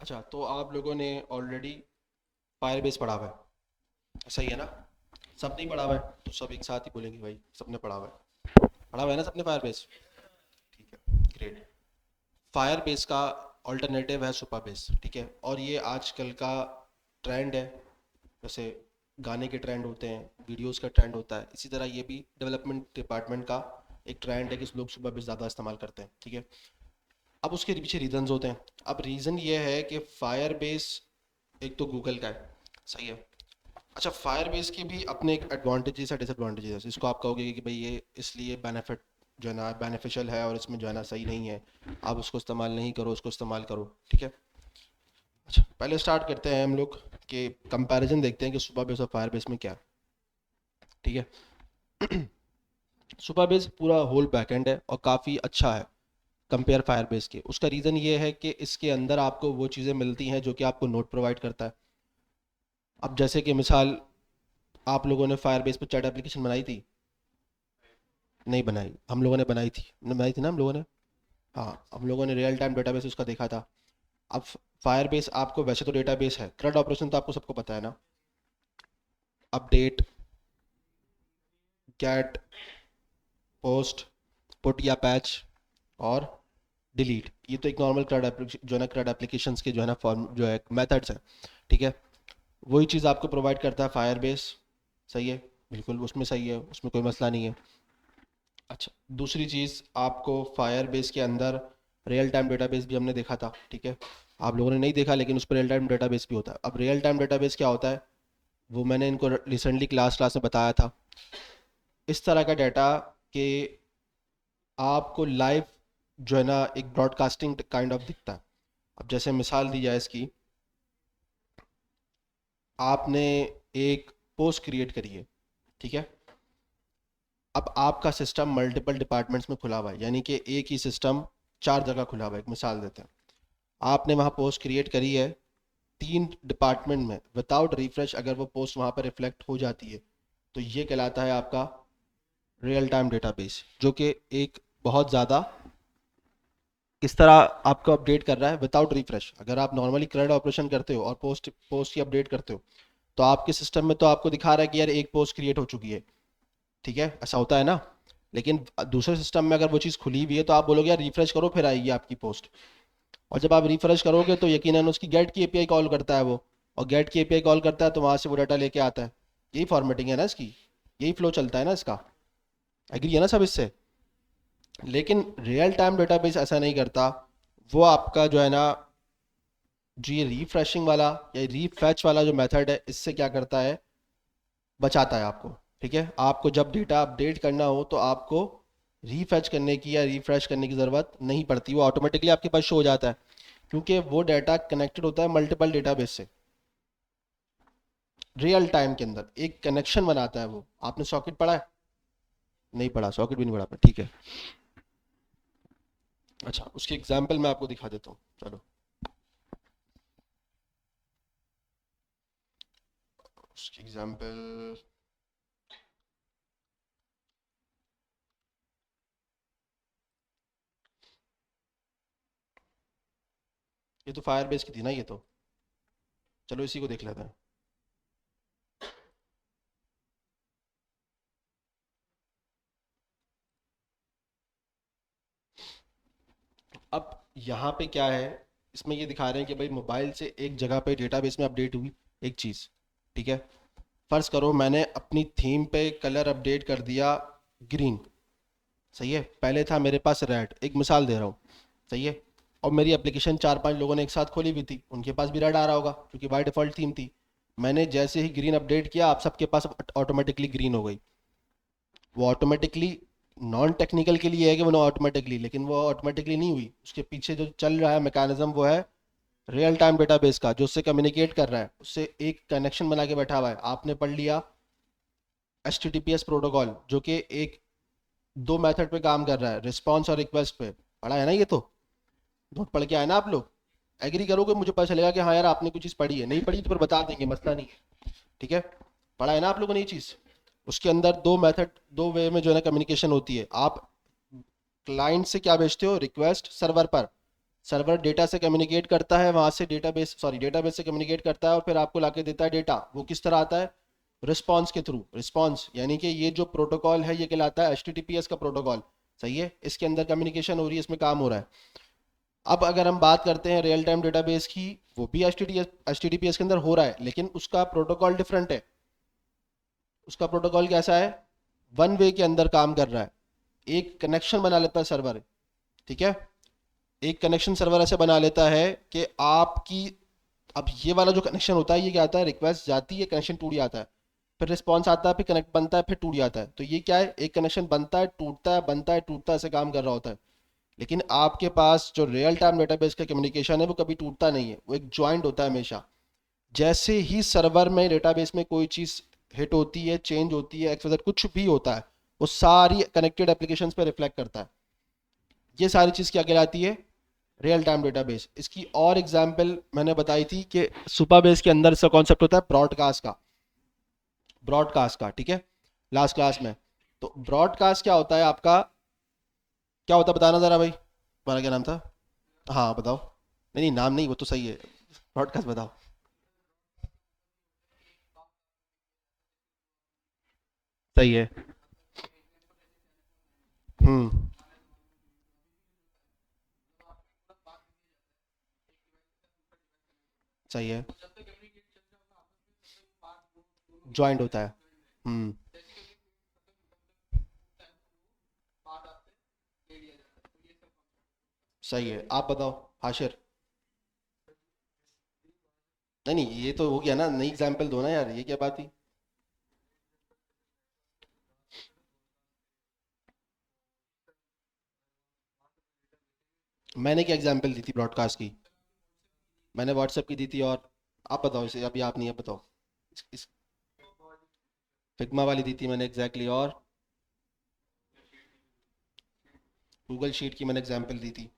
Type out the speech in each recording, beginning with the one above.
अच्छा, तो आप लोगों ने ऑलरेडी फायरबेस पढ़ा हुआ है, सही है ना? सब नहीं पढ़ा हुआ है तो सब एक साथ ही बोलेंगे भाई सबने पढ़ा हुआ है। पढ़ा हुआ है ना सबने फायरबेस? ठीक है, ग्रेट। फायरबेस का ऑल्टरनेटिव है सुपरबेस, ठीक है? और ये आजकल का ट्रेंड है। जैसे गाने के ट्रेंड होते हैं, वीडियोस का ट्रेंड होता है, इसी तरह ये भी डेवलपमेंट डिपार्टमेंट का एक ट्रेंड है कि लोग सुपरबेस ज़्यादा इस्तेमाल करते हैं, ठीक है? अब उसके पीछे रीजंस होते हैं। अब रीज़न ये है कि फायर बेस एक तो गूगल का है, सही है? अच्छा, फायर बेस के भी अपने एक एडवांटेजेस है, डिसएडवांटेजेस है। इसको आप कहोगे कि भाई ये इसलिए बेनिफिट जो है ना बेनिफिशियल है और इसमें जो है ना सही नहीं है, आप उसको इस्तेमाल नहीं करो, उसको इस्तेमाल करो, ठीक है? अच्छा, पहले स्टार्ट करते हैं हम लोग कि कंपैरिजन देखते हैं कि सुपर बेस और फायर बेस में क्या है, ठीक है? सुपर बेस पूरा होल बैकएंड है और काफ़ी अच्छा है कंपेयर फायरबेस के। उसका रीज़न ये है कि इसके अंदर आपको वो चीज़ें मिलती हैं जो कि आपको नोट प्रोवाइड करता है। अब जैसे कि मिसाल, आप लोगों ने फायरबेस पे चैट एप्लीकेशन बनाई थी? नहीं बनाई, हम लोगों ने बनाई थी। बनाई थी ना हम लोगों ने? हाँ, हम लोगों ने रियल टाइम डेटाबेस उसका देखा था। अब फायरबेस आपको वैसे तो डेटाबेस है, CRUD ऑपरेशन तो आपको सबको पता है ना? अपडेट, गेट, पोस्ट, पुट या पैच और डिलीट, ये तो एक नॉर्मल जो है ना CRUD एप्लीकेशंस के जो है ना फॉर्म जो है मेथड्स हैं, ठीक है? वही चीज़ आपको प्रोवाइड करता है फायरबेस, सही है? बिल्कुल उसमें सही है, उसमें कोई मसला नहीं है। अच्छा, दूसरी चीज़ आपको फायरबेस के अंदर रियल टाइम डेटाबेस भी हमने देखा था, ठीक है? आप लोगों ने नहीं देखा लेकिन उस पर रियल टाइम डेटाबेस भी होता है। अब रियल टाइम डेटाबेस क्या होता है वो मैंने इनको रिसेंटली क्लास क्लास में बताया था। इस तरह का डाटा कि आपको लाइव जो है ना एक ब्रॉडकास्टिंग काइंड ऑफ दिखता है। अब जैसे मिसाल दी जाए इसकी, आपने एक पोस्ट क्रिएट करी है, ठीक है? अब आपका सिस्टम मल्टीपल डिपार्टमेंट्स में खुला हुआ है, यानी कि एक ही सिस्टम चार जगह खुला हुआ है। एक मिसाल देते हैं, आपने वहाँ पोस्ट क्रिएट करी है तीन डिपार्टमेंट में, विदाउट रिफ्रेश अगर वो पोस्ट वहाँ पर रिफ्लेक्ट हो जाती है तो ये कहलाता है आपका रियल टाइम डेटाबेस, जो कि एक बहुत ज़्यादा इस तरह आपको अपडेट कर रहा है विदाउट रिफ्रेश। अगर आप नॉर्मली CRUD ऑपरेशन करते हो और पोस्ट पोस्ट की अपडेट करते हो तो आपके सिस्टम में तो आपको दिखा रहा है कि यार एक पोस्ट क्रिएट हो चुकी है, ठीक है? ऐसा होता है ना? लेकिन दूसरे सिस्टम में अगर वो चीज़ खुली हुई है तो आप बोलोगे यार रिफ्रेश करो फिर आएगी आपकी पोस्ट। और जब आप रिफ्रेश करोगे तो यकीनन उसकी गेट की एपीआई कॉल करता है वो, और गेट की एपीआई कॉल करता है तो वहाँ से वो डाटा लेके आता है। यही फॉर्मेटिंग है ना इसकी, यही फ्लो चलता है ना इसका। एग्री है ना सब इससे? लेकिन रियल टाइम डेटाबेस ऐसा नहीं करता। वो आपका जो है ना, जो ये रिफ्रेशिंग वाला या रीफेच वाला जो मेथड है, इससे क्या करता है, बचाता है आपको, ठीक है? आपको जब डेटा अपडेट करना हो तो आपको रीफेच करने की या रिफ्रेश करने की ज़रूरत नहीं पड़ती, वो ऑटोमेटिकली आपके पास शो हो जाता है, क्योंकि वो डाटा कनेक्टेड होता है मल्टीपल डेटाबेस से। रियल टाइम के अंदर एक कनेक्शन बनाता है वो। आपने सॉकेट पढ़ा है? नहीं पढ़ा, सॉकेट भी नहीं पढ़ा, ठीक है। अच्छा, उसकी एग्जांपल मैं आपको दिखा देता हूँ, चलो। उसकी एग्जांपल, ये तो फायर बेस की थी ना ये तो, चलो इसी को देख लेते हैं। अब यहाँ पे क्या है, इसमें ये दिखा रहे हैं कि भाई मोबाइल से एक जगह पे डेटाबेस में अपडेट हुई एक चीज़, ठीक है? फर्ज करो मैंने अपनी थीम पे कलर अपडेट कर दिया ग्रीन, सही है? पहले था मेरे पास रेड, एक मिसाल दे रहा हूँ, सही है? और मेरी एप्लीकेशन चार पांच लोगों ने एक साथ खोली हुई थी, उनके पास भी रेड आ रहा होगा क्योंकि बाय डिफ़ॉल्ट थीम थी। मैंने जैसे ही ग्रीन अपडेट किया आप सबके पास ऑटोमेटिकली ग्रीन हो गई। वो ऑटोमेटिकली नॉन टेक्निकल के लिए है कि वो ऑटोमेटिकली, लेकिन वो ऑटोमेटिकली नहीं हुई। उसके पीछे जो चल रहा है मैकेनिज्म वो है रियल टाइम डेटाबेस का, जो उससे कम्युनिकेट कर रहा है, उससे एक कनेक्शन बना के बैठा हुआ है। आपने पढ़ लिया HTTPS प्रोटोकॉल, जो कि एक दो मेथड पे काम कर रहा है, रिस्पॉन्स और रिक्वेस्ट पे। पढ़ा है ना ये तो? नोट पढ़ के आए ना आप लोग? एग्री करोगे, मुझे पता चलेगा कि हाँ यार आपने कुछ चीज़ पढ़ी है। नहीं पढ़ी तो फिर बता देंगे, मसला नहीं है, ठीक है? पढ़ा है ना आप लोगों ने ये चीज़? उसके अंदर दो मेथड, दो वे में जो है ना कम्युनिकेशन होती है। आप क्लाइंट से क्या भेजते हो, रिक्वेस्ट सर्वर पर, सर्वर डेटा से कम्युनिकेट करता है, वहां से डेटाबेस से कम्युनिकेट करता है और फिर आपको लाके देता है डेटा। वो किस तरह आता है? रिस्पॉन्स के थ्रू। रिस्पॉन्स यानी कि ये जो प्रोटोकॉल है ये कहलाता है HTTPS का प्रोटोकॉल। सही है, इसके अंदर कम्युनिकेशन हो रही है, इसमें काम हो रहा है। अब अगर हम बात करते हैं रियल टाइम डेटाबेस की, वो भी HTTPS के अंदर हो रहा है, लेकिन उसका प्रोटोकॉल डिफरेंट है। उसका प्रोटोकॉल कैसा है? वन वे के अंदर काम कर रहा है। एक कनेक्शन बना लेता है सर्वर, ठीक है। एक कनेक्शन सर्वर ऐसे बना लेता है कि आपकी, अब ये वाला जो कनेक्शन होता है ये क्या आता है? रिक्वेस्ट जाती है, कनेक्शन टूट जाता है, फिर रिस्पॉन्स आता है, फिर कनेक्ट बनता है, फिर टूट जाता है। तो ये क्या है? एक कनेक्शन बनता है, टूटता है, बनता है, टूटता है, ऐसे काम कर रहा होता है। लेकिन आपके पास जो रियल टाइम डेटाबेस का कम्युनिकेशन है वो कभी टूटता नहीं है, वो एक ज्वाइंट होता है हमेशा। जैसे ही सर्वर में डेटाबेस में कोई चीज़ हिट होती है, चेंज होती है, XYZ कुछ भी होता है, वो सारी कनेक्टेड एप्लीकेशंस पे रिफ्लेक्ट करता है। ये सारी चीज़ क्या कहलाती है? Real time database. इसकी और एग्जांपल मैंने बताई थी कि सुपरबेस के अंदर इसका कॉन्सेप्ट होता है ब्रॉडकास्ट का। ब्रॉडकास्ट का, ठीक है, लास्ट क्लास में। तो ब्रॉडकास्ट क्या होता है आपका? क्या होता है बताना जरा भाई, तुम्हारा क्या नाम था? हाँ बताओ। नहीं नहीं, नाम नहीं, वो तो सही है, ब्रॉडकास्ट बताओ। सही है। हम्म। सही है। ज्वाइंट होता है। हम्म। सही है, आप बताओ हाशिर। नहीं नहीं, ये तो हो गया ना, नई एग्जाम्पल दो ना यार, ये क्या बात थी? मैंने क्या एग्जाम्पल दी थी ब्रॉडकास्ट की? मैंने व्हाट्सएप की दी थी, और आप बताओ इसे, अभी आप नहीं है बताओ। इस फिग्मा वाली दी थी मैंने एग्जैक्टली, और गूगल शीट की मैंने एग्जाम्पल दी थी।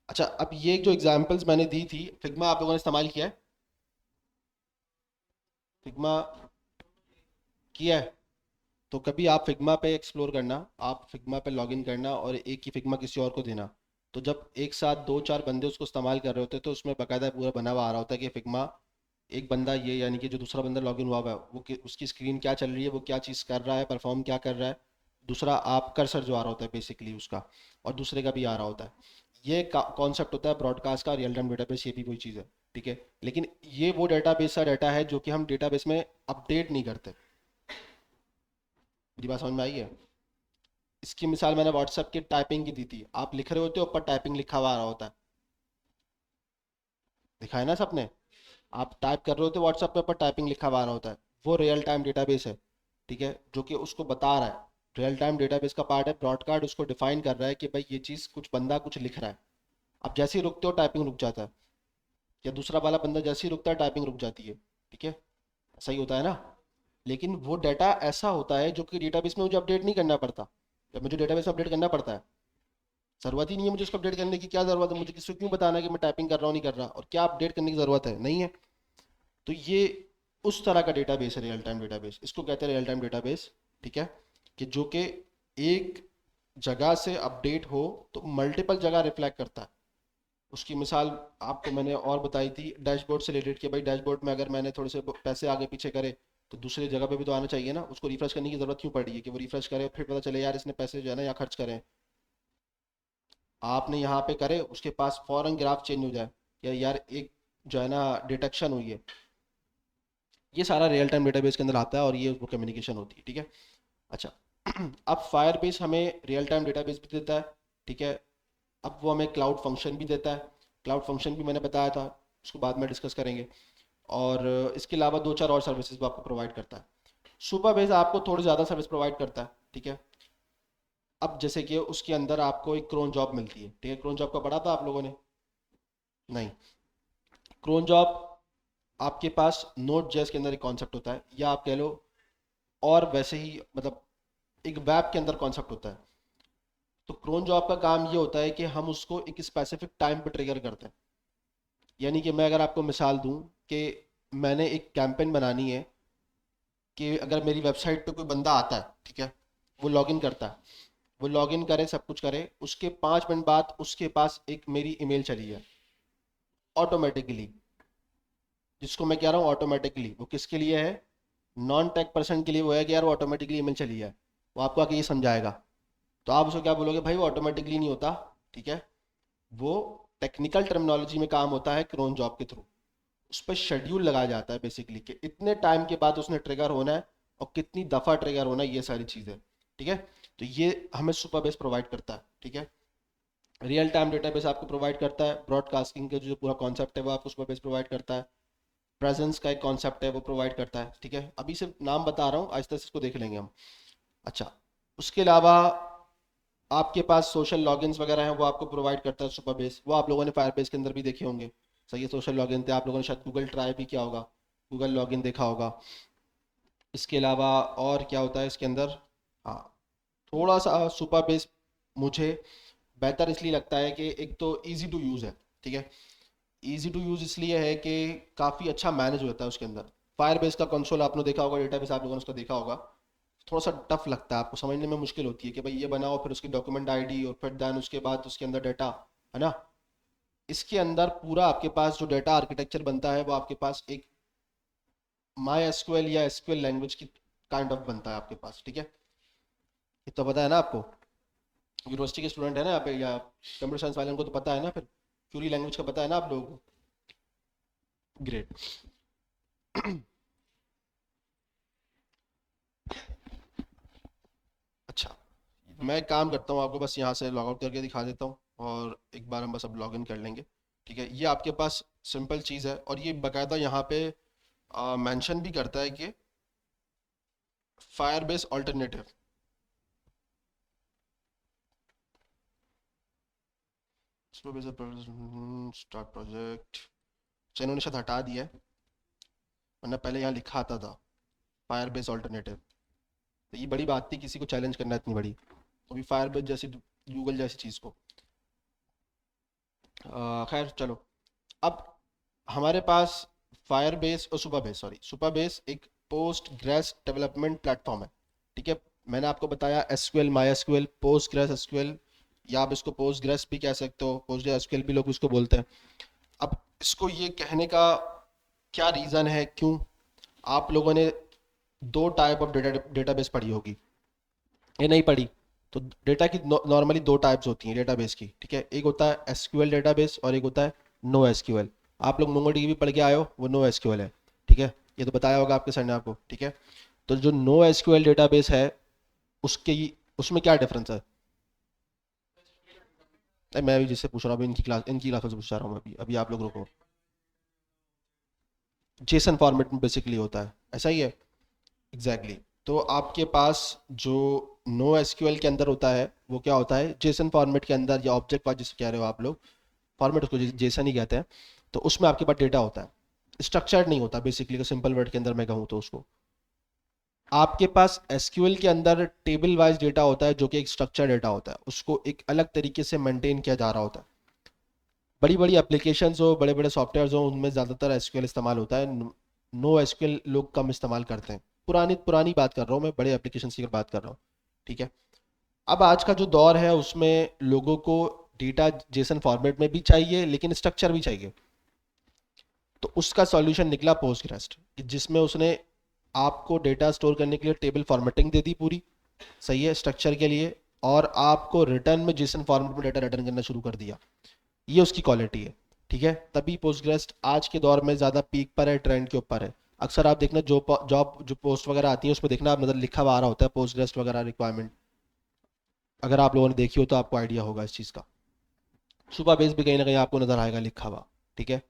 अच्छा, अब ये जो एग्जाम्पल्स मैंने दी थी, फिग्मा आप लोगों ने इस्तेमाल किया है? फिग्मा किया है? तो कभी आप फिग्मा पे एक्सप्लोर करना, आप फिग्मा पे लॉगिन करना और एक ही फिग्मा किसी और को देना। तो जब एक साथ दो चार बंदे उसको इस्तेमाल कर रहे होते हैं तो उसमें बाकायदा पूरा बना हुआ आ रहा होता है कि फिग्मा, एक बंदा ये यानी कि जो दूसरा बंदा लॉगिन हुआ हुआ है वो उसकी स्क्रीन क्या चल रही है, वो क्या चीज़ कर रहा है, परफॉर्म क्या कर रहा है। दूसरा आप कर्सर जो आ रहा होता है बेसिकली उसका, और दूसरे का भी आ रहा होता है। ये कॉन्सेप्ट होता है ब्रॉडकास्ट का, रियल टाइम डेटाबेस, ये भी वही चीज़ है, ठीक है। लेकिन ये वो डेटाबेस का डाटा है जो कि हम डेटाबेस में अपडेट नहीं करते। मेरी बात समझ में आई है? इसकी मिसाल मैंने व्हाट्सएप की टाइपिंग की दी थी। आप लिख रहे होते हो, ऊपर टाइपिंग लिखा हुआ आ रहा होता है, दिखा है ना सबने? आप टाइप कर रहे होते हो व्हाट्सएप पे, ऊपर टाइपिंग लिखा हुआ आ रहा होता है। वो रियल टाइम डेटाबेस है, ठीक है, जो कि उसको बता रहा है। रियल टाइम डेटाबेस का पार्ट है ब्रॉडकास्ट, उसको डिफाइन कर रहा है कि भाई ये चीज़ कुछ बंदा कुछ लिख रहा है। आप जैसे ही रुकते हो टाइपिंग रुक जाता है, या दूसरा वाला बंदा जैसे ही रुकता है टाइपिंग रुक जाती है, ठीक है। सही होता है ना? लेकिन वो डाटा ऐसा होता है जो कि डेटाबेस में मुझे अपडेट नहीं करना पड़ता। जब मुझे डेटाबेस में अपडेट करना पड़ता है, ज़रूरत ही नहीं है मुझे उसको अपडेट करने की। क्या ज़रूरत है मुझे, किसी को क्यों बताना है कि मैं टाइपिंग कर रहा हूँ नहीं कर रहा, और क्या अपडेट करने की ज़रूरत है, नहीं है। तो ये उस तरह का डेटाबेस है रियल टाइम डेटाबेस, इसको कहते हैं रियल टाइम डेटाबेस, ठीक है। कि जो कि एक जगह से अपडेट हो तो मल्टीपल जगह रिफ्लेक्ट करता है। उसकी मिसाल आपको मैंने और बताई थी डैशबोर्ड से रिलेटेड, कि भाई डैशबोर्ड में अगर मैंने थोड़े से पैसे आगे पीछे करे तो दूसरी जगह पे भी तो आना चाहिए ना, उसको रिफ्रेश करने की ज़रूरत क्यों पड़ रही है कि वो रिफ्रेश करे फिर पता चले यार इसने पैसे जो है ना यहाँ खर्च करें। आपने यहाँ पे करे, उसके पास फौरन ग्राफ चेंज हो जाए या यार एक जो है ना डिटेक्शन हुई है। ये सारा रियल टाइम डेटाबेस के अंदर आता है और ये उसको कम्युनिकेशन होती है, ठीक है। अच्छा, अब फायरबेस हमें रियल टाइम डेटाबेस भी देता है, ठीक है। अब वो हमें क्लाउड फंक्शन भी देता है। क्लाउड फंक्शन भी मैंने बताया था, उसको बाद में डिस्कस करेंगे। और इसके अलावा दो चार और सर्विसेज भी आपको प्रोवाइड करता है। सुपरबेस आपको थोड़ी ज़्यादा सर्विस प्रोवाइड करता है, ठीक है। अब जैसे कि उसके अंदर आपको एक क्रोन जॉब मिलती है, ठीक है। क्रोन जॉब का पढ़ा था आप लोगों ने? नहीं। क्रोन जॉब आपके पास नोट जेएस के अंदर एक कॉन्सेप्ट होता है, या आप कह लो और वैसे ही मतलब एक वेब के अंदर कॉन्सेप्ट होता है। तो क्रोन जॉब का काम ये होता है कि हम उसको एक स्पेसिफिक टाइम पे ट्रिगर करते हैं। यानी कि मैं अगर आपको मिसाल दूं कि मैंने एक कैंपेन बनानी है कि अगर मेरी वेबसाइट पे कोई बंदा आता है, ठीक है, वो लॉगिन करता है, वो लॉगिन करे सब कुछ करे, उसके 5 मिनट बाद उसके पास एक मेरी ईमेल चली है, ऑटोमेटिकली, जिसको मैं कह रहा हूँ ऑटोमेटिकली, वो किसके लिए है? नॉन टेक पर्सन के लिए वो है कि यार वो ऑटोमेटिकली ईमेल चली जाए, वो आपको आके ये समझाएगा। तो आप उसको क्या बोलोगे? भाई वो ऑटोमेटिकली नहीं होता, ठीक है, वो टेक्निकल टर्मिनोलॉजी में काम होता है क्रोन जॉब के थ्रू। उस पर शेड्यूल लगाया जाता है बेसिकली कि इतने टाइम के बाद उसने ट्रिगर होना है और कितनी दफ़ा ट्रिगर होना है, ये सारी चीज़ें, ठीक है। तो ये हमें सुपरबेस प्रोवाइड करता है, ठीक है। रियल टाइम डेटाबेस आपको प्रोवाइड करता है, ब्रॉडकास्टिंग का जो पूरा कॉन्सेप्ट है वो आपको सुपरबेस प्रोवाइड करता है, प्रेजेंस का एक कॉन्सेप्ट है वो प्रोवाइड करता है, ठीक है। अभी सिर्फ नाम बता रहा हूँ, आहिस्ता से इसको देख लेंगे हम। अच्छा, उसके अलावा आपके पास सोशल लॉगिन्स वगैरह हैं, वो आपको प्रोवाइड करता है सुपरबेस, वो आप लोगों ने फायरबेस के अंदर भी देखे होंगे। सही है, सोशल लॉगिन थे, आप लोगों ने शायद गूगल ट्राई भी किया होगा, गूगल लॉगिन देखा होगा। इसके अलावा और क्या होता है इसके अंदर? हाँ, थोड़ा सा सुपरबेस मुझे बेहतर इसलिए लगता है कि एक तो ईजी टू यूज़ है, ठीक है। ईजी टू यूज़ इसलिए है कि काफ़ी अच्छा मैनेज होता है उसके अंदर। फायरबेस का कंसोल आपने देखा होगा, डेटाबेस आप लोगों ने उसका देखा होगा, थोड़ा सा टफ लगता है, आपको समझने में मुश्किल होती है कि भाई ये बनाओ, फिर उसकी डॉक्यूमेंट आईडी, और फिर देन उसके बाद उसके अंदर डाटा, है ना। इसके अंदर पूरा आपके पास जो डाटा आर्किटेक्चर बनता है वो आपके पास एक माई एसक्यूएल या एसक्यूएल लैंग्वेज की काइंड ऑफ बनता है आपके पास, ठीक है। ये तो पता है ना आपको, यूनिवर्सिटी के स्टूडेंट है ना आप, या कंप्यूटर साइंस वाले को तो पता है ना, फिर क्यूरी लैंग्वेज का पता है ना आप लोगों को। ग्रेट। अच्छा, मैं एक काम करता हूँ, आपको बस यहाँ से लॉग आउट करके दिखा देता हूँ, और एक बार हम बस अब लॉग इन कर लेंगे, ठीक है। ये आपके पास सिंपल चीज़ है, और ये बाकायदा यहाँ पे मेंशन भी करता है कि फायरबेस ऑल्टरनेटिव। स्टार्ट प्रोजेक्ट, चलो इन्होंने शायद हटा दिया है, वरना पहले यहाँ लिखा आता था फायरबेस ऑल्टरनेटिव। तो ये बड़ी बात थी किसी को चैलेंज करना इतनी बड़ी, तो भी फायरबेस जैसी, गूगल जैसी चीज़ को। खैर चलो, अब हमारे पास फायरबेस और सुपरबेस, सॉरी सुपरबेस एक पोस्ट ग्रेस डेवलपमेंट प्लेटफॉर्म है, ठीक है। मैंने आपको बताया SQL, my SQL, post grace SQL, या आप इसको पोस्ट ग्रेस भी कह सकते हो, पोस्ट ग्रेस एसक्यूएल भी लोग इसको बोलते हैं। अब इसको ये कहने का क्या रीज़न है, क्यों? आप लोगों ने दो टाइप ऑफ डेटाबेस पढ़ी होगी, ये नहीं पढ़ी? तो डेटा की नॉर्मली दो टाइप्स होती हैं डेटाबेस की, ठीक है। एक होता है एसक्यूएल डेटाबेस और एक होता है नो एसक्यूएल। आप लोग मोंगोडीबी भी पढ़ के आए हो, वो नो एसक्यूएल है, ठीक है। ये तो बताया होगा आपके सर ने आपको, ठीक है। तो जो नो एसक्यूएल डेटाबेस है, उसके उसमें क्या डिफरेंस है? मैं अभी जिससे पूछ रहा हूँ, अभी इनकी क्लास से पूछ रहा हूँ मैं, अभी अभी आप लोग रुको। जेसन फॉर्मेट में बेसिकली होता है, ऐसा ही है, एग्जैक्टली exactly। तो आपके पास जो नो एसक्यूएल के अंदर होता है वो क्या होता है, जेसन फॉर्मेट के अंदर, या ऑब्जेक्ट वाइज जिसे कह रहे हो आप लोग, फॉर्मेट उसको जेसन ही कहते हैं। तो उसमें आपके पास डेटा होता है, स्ट्रक्चर्ड नहीं होता बेसिकली, सिंपल वर्ड के अंदर मैं कहूँ तो उसको। आपके पास एसक्यूएल के अंदर टेबल वाइज डेटा होता है, जो कि एक स्ट्रक्चर डेटा होता है, उसको एक अलग तरीके से मेंटेन किया जा रहा होता है। बड़ी बड़ी एप्लीकेशंस हो, बड़े बड़े सॉफ्टवेयर हो, उनमें ज़्यादातर एसक्यूएल इस्तेमाल होता है, नो एसक्यूएल लोग कम इस्तेमाल करते हैं। पुरानी पुरानी बात कर रहा हूँ मैं, बड़े एप्लीकेशन की बात कर रहा हूँ, ठीक है। अब आज का जो दौर है उसमें लोगों को डेटा जेसन फॉर्मेट में भी चाहिए, लेकिन स्ट्रक्चर भी चाहिए। तो उसका सॉल्यूशन निकला पोस्टग्रेस्ट, जिसमें उसने आपको डेटा स्टोर करने के लिए टेबल फॉर्मेटिंग दे दी पूरी, सही है, स्ट्रक्चर के लिए, और आपको रिटर्न में जेसन फॉर्मेट में डेटा रिटर्न करना शुरू कर दिया। ये उसकी क्वालिटी है, ठीक है। तभी पोस्टग्रेस्ट आज के दौर में ज़्यादा पीक पर है, ट्रेंड के ऊपर है। अक्सर आप देखना जॉब जो पोस्ट वगैरह आती है उसमें देखना आप, नजर लिखा हुआ आ रहा होता है पोस्टग्रेस्ट वगैरह रिक्वायरमेंट। अगर आप लोगों ने देखी हो तो आपको आइडिया होगा इस चीज़ का। सुपर बेस भी कहीं ना कहीं आपको नजर आएगा लिखा हुआ, ठीक है।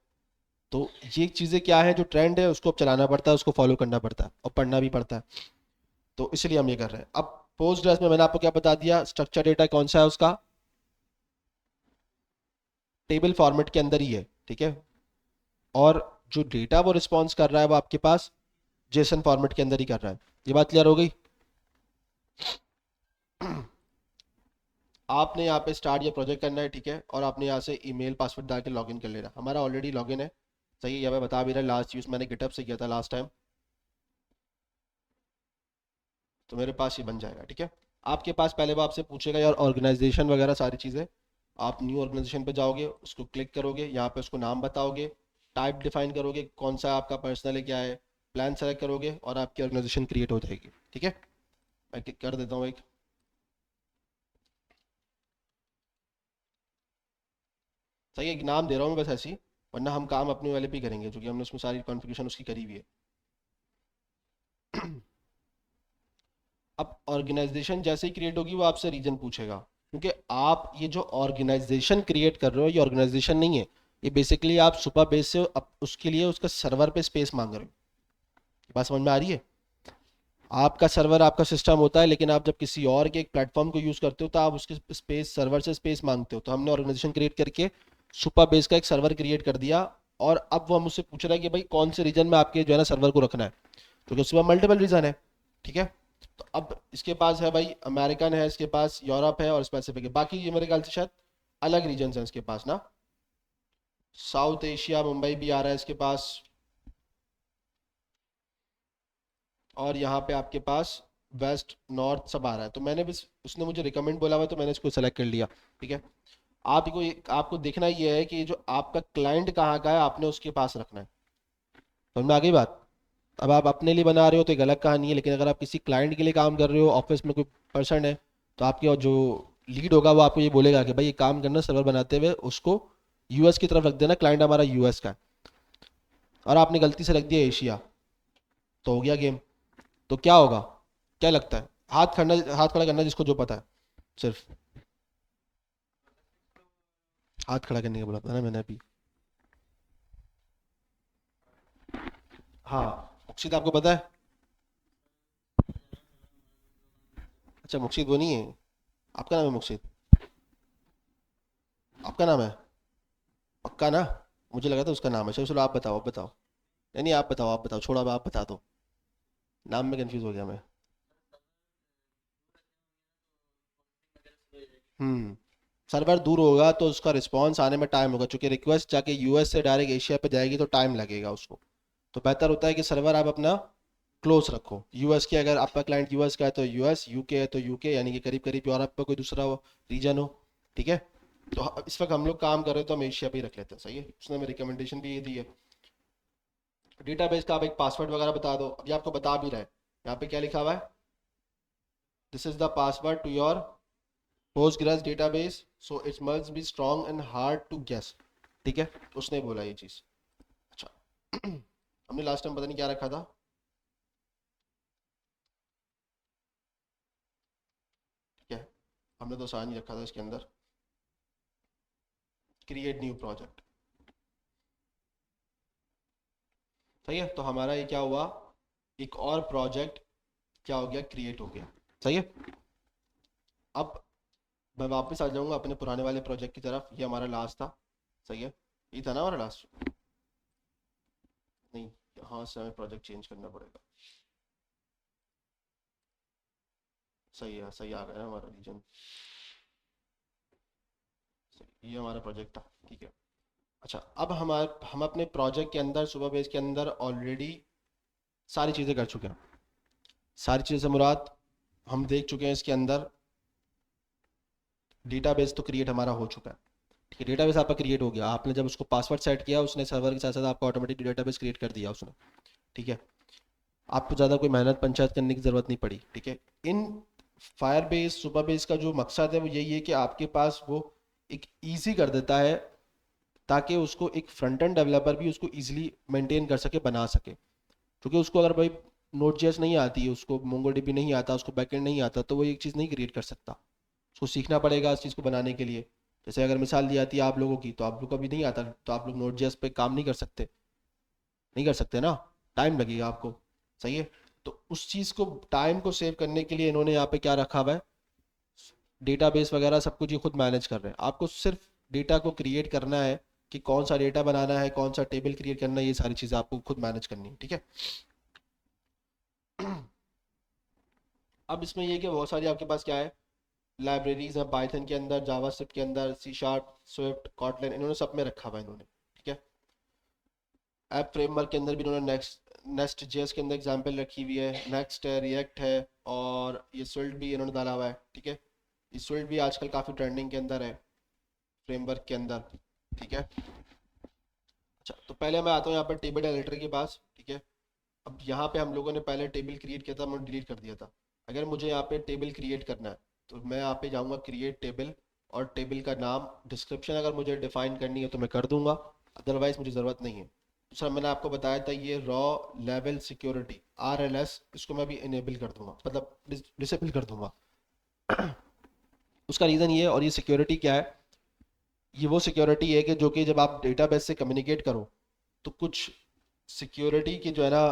तो ये चीज़ें क्या है, जो ट्रेंड है उसको अब चलाना पड़ता है, उसको फॉलो करना पड़ता है, और पढ़ना भी पड़ता है। तो इसलिए हम ये कर रहे हैं। अब पोस्टग्रेस में मैंने आपको क्या बता दिया, स्ट्रक्चर डेटा कौन सा है उसका, टेबल फॉर्मेट के अंदर ही है, ठीक है। और जो डेटा वो रिस्पॉन्स कर रहा है वो आपके पास जेसन फॉर्मेट के अंदर ही कर रहा है। ये बात क्लियर हो गई? आपने यहाँ पे स्टार्ट या प्रोजेक्ट करना है, ठीक है, और आपने यहाँ से ईमेल पासवर्ड डाल के लॉगिन कर लेना। हमारा ऑलरेडी लॉगिन है, सही है, यहाँ पे बता भी रहा है, लास्ट यूज़ मैंने गिटहब से किया था लास्ट टाइम, तो मेरे पास ये बन जाएगा, ठीक है। आपके पास पहले वो आपसे पूछेगा यार ऑर्गेनाइजेशन वगैरह सारी चीज़ें, आप न्यू ऑर्गेनाइजेशन पे जाओगे, उसको क्लिक करोगे, यहाँ पे उसको नाम बताओगे, टाइप डिफाइन करोगे कौन सा आपका पर्सनल है क्या है, प्लान सेलेक्ट करोगे और आपकी ऑर्गेनाइजेशन क्रिएट हो जाएगी। ठीक है, मैं कर देता हूँ एक। सही है, एक नाम दे रहा हूँ मैं बस ऐसी, वरना हम काम अपने वाले पे ही करेंगे क्योंकि हमने उसमें सारी कॉन्फ़िगरेशन उसकी करी हुई है। अब ऑर्गेनाइजेशन जैसे ही क्रिएट होगी वो आपसे रीजन पूछेगा, क्योंकि आप ये जो ऑर्गेनाइजेशन क्रिएट कर रहे हो ये ऑर्गेनाइजेशन नहीं है, ये बेसिकली आप सुपर बेस से उसके लिए उसका सर्वर पे स्पेस मांग रहे हो। बात समझ में आ रही है? आपका सर्वर आपका सिस्टम होता है, लेकिन आप जब किसी और के एक प्लेटफॉर्म को यूज़ करते हो तो आप उसके स्पेस, सर्वर से स्पेस मांगते हो। तो हमने ऑर्गेनाइजेशन क्रिएट करके सुपर बेस का एक सर्वर क्रिएट कर दिया, और अब वो मुझसे पूछ रहा है कि भाई कौन से रीजन में आपके जो है ना सर्वर को रखना है, क्योंकि उसके पास मल्टीपल रीजन है। ठीक है, तो अब इसके पास है भाई अमेरिकन है, इसके पास यूरोप है और स्पेसिफिक है, बाकी ये मेरे ख्याल से शायद अलग रीजन हैं इसके पास ना। साउथ एशिया, मुंबई भी आ रहा है इसके पास, और यहाँ पे आपके पास वेस्ट नॉर्थ सब आ रहा है। तो मैंने बस, उसने मुझे रिकमेंड बोला हुआ है तो मैंने इसको सेलेक्ट कर लिया। ठीक है, आपको आपको देखना ये है कि जो आपका क्लाइंट कहाँ का है आपने उसके पास रखना है। समझ में आ गई बात? अब आप अपने लिए बना रहे हो तो एक अलग कहानी है, लेकिन अगर आप किसी क्लाइंट के लिए काम कर रहे हो, ऑफिस में कोई पर्सन है, तो आपके जो लीड होगा वो आपको ये बोलेगा कि भाई ये काम करना, सर्वर बनाते हुए उसको यूएस की तरफ रख देना, क्लाइंट हमारा यूएस का है, और आपने गलती से रख दिया एशिया, तो हो गया गेम। तो क्या होगा, क्या लगता है? हाथ खड़ा करना जिसको जो पता है, सिर्फ हाथ खड़ा करने का बोला था ना मैंने अभी। हाँ, मुक्शिद आपको पता है? अच्छा, मुक्शिद वो नहीं है, आपका नाम है मुक्शिद? आपका नाम है पक्का ना? मुझे लगा था उसका नाम है। चलो चलो, आप बताओ, आप बताओ। नहीं नहीं, आप बताओ, छोड़ो, अब आप बता दो। नाम में कंफ्यूज हो गया मैं। हम्म, सर्वर दूर होगा तो उसका रिस्पांस आने में टाइम होगा, क्योंकि रिक्वेस्ट जाके यूएस से डायरेक्ट एशिया पे जाएगी तो टाइम लगेगा उसको। तो बेहतर होता है कि सर्वर आप अपना क्लोज रखो यूएस के, अगर आपका क्लाइंट यूएस का है तो यूएस, यूके है तो यूके, यानी कि करीब करीब यूरोप पे कोई दूसरा रीजन हो। ठीक है, तो इस वक्त हम लोग काम कर रहे हैं तो हम एशिया पे ही रख लेते हैं। सही है, उसने हमें रिकमेंडेशन भी ये दी है। डेटाबेस का आप एक पासवर्ड वगैरह बता दो, अभी आपको बता भी रहा है, यहाँ पे क्या लिखा हुआ है, this is the password to your Postgres database, so it must be strong and hard to guess। ठीक है, उसने बोला ये चीज़। अच्छा, हमने लास्ट टाइम पता नहीं क्या रखा था। ठीक है, हमने तो आसान ही रखा था इसके अंदर, क्रिएट न्यू प्रोजेक्ट। सही है, तो हमारा ये क्या हुआ, एक और प्रोजेक्ट क्या हो गया, क्रिएट हो गया। सही है, अब मैं वापस आ जाऊंगा अपने पुराने वाले प्रोजेक्ट की तरफ, ये हमारा लास्ट था। सही है, ये था ना हमारा लास्ट? नहीं, हाँ से हमें प्रोजेक्ट चेंज करना पड़ेगा। सही है, सही आ गया ना हमारा रीजन। ये हमारा प्रोजेक्ट था। ठीक है, अच्छा, अब हम अपने प्रोजेक्ट के अंदर, सुपर बेस के अंदर ऑलरेडी सारी चीज़ें कर चुके हैं। सारी चीज़ें से मुराद, हम देख चुके हैं इसके अंदर डेटाबेस तो क्रिएट हमारा हो चुका है। ठीक है, डेटाबेस आपका क्रिएट हो गया, आपने जब उसको पासवर्ड सेट किया उसने सर्वर के साथ साथ आपका ऑटोमेटिक डेटाबेस क्रिएट कर दिया उसने। ठीक है, आपको ज़्यादा कोई मेहनत पंचायत करने की ज़रूरत नहीं पड़ी। ठीक है, in fire base, super base का जो मकसद है वो यही है कि आपके पास वो एक ईजी कर देता है, ताकि उसको एक फ्रंट एंड डेवलपर भी उसको ईजिली मेंटेन कर सके, बना सके। क्योंकि उसको अगर भाई नोट जेएस नहीं आती, उसको मोंगोडीबी नहीं आता, उसको बैकएंड नहीं आता, तो वो एक चीज़ नहीं क्रिएट कर सकता। उसको सीखना पड़ेगा इस चीज़ को बनाने के लिए। जैसे अगर मिसाल दी आती है आप लोगों की, तो आप लोग को अभी नहीं आता, तो आप लोग नोट जेएस पे काम नहीं कर सकते, नहीं कर सकते ना, टाइम लगेगा आपको। सही है, तो उस चीज़ को, टाइम को सेव करने के लिए इन्होंने यहाँ पे क्या रखा हुआ है, डेटाबेस वगैरह सब कुछ ये खुद मैनेज कर रहे हैं। आपको सिर्फ डेटा को क्रिएट करना है, कि कौन सा डेटा बनाना है, कौन सा टेबल क्रिएट करना है, ये सारी चीज़ें आपको खुद मैनेज करनी है। ठीक है, अब इसमें ये कि बहुत सारी आपके पास क्या है, लाइब्रेरीज हैं पाइथन के अंदर, जावास्क्रिप्ट के अंदर, सी शार्प, स्विफ्ट, कॉटलिन, इन्होंने सब में रखा हुआ है इन्होंने। ठीक है, ऐप फ्रेमवर्क के अंदर भी इन्होंने नेस्ट जेएस के अंदर एग्जांपल रखी हुई है, नेक्स्ट है, रिएक्ट है, और ये स्विफ्ट भी इन्होंने डाला हुआ है। ठीक है, ये स्विफ्ट भी आजकल काफ़ी ट्रेंडिंग के अंदर है। फ्रेमवर्क के अंदर, ठीक है। अच्छा, तो पहले मैं आता हूँ यहाँ पर टेबल एडिटर के पास, ठीक है। अब यहाँ पे हम लोगों ने पहले टेबल क्रिएट किया था, मैंने डिलीट कर दिया था। अगर मुझे यहाँ पे टेबल क्रिएट करना है तो मैं यहाँ पे जाऊँगा क्रिएट टेबल, और टेबल का नाम, डिस्क्रिप्शन अगर मुझे डिफाइन करनी है तो मैं कर दूंगा, अदरवाइज मुझे ज़रूरत नहीं है। दूसरा मैंने आपको बताया था ये रॉ लेवल सिक्योरिटी RLS, इसको मैं भी इनेबल कर दूंगा, मतलब डिसेबल कर दूंगा। उसका रीज़न ये है, और ये सिक्योरिटी क्या है, ये वो सिक्योरिटी है कि जो कि जब आप डेटाबेस से कम्युनिकेट करो तो कुछ सिक्योरिटी के जो है ना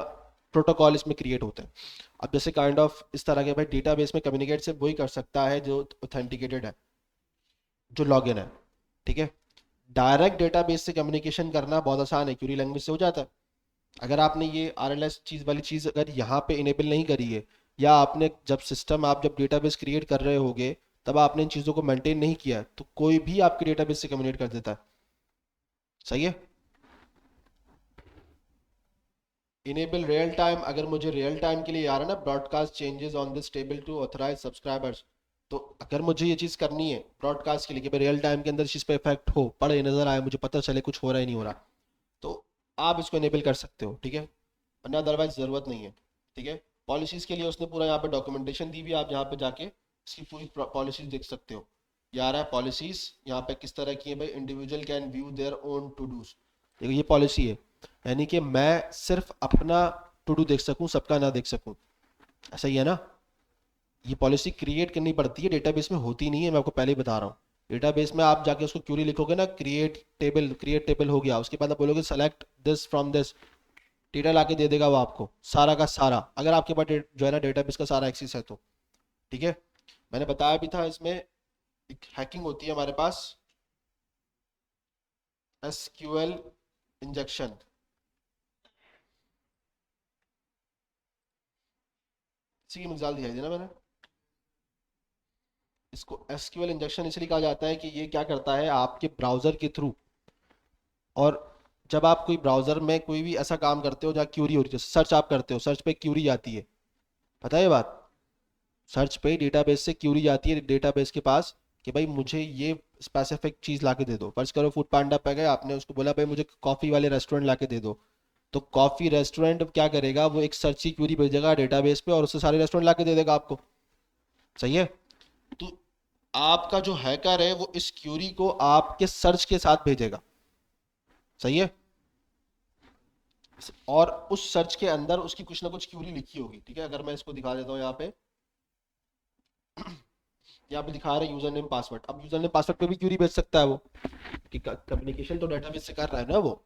प्रोटोकॉल इसमें क्रिएट होते हैं। अब जैसे काइंड ऑफ इस तरह के भाई, डेटाबेस में कम्युनिकेट सिर्फ वही कर सकता है जो ऑथेंटिकेटेड है, जो लॉगिन है, ठीक है। डायरेक्ट डेटाबेस से कम्युनिकेशन करना बहुत आसान है, क्यूरी लैंग्वेज से हो जाता है। अगर आपने ये RLS चीज़ वाली चीज़ अगर यहाँ पे इनेबल नहीं करी है, या आपने जब सिस्टम, आप जब डेटाबेस क्रिएट कर रहे होगे तब आपने इन चीज़ों को मेंटेन नहीं किया है, तो कोई भी आपके डेटाबेस से कम्युनिकेट कर देता है। सही है। इनेबल रियल टाइम, अगर मुझे रियल टाइम के लिए आ रहा है ना, broadcast changes on this table to authorise subscribers, तो अगर मुझे ये चीज़ करनी है ब्रॉडकास्ट के लिए कि भाई रियल टाइम के अंदर इस चीज़ पे इफेक्ट हो, पढ़े नजर आए, मुझे पता चले कुछ हो रहा है नहीं हो रहा, तो आप इसको इनेबल कर सकते हो, ठीक है। वरना अदरवाइज ज़रूरत नहीं है, ठीक है। पॉलिसीज़ के लिए उसने पूरा यहाँ पे डॉक्यूमेंटेशन दी हुई है, आप यहाँ पे जाके इसकी पूरी पॉलिसीज देख सकते हो। ये आ रहा है पॉलिसीज़ यहाँ पे किस तरह की है भाई, individual can view their own to dos. देखो ये पॉलिसी है, यानी कि मैं सिर्फ अपना टू डू देख सकूं, सबका ना देख सकूं। ऐसा ही है ना। ये पॉलिसी क्रिएट करनी पड़ती है, डेटाबेस में होती नहीं है, मैं आपको पहले ही बता रहा हूँ। डेटाबेस में आप जाके उसको क्यूरी लिखोगे ना, क्रिएट टेबल हो गया, उसके बाद आप बोलोगे select this from this, data ला के दे देगा वो आपको सारा का सारा, अगर आपके पास जो है ना डेटाबेस का सारा एक्सेस है तो, ठीक है। मैंने बताया भी था इसमें एक हैकिंग होती है हमारे पास, SQL इंजेक्शन। इसी की मिसाल दिखाई दी ना मैंने। इसको SQL इंजेक्शन इसलिए कहा जाता है कि ये क्या करता है आपके ब्राउज़र के थ्रू, और जब आप कोई ब्राउज़र में कोई भी ऐसा काम करते हो जहाँ क्यूरी हो रही है, सर्च आप करते हो, सर्च पे क्यूरी आती है, पता है ये बात। सर्च पे डेटाबेस से क्यूरी आती है डेटाबेस के पास कि भाई मुझे ये स्पेसिफिक चीज़ ला के दे दो। फर्ज करो फूड पांडा पे गए, आपने उसको बोला भाई मुझे कॉफ़ी वाले रेस्टोरेंट ला के दे दो, तो कॉफ़ी रेस्टोरेंट क्या करेगा, वो एक सर्च की क्यूरी भेजेगा डेटाबेस पे और उससे सारे रेस्टोरेंट ला के दे देगा आपको। सही है। तो आपका जो हैकर है वो इस क्यूरी को आपके सर्च के साथ भेजेगा। सही है। और उस सर्च के अंदर उसकी कुछ ना कुछ क्यूरी लिखी होगी, ठीक है। अगर मैं इसको दिखा देता हूँ यहाँ पे, यहाँ पे दिखा रहा है यूजर नेम पासवर्ड। अब यूजर नेम पासवर्ड पे भी क्यूरी भेज सकता है वो, कि कम्युनिकेशन तो डेटाबेस से कर रहा है ना वो।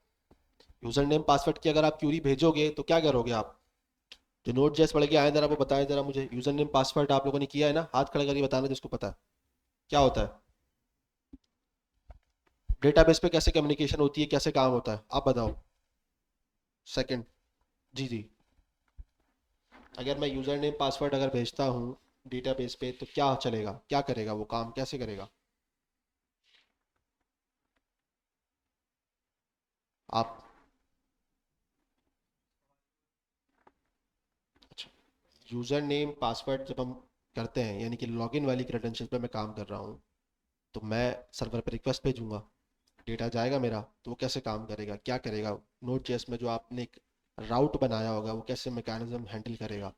यूजर नेम पासवर्ड की अगर आप क्यूरी भेजोगे तो क्या करोगे आप, जो नोट जेएस पढ़ के आए जरा वो बताएं जरा मुझे, यूजर नेम पासवर्ड आप लोगों ने किया है ना, हाथ खड़े करके बताना जिसको पता है क्या होता है, डेटाबेस पे कैसे कम्युनिकेशन होती है, कैसे काम होता है, आप बताओ। सेकंड। जी जी। अगर मैं यूजर नेम पासवर्ड अगर भेजता हूँ डेटाबेस पे तो क्या चलेगा, क्या करेगा वो, काम कैसे करेगा आप। अच्छा, यूजर नेम पासवर्ड जब हम करते हैं, यानी कि लॉगिन वाली क्रेडेंशियल पे मैं काम कर रहा हूँ, तो मैं सर्वर पे रिक्वेस्ट भेजूंगा, डेटा जाएगा मेरा, तो वो कैसे काम करेगा, क्या करेगा, नोट जेएस में जो आपने एक राउट बनाया होगा वो कैसे मैकेनिज्म हैंडल करेगा।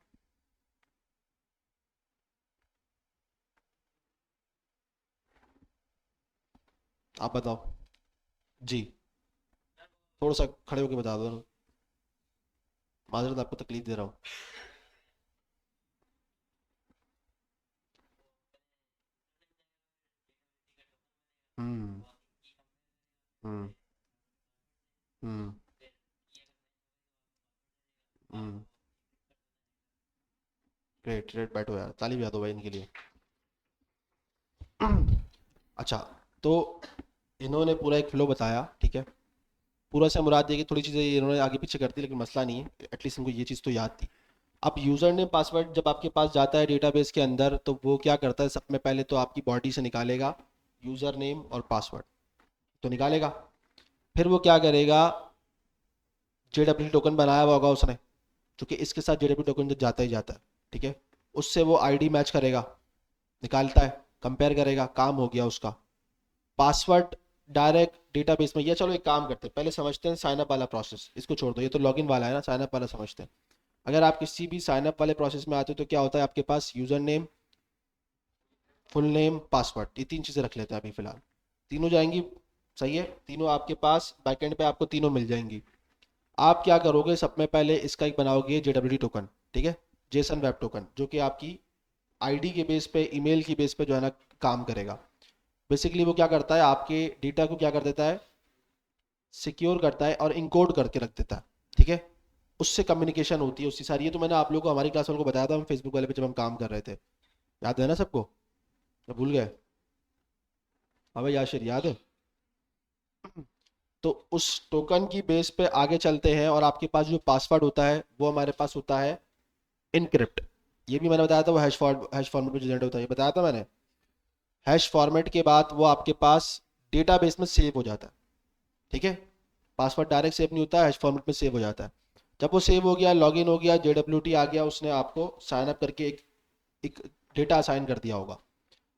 आप बताओ। जी। थोड़ा सा खड़े होकर बता दो। माजरत आपको तकलीफ दे रहा हूँ। हम्म। हम्म। हम्म। हम्म। ग्रेट ग्रेट, बैठो यार, ताली बजा दो भाई इनके लिए। अच्छा, तो इन्होंने पूरा एक फ्लो बताया, ठीक है। पूरा से मुराद ये कि थोड़ी चीज़ें इन्होंने आगे पीछे कर दी, लेकिन मसला नहीं है, एटलीस्ट इनको ये चीज़ तो याद थी। अब यूज़र नेम पासवर्ड जब आपके पास जाता है डेटाबेस के अंदर, तो वो क्या करता है, सब में पहले तो आपकी बॉडी से निकालेगा यूज़र नेम और पासवर्ड, तो निकालेगा। फिर वो क्या करेगा, JW टोकन बनाया हुआ होगा उसने, क्योंकि इसके साथ JW टोकन जब जाता ही जाता है, ठीक है, उससे वो ID मैच करेगा, निकालता है, कंपेयर करेगा, काम हो गया उसका। पासवर्ड डायरेक्ट डेटाबेस में, या चलो एक काम करते हैं, पहले समझते हैं साइन अप वाला प्रोसेस, इसको छोड़ दो, ये तो लॉगिन वाला है ना, साइन अप वाला समझते हैं। अगर आप किसी भी साइन अप वाले प्रोसेस में आते हो तो क्या होता है, आपके पास user name, full name, password, ये तीन चीज़ें रख लेते हैं अभी फिलहाल, तीनों जाएंगी। सही है, तीनों आपके पास बैकएंड पे आपको तीनों मिल जाएंगी। आप क्या करोगे, सब में पहले इसका एक बनाओगे JWT टोकन, ठीक है, जेसन वेब टोकन, जो कि आपकी आईडी के बेस पे, ईमेल की बेस पे जो है ना काम करेगा। बेसिकली वो क्या करता है, आपके डेटा को क्या कर देता है, सिक्योर करता है और इनकोड करके रख देता है, ठीक है। उससे कम्युनिकेशन होती है उसकी सारी। ये तो मैंने आप लोगों को हमारी क्लास वालों को बताया था, हम फेसबुक वाले पे जब हम काम कर रहे थे, याद है ना सबको, या भूल गए? हाँ भाई याशिर, याद है? तो उस टोकन की बेस पे आगे चलते हैं, और आपके पास जो पासवर्ड होता है वो हमारे पास होता है इनक्रिप्ट। ये भी मैंने बताया था, वो हैश फॉर्मेट में जनरेट होता है, ये बताया था मैंने। हैश फॉर्मेट के बाद वो आपके पास डेटाबेस में सेव हो जाता है, ठीक है। पासवर्ड डायरेक्ट सेव नहीं होता है, हैश फॉर्मेट में सेव हो जाता है। जब वो सेव हो गया, लॉगिन हो गया, JWT आ गया, उसने आपको साइन अप करके एक डेटा असाइन कर दिया होगा।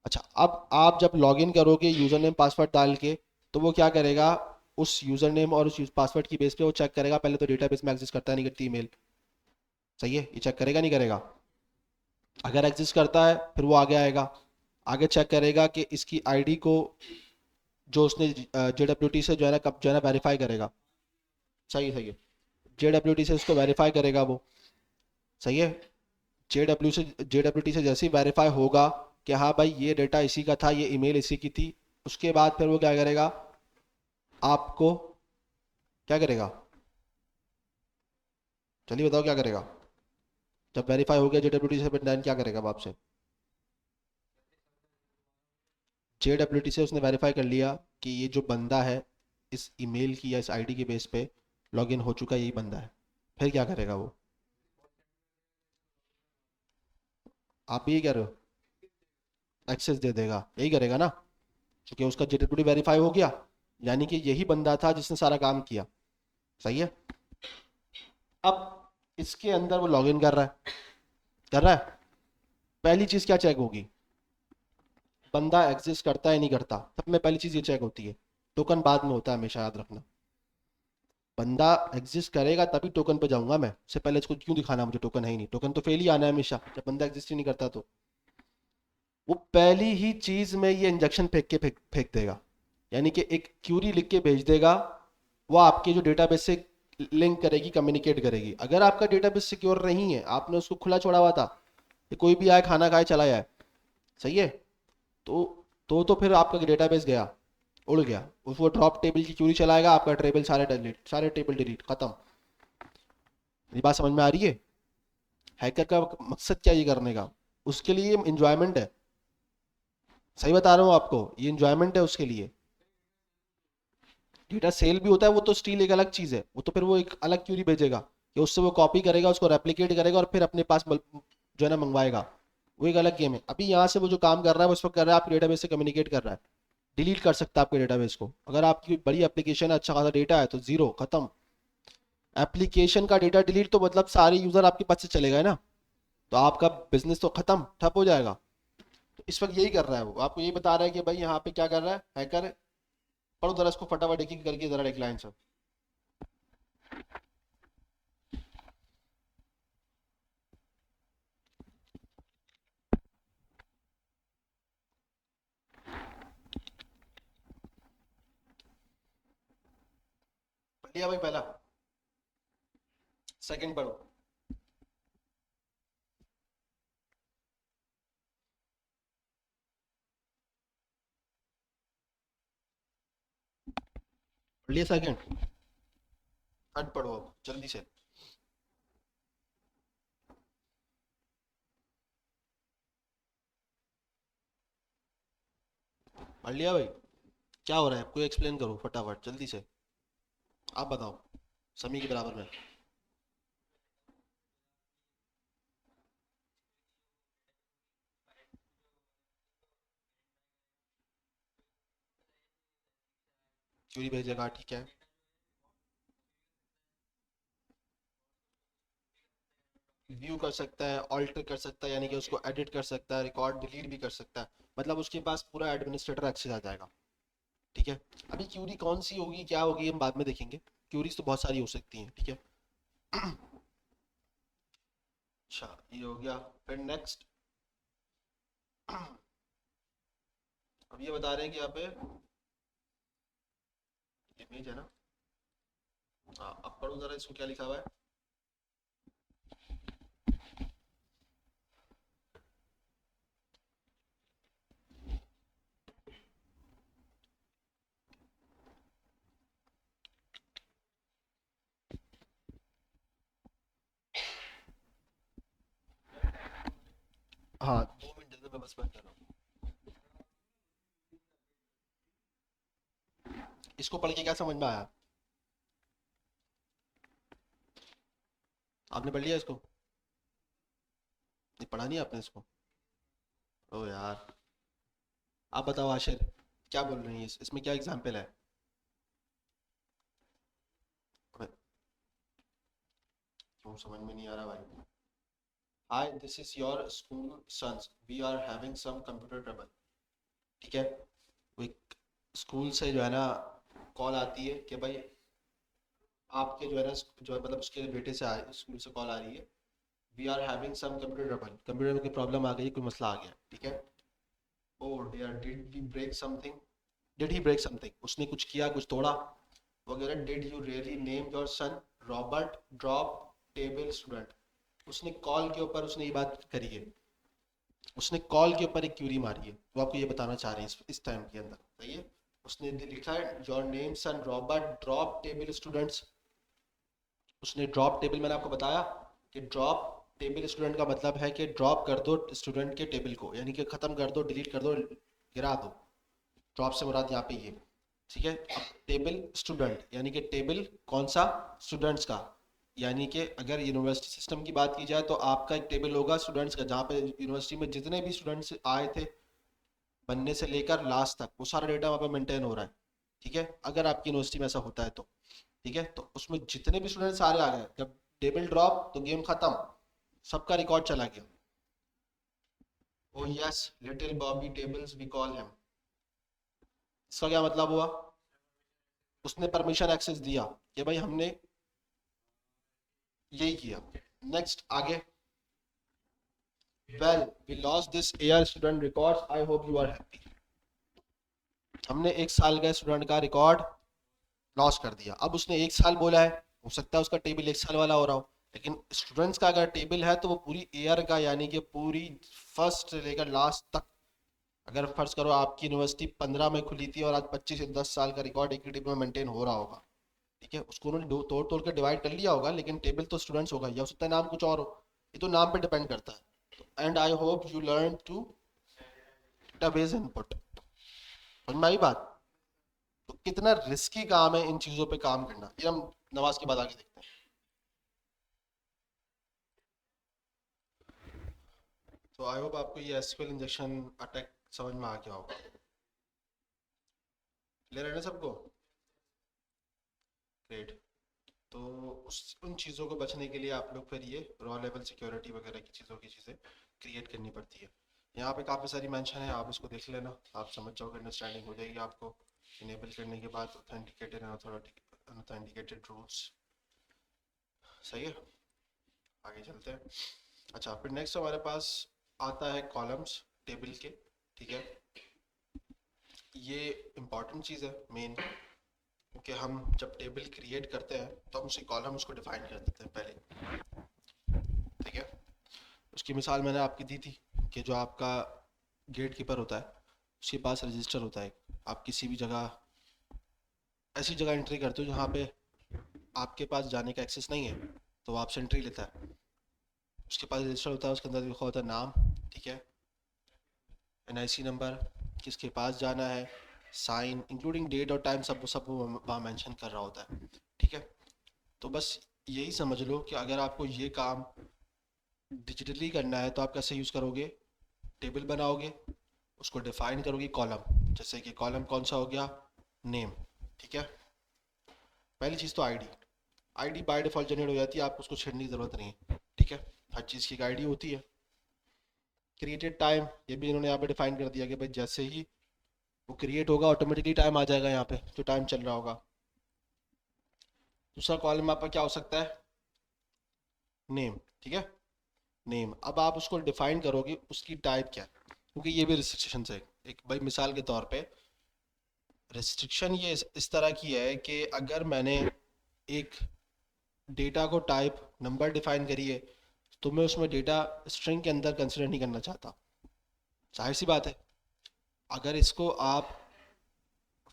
अच्छा, अब आप जब लॉगिन करोगे यूजर नेम पासवर्ड डाल के, तो वो क्या करेगा, उस यूजर नेम और उस पासवर्ड की बेस पे वो चेक करेगा, पहले तो डेटाबेस में एग्जिस्ट करता है नहीं करती ईमेल। सही है, ये चेक करेगा नहीं करेगा? अगर एग्जिस्ट करता है फिर वो आगे आएगा, आगे चेक करेगा कि इसकी आईडी को जो उसने JWT से जो है ना कब जो है ना वेरीफाई करेगा। सही है, सही है, JWT से उसको वेरीफाई करेगा वो। सही है, JWT से जैसे ही वेरीफाई होगा कि हाँ भाई ये डेटा इसी का था, ये ईमेल इसी की थी, उसके बाद फिर वो क्या करेगा, आपको क्या करेगा, चलिए बताओ क्या करेगा। जब वेरीफाई हो गया JWT से, फिर क्या करेगा वो आपसे? JWT से उसने वेरीफाई कर लिया कि ये जो बंदा है, इस ईमेल की या इस आईडी के बेस पे लॉगिन हो चुका है, यही बंदा है। फिर क्या करेगा वो? आप भी यही कह रहे हो, एक्सेस दे देगा, यही करेगा ना, क्योंकि उसका JWT वेरीफाई हो गया, यानी कि यही बंदा था जिसने सारा काम किया। सही है। अब इसके अंदर वो लॉगिन कर रहा है, कर रहा है, पहली चीज क्या चेक होगी, बंदा एग्जिस्ट करता है नहीं करता, सब में पहली चीज ये चेक होती है। टोकन बाद में होता है, हमेशा याद रखना। बंदा एग्जिस्ट करेगा तभी टोकन पे जाऊंगा मैं, उससे पहले इसको क्यों दिखाना, मुझे टोकन है ही नहीं, टोकन तो फेल ही आना है हमेशा जब बंदा एग्जिस्ट ही नहीं करता। तो वो पहली ही चीज में ये इंजेक्शन फेंक देगा, यानी कि एक क्यूरी लिख के भेज देगा, वो आपके जो डेटाबेस से लिंक करेगी, कम्युनिकेट करेगी। अगर आपका डेटाबेस सिक्योर नहीं है, आपने उसको खुला छोड़ा हुआ था कि कोई भी आए खाना खाए चला जाए, सही है, तो फिर आपका डेटाबेस गया, उड़ गया, वो ड्रॉप टेबल की क्यूरी चलाएगा, आपका टेबल सारे डिलीट, सारे टेबल डिलीट, खत्म। ये बात समझ में आ रही है? हैकर का मकसद क्या ये करने का, उसके लिए इंजॉयमेंट है। सही बता रहा हूँ आपको, ये इंजॉयमेंट है उसके लिए। डेटा सेल भी होता है, वो तो स्टील एक अलग चीज है, वो तो फिर वो एक अलग क्यूरी भेजेगा कि उससे वो कॉपी करेगा, उसको रेप्लिकेट करेगा और फिर अपने पास जो है ना मंगवाएगा। वो एक अलग गेम है। अभी यहाँ से वो जो काम कर रहा है वो उस वक्त कर रहा है, आपके डेटाबेस से कम्युनिकेट कर रहा है, डिलीट कर सकता है आपके डेटाबेस को। अगर आपकी बड़ी एप्लीकेशन है, अच्छा खासा डेटा है, तो जीरो, खत्म। एप्लीकेशन का डेटा डिलीट तो मतलब सारे यूजर आपके पास से चले गए ना, तो आपका बिजनेस तो खत्म, ठप हो जाएगा। तो इस वक्त यही कर रहा है वो, आपको यही बता रहा है कि भाई यहाँ पे क्या कर रहा है हैकर। पढ़ो जरा इसको फटाफट एक एक करके जरा एक लाइन से। पढ़ लिया भाई पहला? सेकंड पढ़ो। पढ़ लिया सेकंड? थर्ड पढ़ो अब, जल्दी से। पढ़ लिया भाई? क्या हो रहा है, कोई एक्सप्लेन करो फटाफट जल्दी से। आप बताओ, समी के बराबर में। क्यूरी भेजेगा, ठीक है। व्यू कर सकता है, ऑल्टर कर सकता है, यानी कि उसको एडिट कर सकता है, रिकॉर्ड डिलीट भी कर सकता है, मतलब उसके पास पूरा एडमिनिस्ट्रेटर एक्सेस आ जाएगा। ठीक है। अभी क्यूरी कौन सी होगी, क्या होगी, हम बाद में देखेंगे। क्यूरीज तो बहुत सारी हो सकती हैं, ठीक है। अच्छा, ये हो गया। फिर नेक्स्ट, अब ये बता रहे हैं कि यहाँ पे इमेज है ना। हाँ, अब पढ़ो जरा इसको क्या लिखा हुआ है। हाँ, 2 मिनट दे दो, मैं बस बात कर रहा हूँ। इसको पढ़ के क्या समझ में आया? आपने पढ़ लिया इसको? नहीं, पढ़ा नहीं आपने इसको? ओ यार। आप बताओ आशिर, क्या बोल रही हैं, इसमें क्या एग्जाम्पल है? अबे, क्यों समझ में नहीं आ रहा भाई? Hi, this is your school sons, we are having some computer trouble. ठीक है। वो एक स्कूल से जो है ना कॉल आती है कि भाई आपके जो है ना, जो है मतलब उसके बेटे से स्कूल से कॉल आ रही है, we are having some computer trouble, computer में कोई प्रॉब्लम आ गई, कोई मसला आ गया, ठीक है। Oh dear, did we break something, did he break something, उसने कुछ किया, कुछ तोड़ा वगैरह। Did you really name your son Robert drop table student. उसने कॉल के ऊपर उसने ये बात करी है, उसने कॉल के ऊपर एक क्यूरी मारी है, वो आपको ये बताना चाह रहे हैं इस टाइम के अंदर, सही है। उसने लिखा है your name son Robert drop table students. उसने ड्रॉप टेबल, मैंने आपको बताया कि ड्रॉप टेबल स्टूडेंट का मतलब है कि ड्रॉप कर दो स्टूडेंट के टेबल को, यानी कि ख़त्म कर दो, डिलीट कर दो, गिरा दो। ड्रॉप से मुराद यहाँ पे ये, ठीक है। अब टेबल स्टूडेंट यानी कि टेबल कौन सा, स्टूडेंट्स का। यानी कि अगर यूनिवर्सिटी सिस्टम की बात की जाए तो आपका एक टेबल होगा स्टूडेंट्स का, जहाँ पे यूनिवर्सिटी में जितने भी स्टूडेंट्स आए थे बनने से लेकर लास्ट तक, वो सारा डेटा वहाँ पे मेंटेन हो रहा है, ठीक है। अगर आपकी यूनिवर्सिटी में ऐसा होता है तो, ठीक है। तो उसमें जितने भी स्टूडेंट सारे आ गए, जब टेबल ड्रॉप तो गेम खत्म, सबका रिकॉर्ड चला गया। Oh yes, little Bobby tables we call him. इसका क्या मतलब हुआ? उसने परमिशन एक्सेस दिया कि भाई हमने यही किया। नेक्स्ट आगे, well we lost this year student records, I hope you are happy. हमने एक साल का स्टूडेंट का रिकॉर्ड लॉस कर दिया। अब उसने एक साल बोला है, हो सकता है उसका टेबल एक साल वाला हो रहा हो, लेकिन स्टूडेंट्स का अगर टेबल है तो वो पूरी ईयर का, यानी कि पूरी फर्स्ट से लेकर लास्ट तक। अगर फर्ज करो आपकी यूनिवर्सिटी 15 में खुली थी और आज 25 या 10 साल का रिकॉर्ड एक ही टेबल में मेंटेन हो रहा होगा, ठीक है। उसको उन्होंने तोड़ तोड़ के डिवाइड कर लिया होगा, लेकिन टेबल तो स्टूडेंट्स होगा, या हो सकता है नाम कुछ और हो। ये तो नाम पे डिपेंड करता है। And I hope you learn to database input. समझ में आई बात? तो कितना रिस्की काम है इन चीजों पे काम करना, ये हम नमाज के बाद आगे देखते हैं। तो आई होप आपको ये एसक्यूएल इंजेक्शन अटैक समझ में आ गया होगा। क्लियर है ना सबको? ग्रेट। तो उस उन चीज़ों को बचने के लिए आप लोग फिर ये रॉ लेवल सिक्योरिटी वगैरह की चीज़ें क्रिएट करनी पड़ती है। यहाँ पे काफ़ी सारी मेंशन है, आप इसको देख लेना, आप समझ जाओगे, अंडरस्टैंडिंग हो जाएगी आपको। इनेबल करने के बाद ऑथेंटिकेटेड एंड ऑथेंटिकेटेड रूट्स, सही है। आगे चलते हैं। अच्छा, फिर नेक्स्ट हमारे पास आता है कॉलम्स टेबल के, ठीक है। ये इम्पॉर्टेंट चीज़ है मेन, क्योंकि हम जब टेबल क्रिएट करते हैं तो हम उसी कॉलम उसको डिफाइन कर देते हैं पहले, ठीक है। उसकी मिसाल मैंने आपकी दी थी कि जो आपका गेट कीपर होता है उसके पास रजिस्टर होता है। आप किसी भी जगह ऐसी जगह एंट्री करते हो जहाँ पे आपके पास जाने का एक्सेस नहीं है, तो वो आपसे एंट्री लेता है। उसके पास रजिस्टर होता है, उसके अंदर लिखा होता है नाम, ठीक है, एनआईसी नंबर, किसके पास जाना है, साइन इंक्लूडिंग डेट और टाइम, सब सब वो वहाँ मेंशन कर रहा होता है, ठीक है। तो बस यही समझ लो कि अगर आपको ये काम डिजिटली करना है तो आप कैसे यूज़ करोगे, टेबल बनाओगे, उसको डिफाइन करोगे कॉलम, जैसे कि कॉलम कौन सा हो गया, नेम, ठीक है। पहली चीज़ तो ID, ID by default generate हो जाती है, आपको उसको छेड़ने की ज़रूरत नहीं है, ठीक है। हर चीज़ की एक आईडी होती है। क्रिएटेड टाइम, ये भी इन्होंने यहाँ पे डिफाइन कर दिया कि भाई जैसे ही वो क्रिएट होगा, ऑटोमेटिकली टाइम आ जाएगा यहाँ पे जो टाइम चल रहा होगा। दूसरा कॉलम आपका क्या हो सकता है, नेम, ठीक है, नेम। अब आप उसको डिफाइन करोगे उसकी टाइप क्या है, क्योंकि ये भी रिस्ट्रिक्शन है। एक भाई मिसाल के तौर पे रिस्ट्रिक्शन ये इस तरह की है कि अगर मैंने एक डेटा को टाइप नंबर डिफाइन करी है, तो मैं उसमें डेटा स्ट्रिंग के अंदर कंसिडर नहीं करना चाहता। जाहिर सी बात है, अगर इसको आप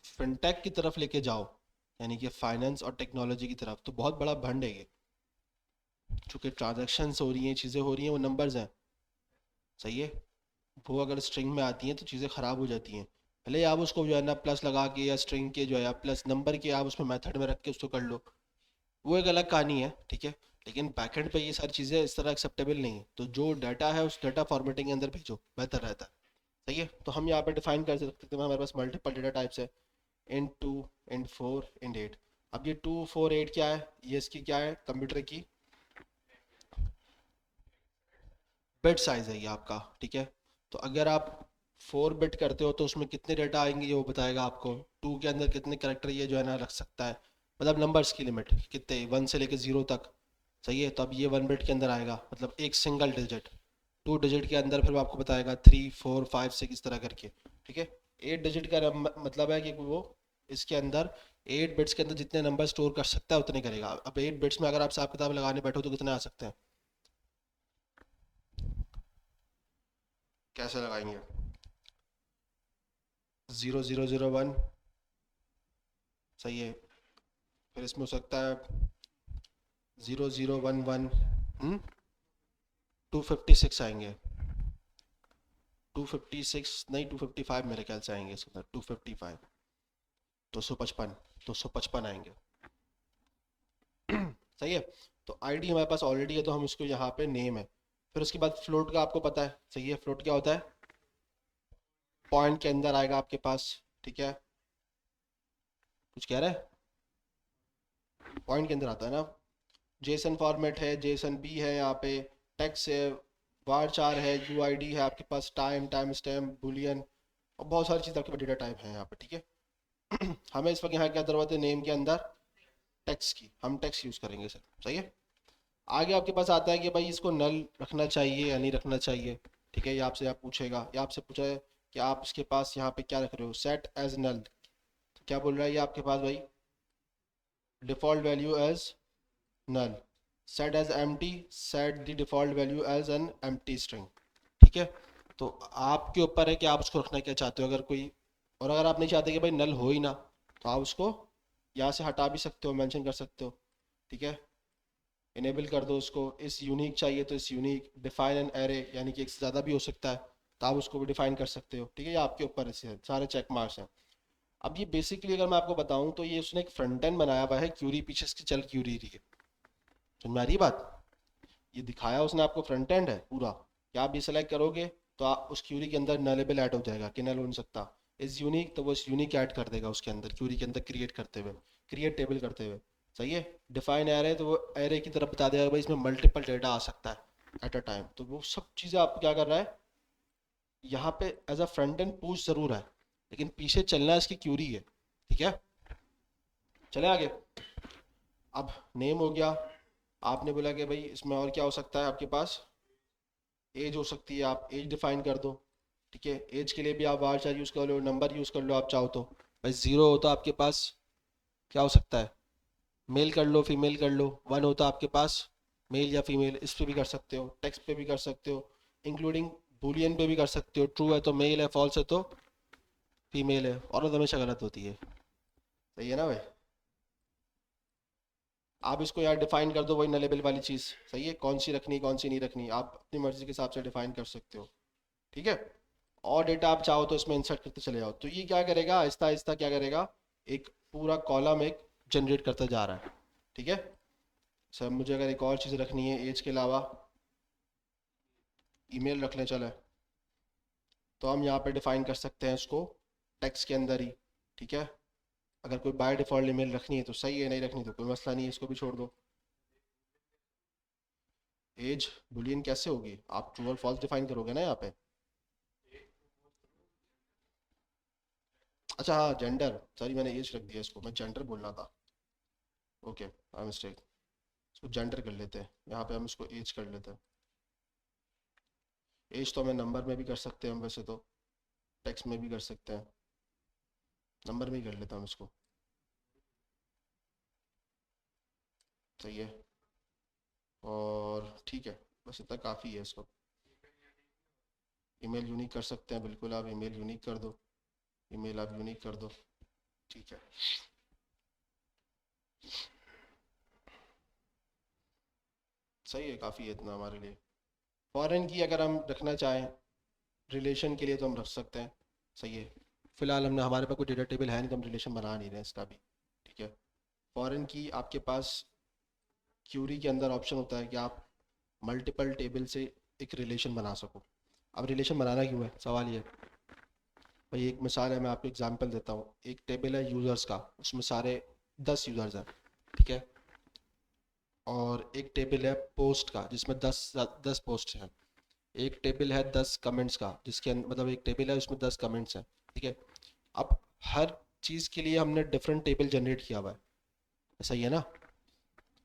फिनटेक की तरफ लेके जाओ, यानी कि फाइनेंस और टेक्नोलॉजी की तरफ, तो बहुत बड़ा भंड है ये। चूँकि ट्रांजैक्शंस हो रही हैं, चीज़ें हो रही हैं, वो नंबर्स हैं, सही है। वो अगर स्ट्रिंग में आती हैं तो चीज़ें ख़राब हो जाती हैं। भले ही आप उसको जो है ना प्लस लगा के या स्ट्रिंग के जो है प्लस नंबर के आप उसमें मेथड में रख के उसको कर लो, वो एक अलग कहानी है, ठीक है। लेकिन बैकएंड पे ये सारी चीज़ें इस तरह एक्सेप्टेबल नहीं है, तो जो डाटा है उस डाटा फॉर्मेटिंग के अंदर भेजो, बेहतर रहता है, सही है। तो हम यहाँ पे डिफाइन कर सकते हैं, हमारे पास मल्टीपल डेटा टाइप्स है, int 2, int 4, int 8। अब ये 2 4 8 क्या है, ये इसकी क्या है, कंप्यूटर की बिट साइज है ये आपका, ठीक है। तो अगर आप 4 बिट करते हो तो उसमें कितने डेटा आएंगे ये वो बताएगा आपको। 2 के अंदर कितने करेक्टर ये जो है ना रख सकता है, मतलब नंबर्स की लिमिट कितने, 1 से लेकर 0 तक, सही है। तो अब ये 1 बिट के अंदर आएगा, मतलब एक सिंगल डिजिट। 2 डिजिट के अंदर फिर वो आपको बताएगा 3 4 5 6 इस तरह करके, ठीक है। 8 डिजिट का मतलब है कि वो इसके अंदर 8 बिट्स के अंदर जितने नंबर स्टोर कर सकता है उतने करेगा। अब 8 बिट्स में अगर आप हिसाब किताब लगाने बैठो तो कितने आ सकते हैं, कैसे लगाएंगे, 0001, सही है। फिर इसमें हो सकता है 0011, 256 आएंगे, 256 नहीं 255 मेरे ख्याल से आएंगे इसके अंदर, 255, 255, 255 आएंगे, सही है। तो आईडी हमारे पास ऑलरेडी है, तो हम इसको यहाँ पे नेम है। फिर उसके बाद फ्लोट का आपको पता है, सही है। फ्लोट क्या होता है, पॉइंट के अंदर आएगा आपके पास, ठीक है। कुछ कह रहा है, पॉइंट के अंदर आता है ना। जेसन फॉर्मेट है, जेसन बी है, यहाँ पे टेक्स्ट है, वार चार है, यूआईडी है आपके पास, टाइम टाइम स्टैम्प बुलियन, और बहुत सारी चीज़ आपके पास डेटा टाइप है यहाँ पे, ठीक है। हमें इस वक्त यहाँ क्या ज़रूरत है, नेम के अंदर टेक्स्ट की, हम टेक्स्ट यूज़ करेंगे सर, सही है। आगे आपके पास आता है कि भाई इसको नल रखना चाहिए या नहीं रखना चाहिए, ठीक है। ये आपसे आप पूछेगा, या आपसे पूछा है कि आप इसके पास यहाँ पे क्या रख रहे हो, सेट एज नल, तो क्या बोल रहा है ये आपके पास भाई, default value as null, set as empty, set the default value as an empty string, ठीक है। तो आपके ऊपर है कि आप उसको रखना क्या चाहते हो। अगर कोई, और अगर आप नहीं चाहते कि भाई नल हो ही ना, तो आप उसको यहाँ से हटा भी सकते हो, मेंशन कर सकते हो, ठीक है। इनेबल कर दो उसको। इस यूनिक चाहिए तो इस यूनिक, डिफाइन एन एरे, यानी कि एक से ज़्यादा भी हो सकता है, तो आप उसको भी डिफाइन कर सकते हो, ठीक है। ये आपके ऊपर से सारे चेक मार्क्स हैं। अब ये बेसिकली अगर मैं आपको बताऊं तो ये उसने एक फ्रंट एंड बनाया हुआ है, क्यूरी पीछे इसकी चल क्यूरी रही है, समझ में आ रही है बात। ये दिखाया उसने आपको फ्रंट एंड है पूरा, कि आप ये सेलेक्ट करोगे तो आप उस क्यूरी के अंदर नलेबल ऐड हो जाएगा कि नल हो नहीं सकता। इस यूनिक, तो वो इस यूनिक ऐड कर देगा उसके अंदर, क्यूरी के अंदर क्रिएट करते हुए, क्रिएट टेबल करते हुए, सही है। डिफाइन एरे, तो वो एरे की तरफ बता देगा भाई इसमें मल्टीपल डेटा आ सकता है एट अ टाइम। तो वो सब चीज़ें आप क्या कर रहा है यहाँ पे, as a front end push जरूर है, लेकिन पीछे चलना इसकी क्यूरी है, ठीक है। चले आगे। अब नेम हो गया। आपने बोला कि भाई इसमें और क्या हो सकता है आपके पास, एज हो सकती है, आप एज डिफाइन कर दो, ठीक है। एज के लिए भी आप वार चार यूज़ कर लो, नंबर यूज़ कर लो आप चाहो तो। भाई 0 हो तो आपके पास क्या हो सकता है, मेल कर लो, फीमेल कर लो। 1 हो तो आपके पास मेल या फीमेल, इस पे भी कर सकते हो, टेक्स्ट पे भी कर सकते हो, इंक्लूडिंग बुलियन पे भी कर सकते हो। ट्रू है तो मेल है, फॉल्स है तो फीमेल है, और तो हमेशा गलत होती है, सही है ना भाई। आप इसको यार डिफाइन कर दो, वही नलेबल वाली चीज़, सही है। कौन सी रखनी कौन सी नहीं रखनी आप अपनी मर्जी के हिसाब से डिफाइन कर सकते हो, ठीक है। और डेटा आप चाहो तो इसमें इंसर्ट करते चले जाओ, तो ये क्या करेगा, आहिस्ता आहिस्ता क्या करेगा, एक पूरा कॉलम एक जनरेट करता जा रहा है, ठीक है। सर मुझे अगर एक और चीज़ रखनी है एज के अलावा, ईमेल रख लें चले, तो हम यहाँ पे डिफाइन कर सकते हैं इसको टेक्स्ट के अंदर ही, ठीक है। अगर कोई बाय डिफ़ॉल्ट ईमेल रखनी है तो सही है, नहीं रखनी तो कोई मसला नहीं है, इसको भी छोड़ दो। एज बुलियन कैसे होगी, आप ट्रू और फॉल्स डिफाइन करोगे ना यहाँ पे। अच्छा हाँ जेंडर, सॉरी मैंने एज रख दिया, इसको मैं जेंडर बोलना था। Okay I mistake. इसको जेंडर कर लेते हैं, यहाँ पे हम इसको एज कर लेते हैं। एज तो हमें नंबर में भी कर सकते हैं हम, वैसे तो टेक्स्ट में भी कर सकते हैं, नंबर में ही कर लेता हूँ इसको। सही है। और ठीक है, बस इतना काफ़ी है इसको। ईमेल यूनिक कर सकते हैं, बिल्कुल आप ईमेल यूनिक कर दो। ईमेल आप यूनिक कर दो। ठीक है। सही है, काफ़ी है इतना हमारे लिए। फॉरेन की अगर हम रखना चाहें रिलेशन के लिए तो हम रख सकते हैं। सही है। फिलहाल हमने, हमारे पास कोई डेटा टेबल है नहीं तो हम रिलेशन बना नहीं रहे हैं इसका भी। ठीक है। फॉरेन की आपके पास क्यूरी के अंदर ऑप्शन होता है कि आप मल्टीपल टेबल से एक रिलेशन बना सको। अब रिलेशन बनाना क्यों है, सवाल ये है। भाई एक मिसाल है, मैं आपको एग्जांपल देता हूँ। एक टेबल है यूज़र्स का, उसमें सारे 10 यूज़र्स हैं। ठीक है। और एक टेबल है पोस्ट का जिसमें 10 पोस्ट हैं। एक टेबल है 10 कमेंट्स का जिसके मतलब एक टेबल है उसमें 10 कमेंट्स हैं। ठीक है। अब हर चीज़ के लिए हमने डिफरेंट टेबल जनरेट किया हुआ है, ऐसा ही है ना।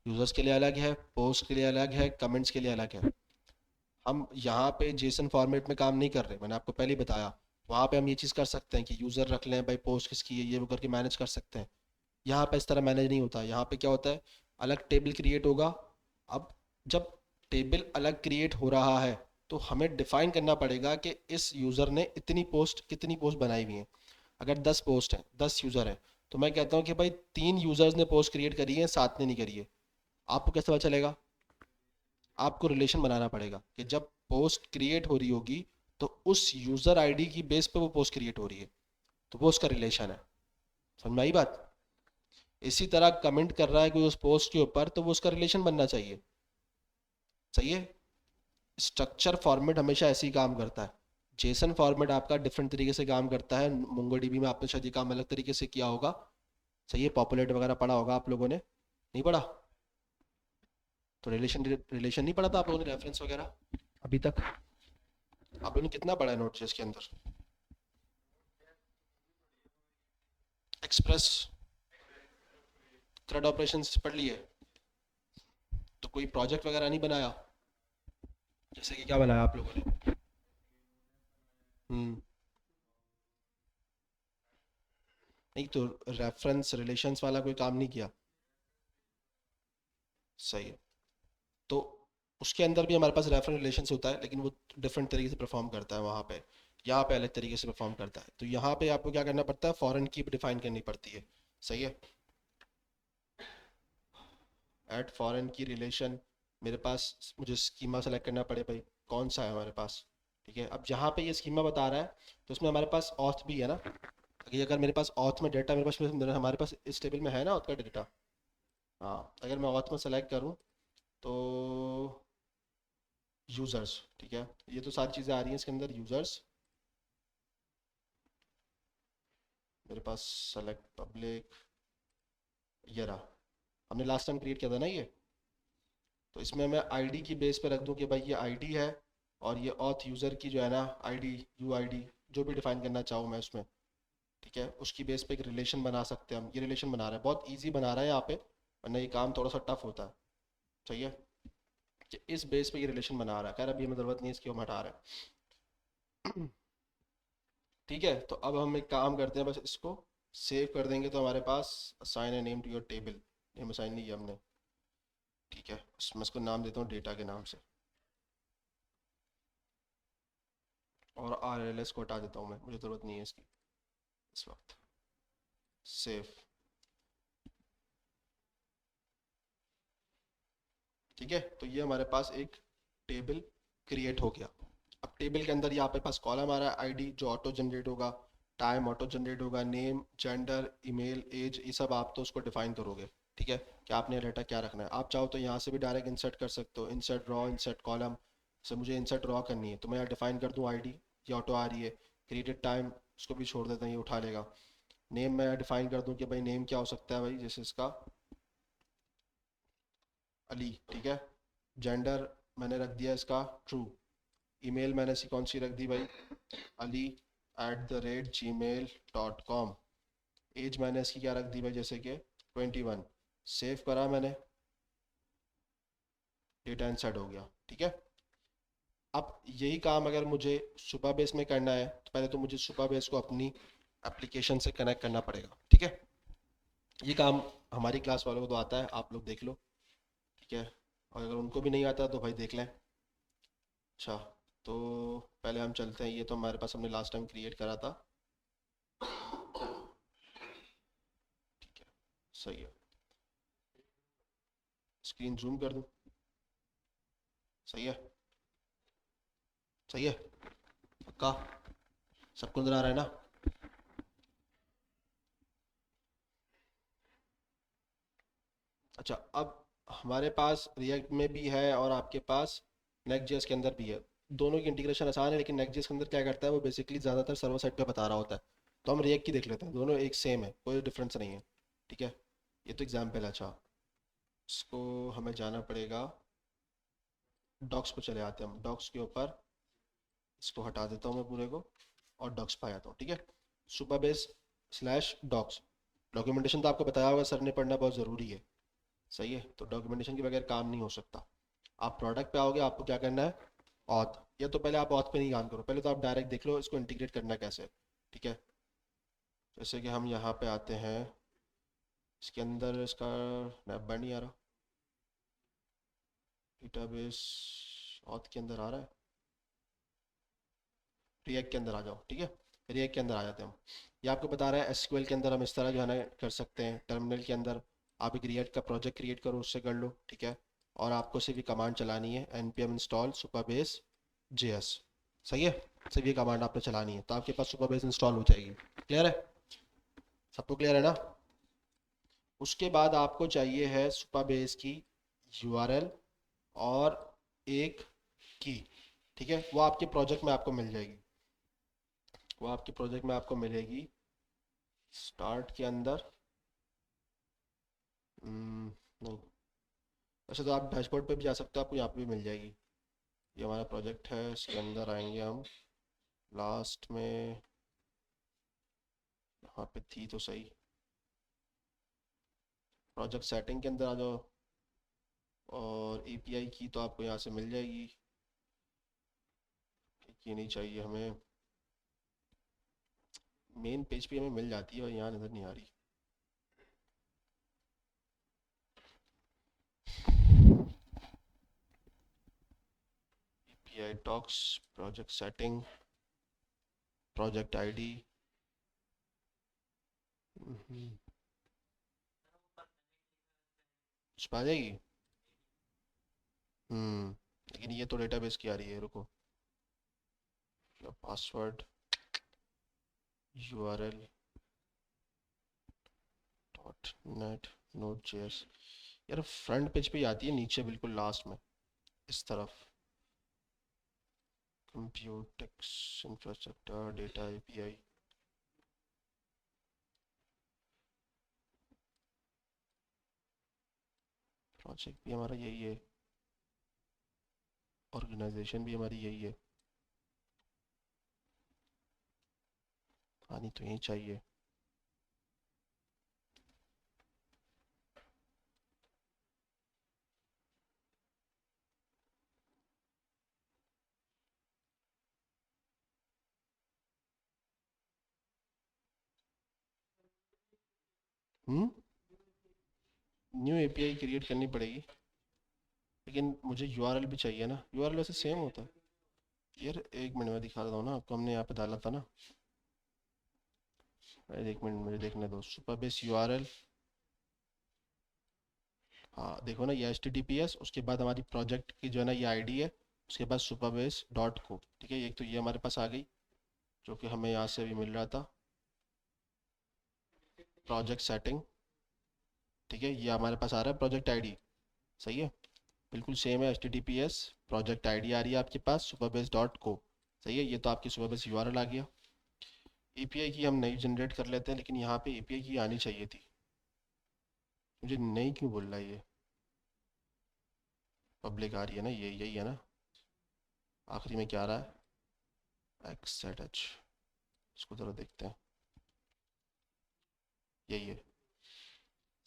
यूज़र्स के लिए अलग है, पोस्ट के लिए अलग है, कमेंट्स के लिए अलग है। हम यहाँ पे जेसन फॉर्मेट में काम नहीं कर रहे, मैंने आपको पहले ही बताया। वहाँ पे हम ये चीज़ कर सकते हैं कि यूज़र रख लें, भाई पोस्ट किसकी है, ये वो करके मैनेज कर सकते हैं। यहाँ पे इस तरह मैनेज नहीं होता। यहाँ पे क्या होता है, अलग टेबल क्रिएट होगा। अब जब टेबल अलग क्रिएट हो रहा है तो हमें डिफाइन करना पड़ेगा कि इस यूज़र ने इतनी पोस्ट, कितनी पोस्ट बनाई हुई है। अगर 10 पोस्ट हैं, 10 यूज़र हैं, तो मैं कहता हूँ कि भाई 3 यूज़र्स ने पोस्ट क्रिएट करी है, 7 ने नहीं करी है। आपको कैसे पता चलेगा? आपको रिलेशन बनाना पड़ेगा कि जब पोस्ट क्रिएट हो रही होगी तो उस यूज़र आईडी की बेस पे वो पोस्ट क्रिएट हो रही है, तो वो उसका रिलेशन है। समझ में आई बात? इसी तरह कमेंट कर रहा है कोई उस पोस्ट के ऊपर तो वो उसका रिलेशन बनना चाहिए। सही है। स्ट्रक्चर फॉर्मेट हमेशा ऐसे ही काम करता है। जेसन फॉर्मेट आपका डिफरेंट तरीके से काम करता है। मोंगोडीबी में आपने शायद ये काम अलग तरीके से किया होगा। सही है, पॉपुलेट वगैरह पढ़ा होगा आप लोगों ने, नहीं पढ़ा? तो रिलेशन रिलेशन नहीं पढ़ा था आप लोगों ने, रेफरेंस वगैरह अभी तक? आप लोगों ने कितना पढ़ा है नोट के अंदर? एक्सप्रेस, CRUD ऑपरेशन पढ़ लिए? तो कोई प्रोजेक्ट वगैरह नहीं बनाया? जैसे कि क्या बनाया आप लोगों ने? हम्म। नहीं तो रेफरेंस रिलेशंस वाला कोई काम नहीं किया? सही है। तो उसके अंदर भी हमारे पास रेफरेंस रिलेशंस होता है, लेकिन वो डिफरेंट तरीके से परफॉर्म करता है वहाँ पे। यहाँ पे अलग तरीके से परफॉर्म करता है। तो यहाँ पे आपको क्या करना पड़ता है, फॉरेन की डिफाइन करनी पड़ती है। सही है। एट फॉरेन की रिलेशन, मेरे पास मुझे स्कीमा सेलेक्ट करना पड़े भाई, कौन सा है हमारे पास। ठीक है। अब जहाँ पे ये स्कीमा बता रहा है तो उसमें हमारे पास ऑथ भी है ना। अगर मेरे पास ऑथ में डेटा, हमारे पास इस टेबल में है ना ऑथ का डेटा। हाँ, अगर मैं ऑथ में सेलेक्ट करूँ तो यूज़र्स, ठीक है, ये तो सारी चीज़ें आ रही हैं इसके अंदर। यूज़र्स, मेरे पास सेलेक्ट पब्लिक, ये रहा। हमने लास्ट टाइम क्रिएट किया था ना ये। तो इसमें मैं आईडी की बेस पे रख दूं कि भाई ये आईडी है, और ये ऑथ यूज़र की जो है ना आईडी, यू आईडी, जो भी डिफाइन करना चाहूँ मैं उसमें। ठीक है, उसकी बेस पे एक रिलेशन बना सकते हैं हम। ये रिलेशन बना रहा है, बहुत ईजी बना रहा है यहाँ पे, वरना ये काम थोड़ा सा टफ होता है। सही है। कि इस बेस पे ये रिलेशन बना रहा है, खैर अभी हमें ज़रूरत नहीं है इसकी, हम हटा रहे हैं। ठीक है। तो अब हम एक काम करते हैं, बस इसको सेव कर देंगे तो हमारे पास assign a name to your table, name assign नहीं किया हमने। ठीक है, मैं इसको नाम देता हूँ डेटा के नाम से, और आर एल एस को हटा देता हूँ मैं, मुझे ज़रूरत नहीं है इसकी इस वक्त। सेव। ठीक है। तो ये हमारे पास एक टेबल क्रिएट हो गया। अब टेबल के अंदर यहाँ पे पास कॉलम आ रहा है आईडी जो ऑटो जनरेट होगा, टाइम ऑटो जनरेट होगा, नेम, जेंडर, ईमेल, एज, ये सब आप तो उसको डिफाइन करोगे। ठीक है, कि आपने डाटा क्या रखना है। आप चाहो तो यहाँ से भी डायरेक्ट इंसर्ट कर सकते हो, इंसर्ट रॉ, इंसर्ट कॉलम से। मुझे इंसर्ट रॉ करनी है तो मैं यहाँ डिफाइन कर दूँ आईडी, ये ऑटो आ रही है। क्रिएटेड टाइम, उसको भी छोड़ देता हूँ, ये उठा लेगा। नेम मैं डिफाइन कर दूँ कि भाई नेम क्या हो सकता है भाई, जैसे इसका अली। ठीक है। जेंडर मैंने रख दिया इसका ट्रू। ईमेल मैंने सी कौन सी रख दी भाई, अली @gmail.com। एज मैंने इसकी क्या रख दी भाई, जैसे कि 21। सेव करा मैंने, डेटा इंसर्ट हो गया, ठीक है। अब यही काम अगर मुझे सुपर बेस में करना है तो पहले तो मुझे सुपर बेस को अपनी एप्लीकेशन से कनेक्ट करना पड़ेगा, ठीक है। ये काम हमारी क्लास वालों को तो आता है, आप लोग देख लो, ठीक है। और अगर उनको भी नहीं आता तो भाई देख लें। अच्छा, तो पहले हम चलते हैं, ये तो हमारे पास हमने लास्ट टाइम क्रिएट करा था, ठीक है, सही है। स्क्रीन जूम कर दूं? सही है, सही है, पक्का सबको नजर आ रहा है ना? अच्छा, अब हमारे पास रिएक्ट में भी है और आपके पास नेक्स्ट जेएस के अंदर भी है। दोनों की इंटीग्रेशन आसान है, लेकिन नेक्स्ट जेएस के अंदर क्या करता है, वो बेसिकली ज़्यादातर सर्वर साइड पे बता रहा होता है। तो हम रिएक्ट की देख लेते हैं, दोनों एक सेम है, कोई डिफरेंस नहीं है, ठीक है। ये तो एग्जाम्पल है। अच्छा, इसको हमें जाना पड़ेगा, डॉक्स पे चले आते हैं हम। डॉक्स के ऊपर इसको हटा देता हूँ मैं पूरे को, और डॉक्स पे आ जाता हूँ, ठीक है। Supabase slash docs. Documentation तो आपको बताया होगा सर ने, पढ़ना बहुत ज़रूरी है, सही है। तो डॉक्यूमेंटेशन के बगैर काम नहीं हो सकता। आप प्रोडक्ट पे आओगे, आपको क्या करना है, ऑथ। या तो पहले आप ऑथ पे नहीं काम करो, पहले तो आप डायरेक्ट देख लो इसको इंटीग्रेट करना कैसे है, ठीक है। जैसे कि हम यहाँ पे आते हैं, इसके अंदर इसका नैप नहीं आ रहा, डेटाबेस ऑथ के अंदर आ रहा है। रिएक्ट के अंदर आ जाओ, ठीक है। रिएक्ट के अंदर आ जाते हैं हम। ये आपको बता रहा है एसक्यूएल के अंदर हम इस तरह जो है ना कर सकते हैं। टर्मिनल के अंदर आप एक रिएक्ट का प्रोजेक्ट क्रिएट करो, उससे कर लो, ठीक है। और आपको सिर्फ ये कमांड चलानी है, npm install supabase js, सही है। सिर्फ ये कमांड आपने चलानी है, तो आपके पास सुपरबेस इंस्टॉल हो जाएगी। क्लियर है, सबको क्लियर है ना? उसके बाद आपको चाहिए है सुपरबेस की यूआरएल और एक की, ठीक है। वो आपके प्रोजेक्ट में आपको मिल जाएगी, वो आपके प्रोजेक्ट में आपको मिलेगी स्टार्ट के अंदर। नहीं, वैसे तो आप डैशबोर्ड पे भी जा सकते हो, आपको यहाँ पे भी मिल जाएगी। ये हमारा प्रोजेक्ट है, इसके अंदर आएंगे हम, लास्ट में यहाँ पे थी तो सही, प्रोजेक्ट सेटिंग के अंदर आ जाओ, और एपीआई की तो आपको यहाँ से मिल जाएगी। ये नहीं चाहिए हमें, मेन पेज पे हमें मिल जाती है और यहाँ नज़र नहीं आ रही। API talks, project setting, project ID. उस पर आ जाएगी। लेकिन ये तो डेटाबेस की आ रही है, रुको। Password, URL dot net note JS. यार फ्रंट पेज पे ही आती है, नीचे बिल्कुल लास्ट में इस तरफ, Computex infrastructure data API. Project भी हमारा यही है, ऑर्गेनाइजेशन भी हमारी यही है, आनी तो यही चाहिए। हम्म न्यू एपीआई क्रिएट करनी पड़ेगी, लेकिन मुझे यूआरएल भी चाहिए ना। यूआरएल वैसे सेम होता है यार, एक मिनट में दिखा देता हूँ ना आपको, हमने यहाँ पे डाला था ना। अरे एक मिनट मुझे देखने दो, सुपरबेस यूआरएल। हाँ देखो ना, ये HTTPS, उसके बाद हमारी प्रोजेक्ट की जो है ना ये आईडी है, उसके बाद सुपरबेस डॉट को, ठीक है। एक तो ये हमारे पास आ गई, जो कि हमें यहाँ से अभी मिल रहा था। प्रोजेक्ट सेटिंग, ठीक है, ये हमारे पास आ रहा है प्रोजेक्ट आईडी, सही है, बिल्कुल सेम है। HTTPS प्रोजेक्ट आईडी आ रही है आपके पास, सुपरबेस डॉट को, सही है। ये तो आपकी सुपरबेस यूआरएल आ गया। एपीआई की हम नई जनरेट कर लेते हैं, लेकिन यहाँ पे एपीआई की आनी चाहिए थी। मुझे नई क्यों बोल रहा है ये? पब्लिक आ रही है ना, ये यही है ना। आखिरी में क्या आ रहा है, XZH, इसको ज़रा देखते हैं, यही है,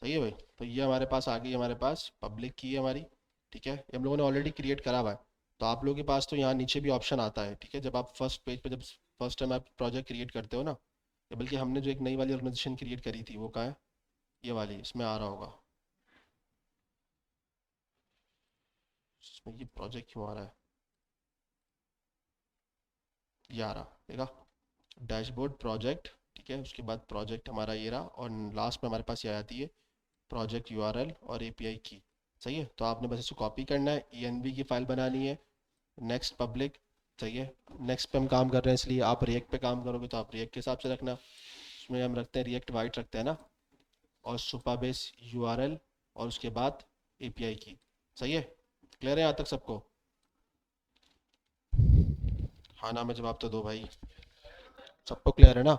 सही है भाई। तो ये हमारे पास आ गई, हमारे पास पब्लिक की है हमारी, ठीक है, ये हम लोगों ने ऑलरेडी क्रिएट करा हुआ है। तो आप लोगों के पास तो यहाँ नीचे भी ऑप्शन आता है, ठीक है, जब आप फर्स्ट पेज पे, जब फर्स्ट टाइम आप प्रोजेक्ट क्रिएट करते हो ना, या बल्कि हमने जो एक नई वाली ऑर्गेनाइजेशन क्रिएट करी थी वो कहाँ है, ये वाली, इसमें आ रहा होगा, इसमें ये प्रोजेक्ट क्यों आ रहा है, ये आ रहा, देखा, डैशबोर्ड प्रोजेक्ट, ठीक है, उसके बाद प्रोजेक्ट हमारा ये रहा, और लास्ट में हमारे पास ये आ जाती है प्रोजेक्ट यूआरएल और एपीआई की। सही है, तो आपने बस इसको कॉपी करना है, ENV की फाइल बनानी है, नेक्स्ट पब्लिक, सही है, नेक्स्ट पे हम काम कर रहे हैं इसलिए आप रिएक्ट पे काम करोगे तो आप रिएक्ट के हिसाब से रखना, उसमें हम रखते हैं रिएक्ट वाइट रखते हैं ना, और सुपरबेस यूआरएल, और उसके बाद एपीआई की। सही है, क्लियर है यहाँ तक सबको? हाँ ना, में जवाब तो दो भाई, सबको क्लियर है ना?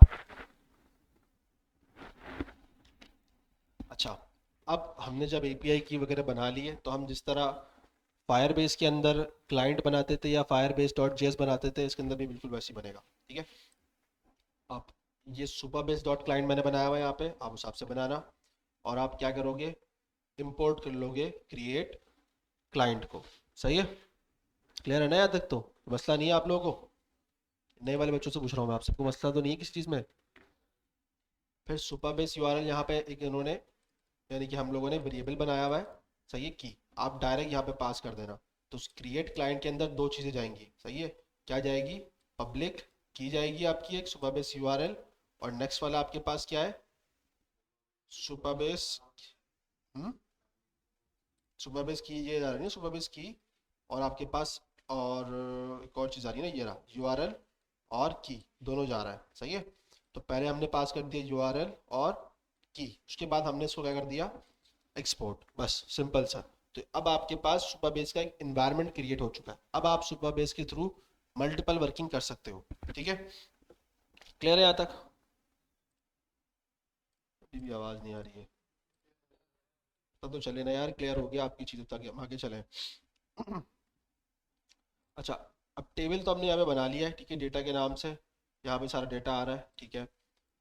अच्छा, अब हमने जब एपीआई की वगैरह बना ली है, तो हम जिस तरह फायरबेस के अंदर क्लाइंट बनाते थे या फायरबेस डॉट जेएस बनाते थे, इसके अंदर भी बिल्कुल वैसे ही बनेगा, ठीक है। आप, ये सुपरबेस डॉट क्लाइंट मैंने बनाया हुआ है यहाँ पे, आप उस हिसाब से बनाना, और आप क्या करोगे, इंपोर्ट कर लोगे क्रिएट क्लाइंट को। सही है, क्लियर है ना यहाँ तक? तो मसला नहीं है आप लोगों को? नए वाले बच्चों से पूछ रहा हूँ मैं, आप सबको मसला तो नहीं है किसी चीज़ में? फिर सुपरबेस यूआरएल यहाँ पे एक इन्होंने, यानी कि हम लोगों ने वेरिएबल बनाया हुआ है, सही है, की आप डायरेक्ट यहाँ पे पास कर देना। तो क्रिएट क्लाइंट के अंदर दो चीज़ें जाएंगी, सही है, क्या जाएगी, पब्लिक की जाएगी आपकी एक सुपरबेस यूआरएल, और नेक्स्ट वाला आपके पास क्या है, सुपरबेस, सुपरबेस की ये जा रही है, सुपरबेस की, और आपके पास, और एक और चीज़ आ रही है ना, ये रहा यूआरएल और की, दोनों जा रहा है, सही है। तो पहले हमने पास कर दिया यूआरएल और की, उसके बाद हमने इसको क्या कर दिया, एक्सपोर्ट, बस सिंपल सा। तो अब आपके पास सुपरबेस का एक इन्वायरमेंट क्रिएट हो चुका है, अब आप सुपरबेस के थ्रू मल्टीपल वर्किंग कर सकते हो, ठीक है, क्लियर है यहाँ तक? अभी भी आवाज़ नहीं आ रही है, तब तो चले ना यार, क्लियर हो गया आपकी चीज़, तक हम आगे चलें। अच्छा, अब टेबल तो हमने यहाँ पे बना लिया है, ठीक है, डेटा के नाम से, यहाँ पे सारा डेटा आ रहा है, ठीक है।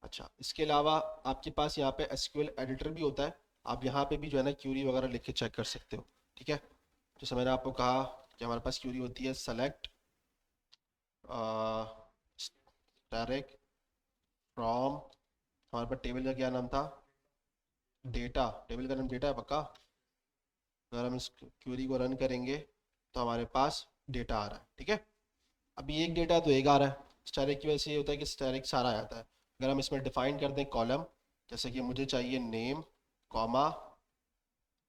अच्छा, इसके अलावा आपके पास यहाँ पे एसक्यूएल एडिटर भी होता है, आप यहाँ पे भी जो है ना क्यूरी वगैरह लिख के चेक कर सकते हो, ठीक है। जैसे मैंने आपको कहा कि हमारे पास क्यूरी होती है सेलेक्ट डायरेक्ट फ्रॉम, हमारे पास टेबल का क्या नाम था, डेटा, टेबल का नाम डेटा है पक्का? अगर हम इस क्यूरी को रन करेंगे तो हमारे पास डेटा आ रहा है, ठीक है। अभी एक डेटा तो एक आ रहा है, स्टैटिक की वजह से ये होता है कि स्टैटिक सारा आ जाता है। अगर हम इसमें डिफाइन कर दें कॉलम, जैसे कि मुझे चाहिए नेम कॉमा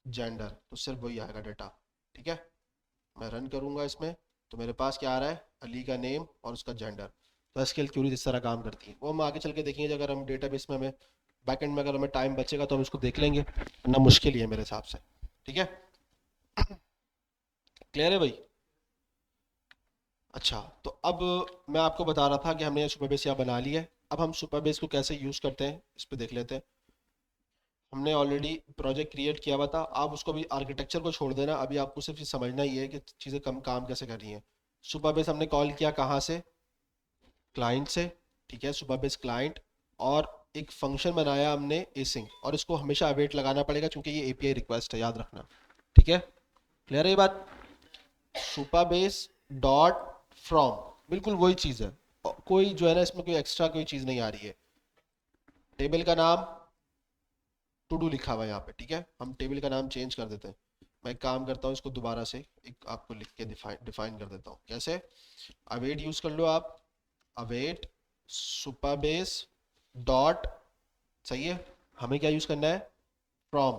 जेंडर, तो सिर्फ वही आएगा डेटा, ठीक है। मैं रन करूंगा इसमें, तो मेरे पास क्या आ रहा है, अली का नेम और उसका जेंडर। तो एसक्यूएल क्यूरीज इस तरह काम करती है, वो हम आगे चल के देखेंगे, अगर हम डेटाबेस में हमें बैकएंड में अगर हमें टाइम बचेगा तो हम इसको देख लेंगे, वरना मुश्किल ही है मेरे हिसाब से, ठीक है, क्लियर है भाई? अच्छा, तो अब मैं आपको बता रहा था कि हमने ये सुपरबेस यहाँ बना ली है, अब हम सुपरबेस को कैसे यूज़ करते हैं इस पर देख लेते हैं। हमने ऑलरेडी प्रोजेक्ट क्रिएट किया हुआ था, आप उसको भी आर्किटेक्चर को छोड़ देना, अभी आपको सिर्फ ये समझना ही है कि चीज़ें कम काम कैसे कर रही हैं। सुपरबेस हमने कॉल किया कहाँ से, क्लाइंट से, ठीक है, सुपरबेस क्लाइंट, और एक फंक्शन बनाया हमने एसिंग, और इसको हमेशा अवेट लगाना पड़ेगा क्योंकि ये एपीआई रिक्वेस्ट है, याद रखना, ठीक है, क्लियर है ये बात? सुपरबेस डॉट फ्रॉम, बिल्कुल वही चीज़ है, कोई जो है ना इसमें कोई एक्स्ट्रा कोई चीज़ नहीं आ रही है। टेबल का नाम टू डू लिखा हुआ है यहाँ पे, ठीक है, हम टेबल का नाम चेंज कर देते हैं। मैं एक काम करता हूँ, इसको दोबारा से एक आपको लिख के डिफाइन कर देता हूँ, कैसे, अवेट यूज़ कर लो आप, अवेट सुपरबेस डॉट, सही है, हमें क्या यूज़ करना है, फ्रॉम,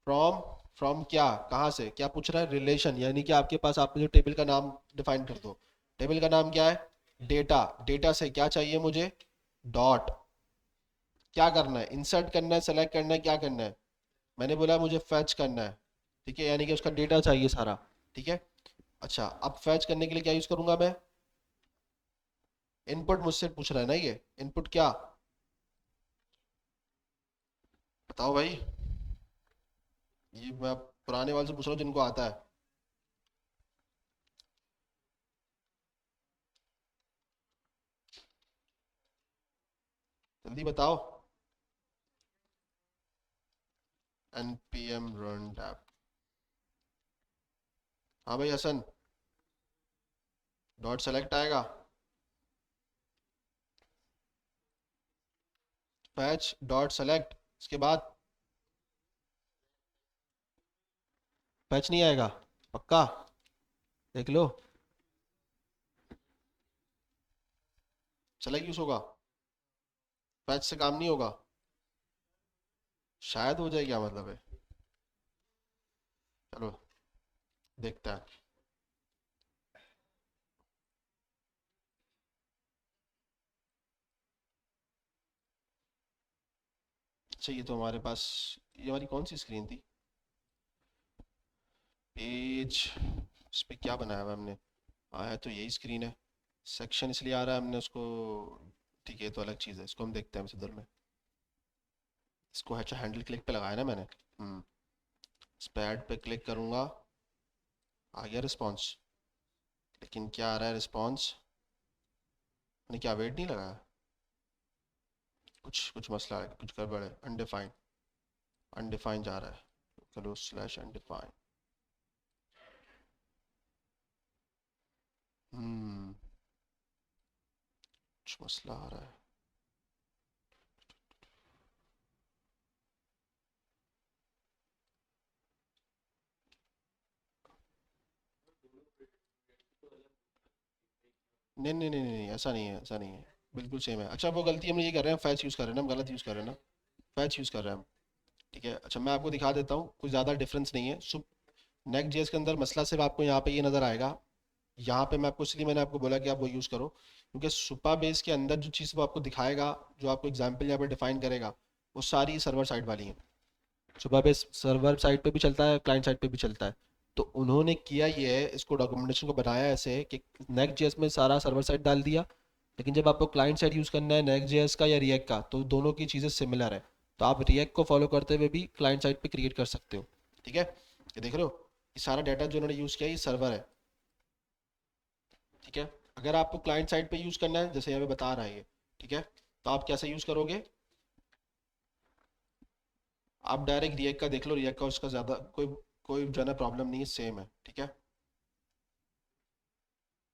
फ्रॉम, फ्रॉम क्या, कहाँ से, क्या पूछ रहा है, रिलेशन, यानी कि आपके पास, आपने जो टेबल का नाम डिफाइन कर दो, टेबल का नाम क्या है, डेटा, डेटा से क्या चाहिए मुझे, डॉट, क्या करना है, इंसर्ट करना है, सेलेक्ट करना है, क्या करना है, मैंने बोला मुझे फैच करना है, ठीक है, यानी कि उसका डेटा चाहिए सारा, ठीक है। अच्छा, अब फैच करने के लिए क्या यूज़ करूंगा मैं, इनपुट मुझसे पूछ रहा है ना, ये इनपुट क्या, बताओ भाई, ये मैं पुराने वाले से पूछ रहा हूँ जिनको आता है। जल्दी बताओ। npm run tab। हाँ भाई हसन, डॉट सेलेक्ट आएगा। फैच डॉट सेलेक्ट, इसके बाद फैच नहीं आएगा, पक्का? देख लो, सेलेक्ट यूज होगा, फैच से काम नहीं होगा। शायद हो जाए, क्या मतलब है? चलो देखते हैं। अच्छा ये तो हमारे पास, ये हमारी कौन सी स्क्रीन थी? पेज, इस पे क्या बनाया हुआ है हमने? आया तो यही स्क्रीन है, सेक्शन इसलिए आ रहा है हमने उसको। ठीक है, ये तो अलग चीज़ है, इसको हम देखते हैं इधर में। इसको अच्छा हैंडल क्लिक पे लगाया ना मैंने। हम्म, इस पे ऐड पे क्लिक करूँगा, आ गया रिस्पॉन्स। लेकिन क्या आ रहा है रिस्पॉन्स? मैंने क्या वेट नहीं लगाया? कुछ कुछ मसला है, कुछ गड़बड़ है। अनडिफाइंड, अनडिफाइंड जा रहा है। चलो स्लैश अनडिफाइंड। कुछ मसला आ रहा है। नहीं नहीं नहीं नहीं, ऐसा नहीं है, ऐसा नहीं है, बिल्कुल सेम है। अच्छा वो गलती हम ये कर रहे हैं, फैच यूज़ कर रहे हैं ना, हम गलत यूज़ कर रहे हैं ना, फैच यूज़ कर रहे हैं हम। ठीक है, अच्छा मैं आपको दिखा देता हूँ, कुछ ज़्यादा डिफरेंस नहीं है। सुप नेक्स्ट जेएस के अंदर मसला सिर्फ आपको यहाँ पे ये नज़र आएगा। यहाँ पे मैं आपको, इसलिए मैंने आपको बोला कि आप वो यूज़ करो, क्योंकि सुपा बेस के अंदर जो चीज़ वो आपको दिखाएगा, जो आपको एग्जाम्पल यहाँ पे डिफाइन करेगा, वो सारी सर्वर साइड वाली हैं। सुपा बेस सर्वर साइड पे भी चलता है, क्लाइंट साइड पे भी चलता है। तो उन्होंने किया ये है, इसको डॉक्यूमेंटेशन को बनाया ऐसे है कि नेक्स्ट जेएस में सारा सर्वर साइड डाल दिया, लेकिन जब आपको क्लाइंट साइड यूज़ करना है नेक्स्ट जेएस का या रिएक्ट का, तो दोनों की चीज़ें सिमिलर है। तो आप रिएक्ट को फॉलो करते हुए भी क्लाइंट साइड पे क्रिएट कर सकते हो। ठीक है, ये देख रहे हो, ये सारा डाटा जो उन्होंने यूज़ किया है, ये सर्वर है। ठीक है, अगर आपको क्लाइंट साइड पे यूज़ करना है, जैसे यहाँ पे बता रहा है ये, ठीक है, तो आप कैसे यूज़ करोगे? आप डायरेक्ट रिएक्ट का देख लो, रिएक्ट का उसका ज़्यादा कोई कोई जो है ना प्रॉब्लम नहीं है, सेम है। ठीक है,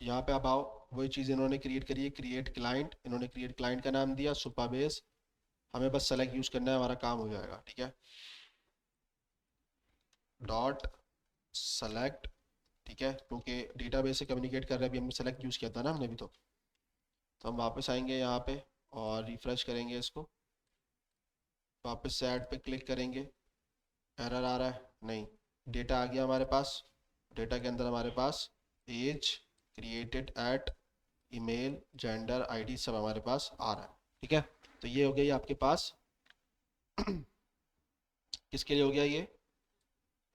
यहाँ पे आप आओ, वही चीज़ इन्होंने क्रिएट करी है, क्रिएट क्लाइंट, इन्होंने क्रिएट क्लाइंट का नाम दिया सुपाबेस। हमें बस सेलेक्ट यूज़ करना है, हमारा काम हो जाएगा। ठीक है, डॉट सेलेक्ट। ठीक है, क्योंकि डेटाबेस से कम्युनिकेट कर रहे हैं, अभी हमने सेलेक्ट यूज़ किया था ना हमने भी। तो हम वापस आएंगे यहाँ पे और रिफ्रेश करेंगे इसको, वापस से ऐड पे क्लिक करेंगे। एरर आ रहा है? नहीं, डेटा आ गया हमारे पास। डेटा के अंदर हमारे पास age, created at, email, gender, ID सब हमारे पास आ रहा है। ठीक है, तो ये हो गया, ये आपके पास किसके लिए हो गया? ये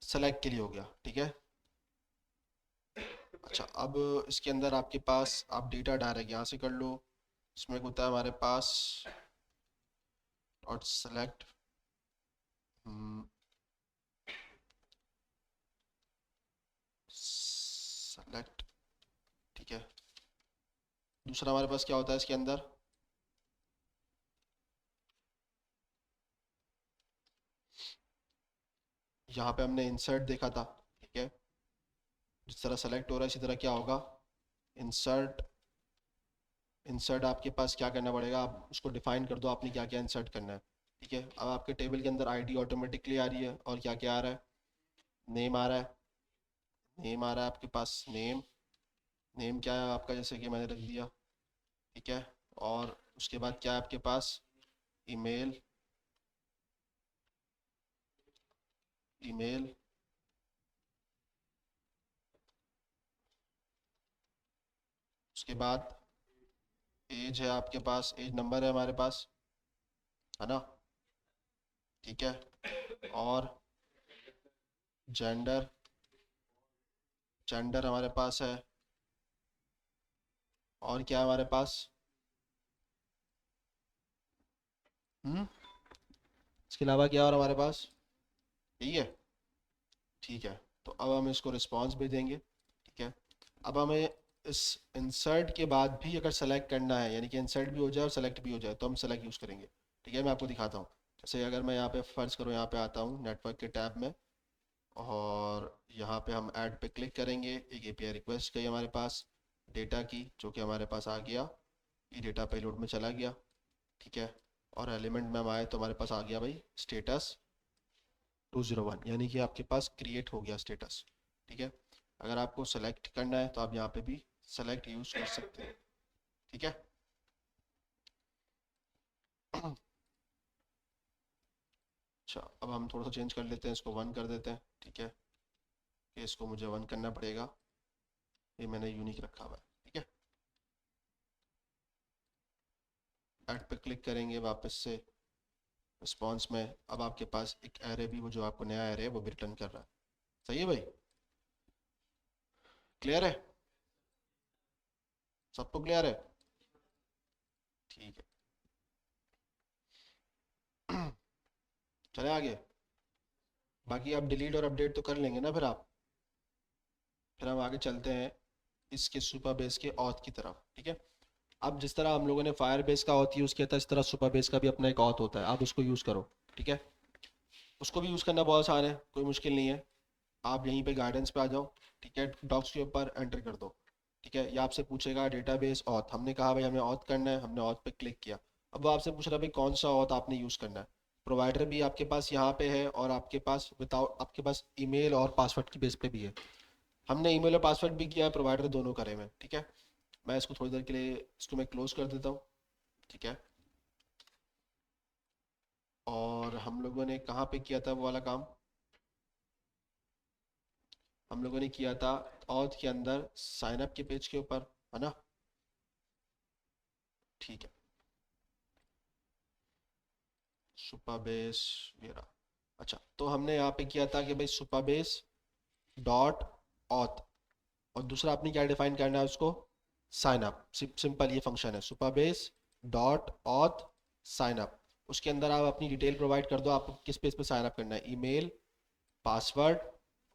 सेलेक्ट के लिए हो गया। ठीक है, अच्छा अब इसके अंदर आपके पास, आप डेटा डायरेक्ट यहाँ से कर लो। इसमें होता है हमारे पास और सेलेक्ट, सेलेक्ट। ठीक है, दूसरा हमारे पास क्या होता है इसके अंदर? यहाँ पे हमने इंसर्ट देखा था। ठीक है, जिस तरह सेलेक्ट हो रहा है इसी तरह क्या होगा? इंसर्ट। इंसर्ट आपके पास क्या करना पड़ेगा, आप उसको डिफाइन कर दो, आपने क्या क्या इंसर्ट करना है। ठीक है, अब आपके टेबल के अंदर आईडी ऑटोमेटिकली आ रही है, और क्या क्या आ रहा है? नेम आ रहा है। नेम आ रहा है आपके पास, नेम। नेम क्या है आपका, जैसे कि मैंने रख दिया। ठीक है, और उसके बाद क्या है आपके पास? ईमेल। ईमेल, उसके बाद एज है आपके पास, एज नंबर है हमारे पास, है ना? ठीक है, और जेंडर, जेंडर हमारे पास है। और क्या है हमारे पास? हम्म, इसके अलावा क्या और हमारे पास? यही है। ठीक है, तो अब हम इसको रिस्पांस भेजेंगे। ठीक है, अब हमें इस इंसर्ट के बाद भी अगर सेलेक्ट करना है, यानी कि इंसर्ट भी हो जाए और सेलेक्ट भी हो जाए, तो हम सेलेक्ट यूज़ करेंगे। ठीक है, मैं आपको दिखाता हूँ। जैसे अगर मैं यहाँ पे फ़र्ज करूँ, यहाँ पे आता हूँ नेटवर्क के टैब में, और यहाँ पे हम ऐड पे क्लिक करेंगे। एक एपीआई रिक्वेस्ट गई हमारे पास डेटा की, जो कि हमारे पास आ गया, ये डेटा पेलोड में चला गया। ठीक है, और एलिमेंट में हम आए तो हमारे पास आ गया भाई स्टेटस 201, यानी कि आपके पास क्रिएट हो गया स्टेटस। ठीक है, अगर आपको सेलेक्ट करना है तो आप यहाँ पे भी सेलेक्ट यूज़ कर सकते हैं। ठीक है, अच्छा अब हम थोड़ा सा चेंज कर लेते हैं, इसको 1 कर देते हैं। ठीक है, कि इसको मुझे 1 करना पड़ेगा, ये मैंने यूनिक रखा हुआ है। ठीक है, ऐड पे क्लिक करेंगे वापस से रिस्पॉन्स में, अब आपके पास एक एरे भी, वो जो आपको नया एरे है वो भी रिटर्न कर रहा है। सही है भाई, क्लियर है, सबको क्लियर है? ठीक है। चले आगे, बाकी आप डिलीट और अपडेट तो कर लेंगे ना फिर आप। फिर हम आगे चलते हैं इसके सुपर बेस के ऑथ की तरफ। ठीक है, अब जिस तरह हम लोगों ने फायर बेस का ऑथ यूज़ किया था, इस तरह सुपर बेस का भी अपना एक ऑथ होता है, आप उसको यूज़ करो। ठीक है, उसको भी यूज़ करना बहुत आसान है, कोई मुश्किल नहीं है। आप यहीं पे गाइडेंस पे आ जाओ। ठीक है, डॉक्स के ऊपर एंटर कर दो। ठीक है, ये आपसे पूछेगा डेटाबेस ऑथ, हमने कहा भाई हमें ऑथ करना है, हमने ऑथ पे क्लिक किया। अब वो आपसे पूछ रहा है भाई कौन सा ऑथ आपने यूज़ करना है। प्रोवाइडर भी आपके पास यहाँ पे है, और आपके पास विदाउट, आपके पास ईमेल और पासवर्ड की बेस पे भी है। हमने ईमेल और पासवर्ड भी किया है, प्रोवाइडर दोनों करे हुए हैं। ठीक है, मैं इसको थोड़ी देर के लिए, इसको मैं क्लोज कर देता हूँ। ठीक है, और हम लोगों ने कहाँ पे किया था वो वाला काम, हम लोगों ने किया था ऑथ के अंदर साइन अप के पेज के ऊपर, है ना? ठीक है, सुपरबेस ये रहा। अच्छा, तो हमने यहाँ पे किया था कि भाई सुपरबेस डॉट ऑथ, और दूसरा आपने क्या डिफाइन करना है उसको, साइन अप। सिंपल ये फंक्शन है, Supabase dot auth sign up. उसके अंदर आप अपनी डिटेल प्रोवाइड कर दो, आपको किस पेज पे साइन अप करना है, ईमेल, पासवर्ड,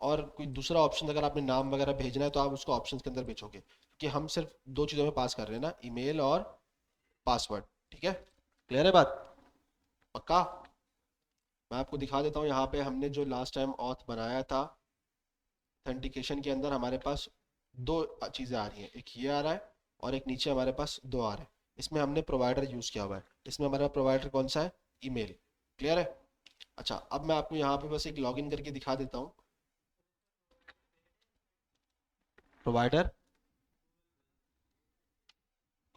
और कोई दूसरा ऑप्शन अगर आपने नाम वगैरह भेजना है तो आप उसको ऑप्शन के अंदर भेजोगे, क्योंकि हम सिर्फ दो चीज़ों में पास कर रहे हैं ना, ईमेल और पासवर्ड। ठीक है, क्लियर है बात, पक्का? मैं आपको दिखा देता हूँ, यहाँ पे हमने जो लास्ट टाइम ऑथ बनाया था ऑथेंटिकेशन के अंदर, हमारे पास दो चीज़ें आ रही हैं, एक ये आ रहा है और एक नीचे हमारे पास दो आ रहे हैं। इसमें हमने प्रोवाइडर यूज़ किया हुआ है, इसमें हमारा प्रोवाइडर कौन सा है, ईमेल। क्लियर है? अच्छा, अब मैं आपको यहाँ पे बस एक लॉगिन करके दिखा देता हूँ। प्रोवाइडर,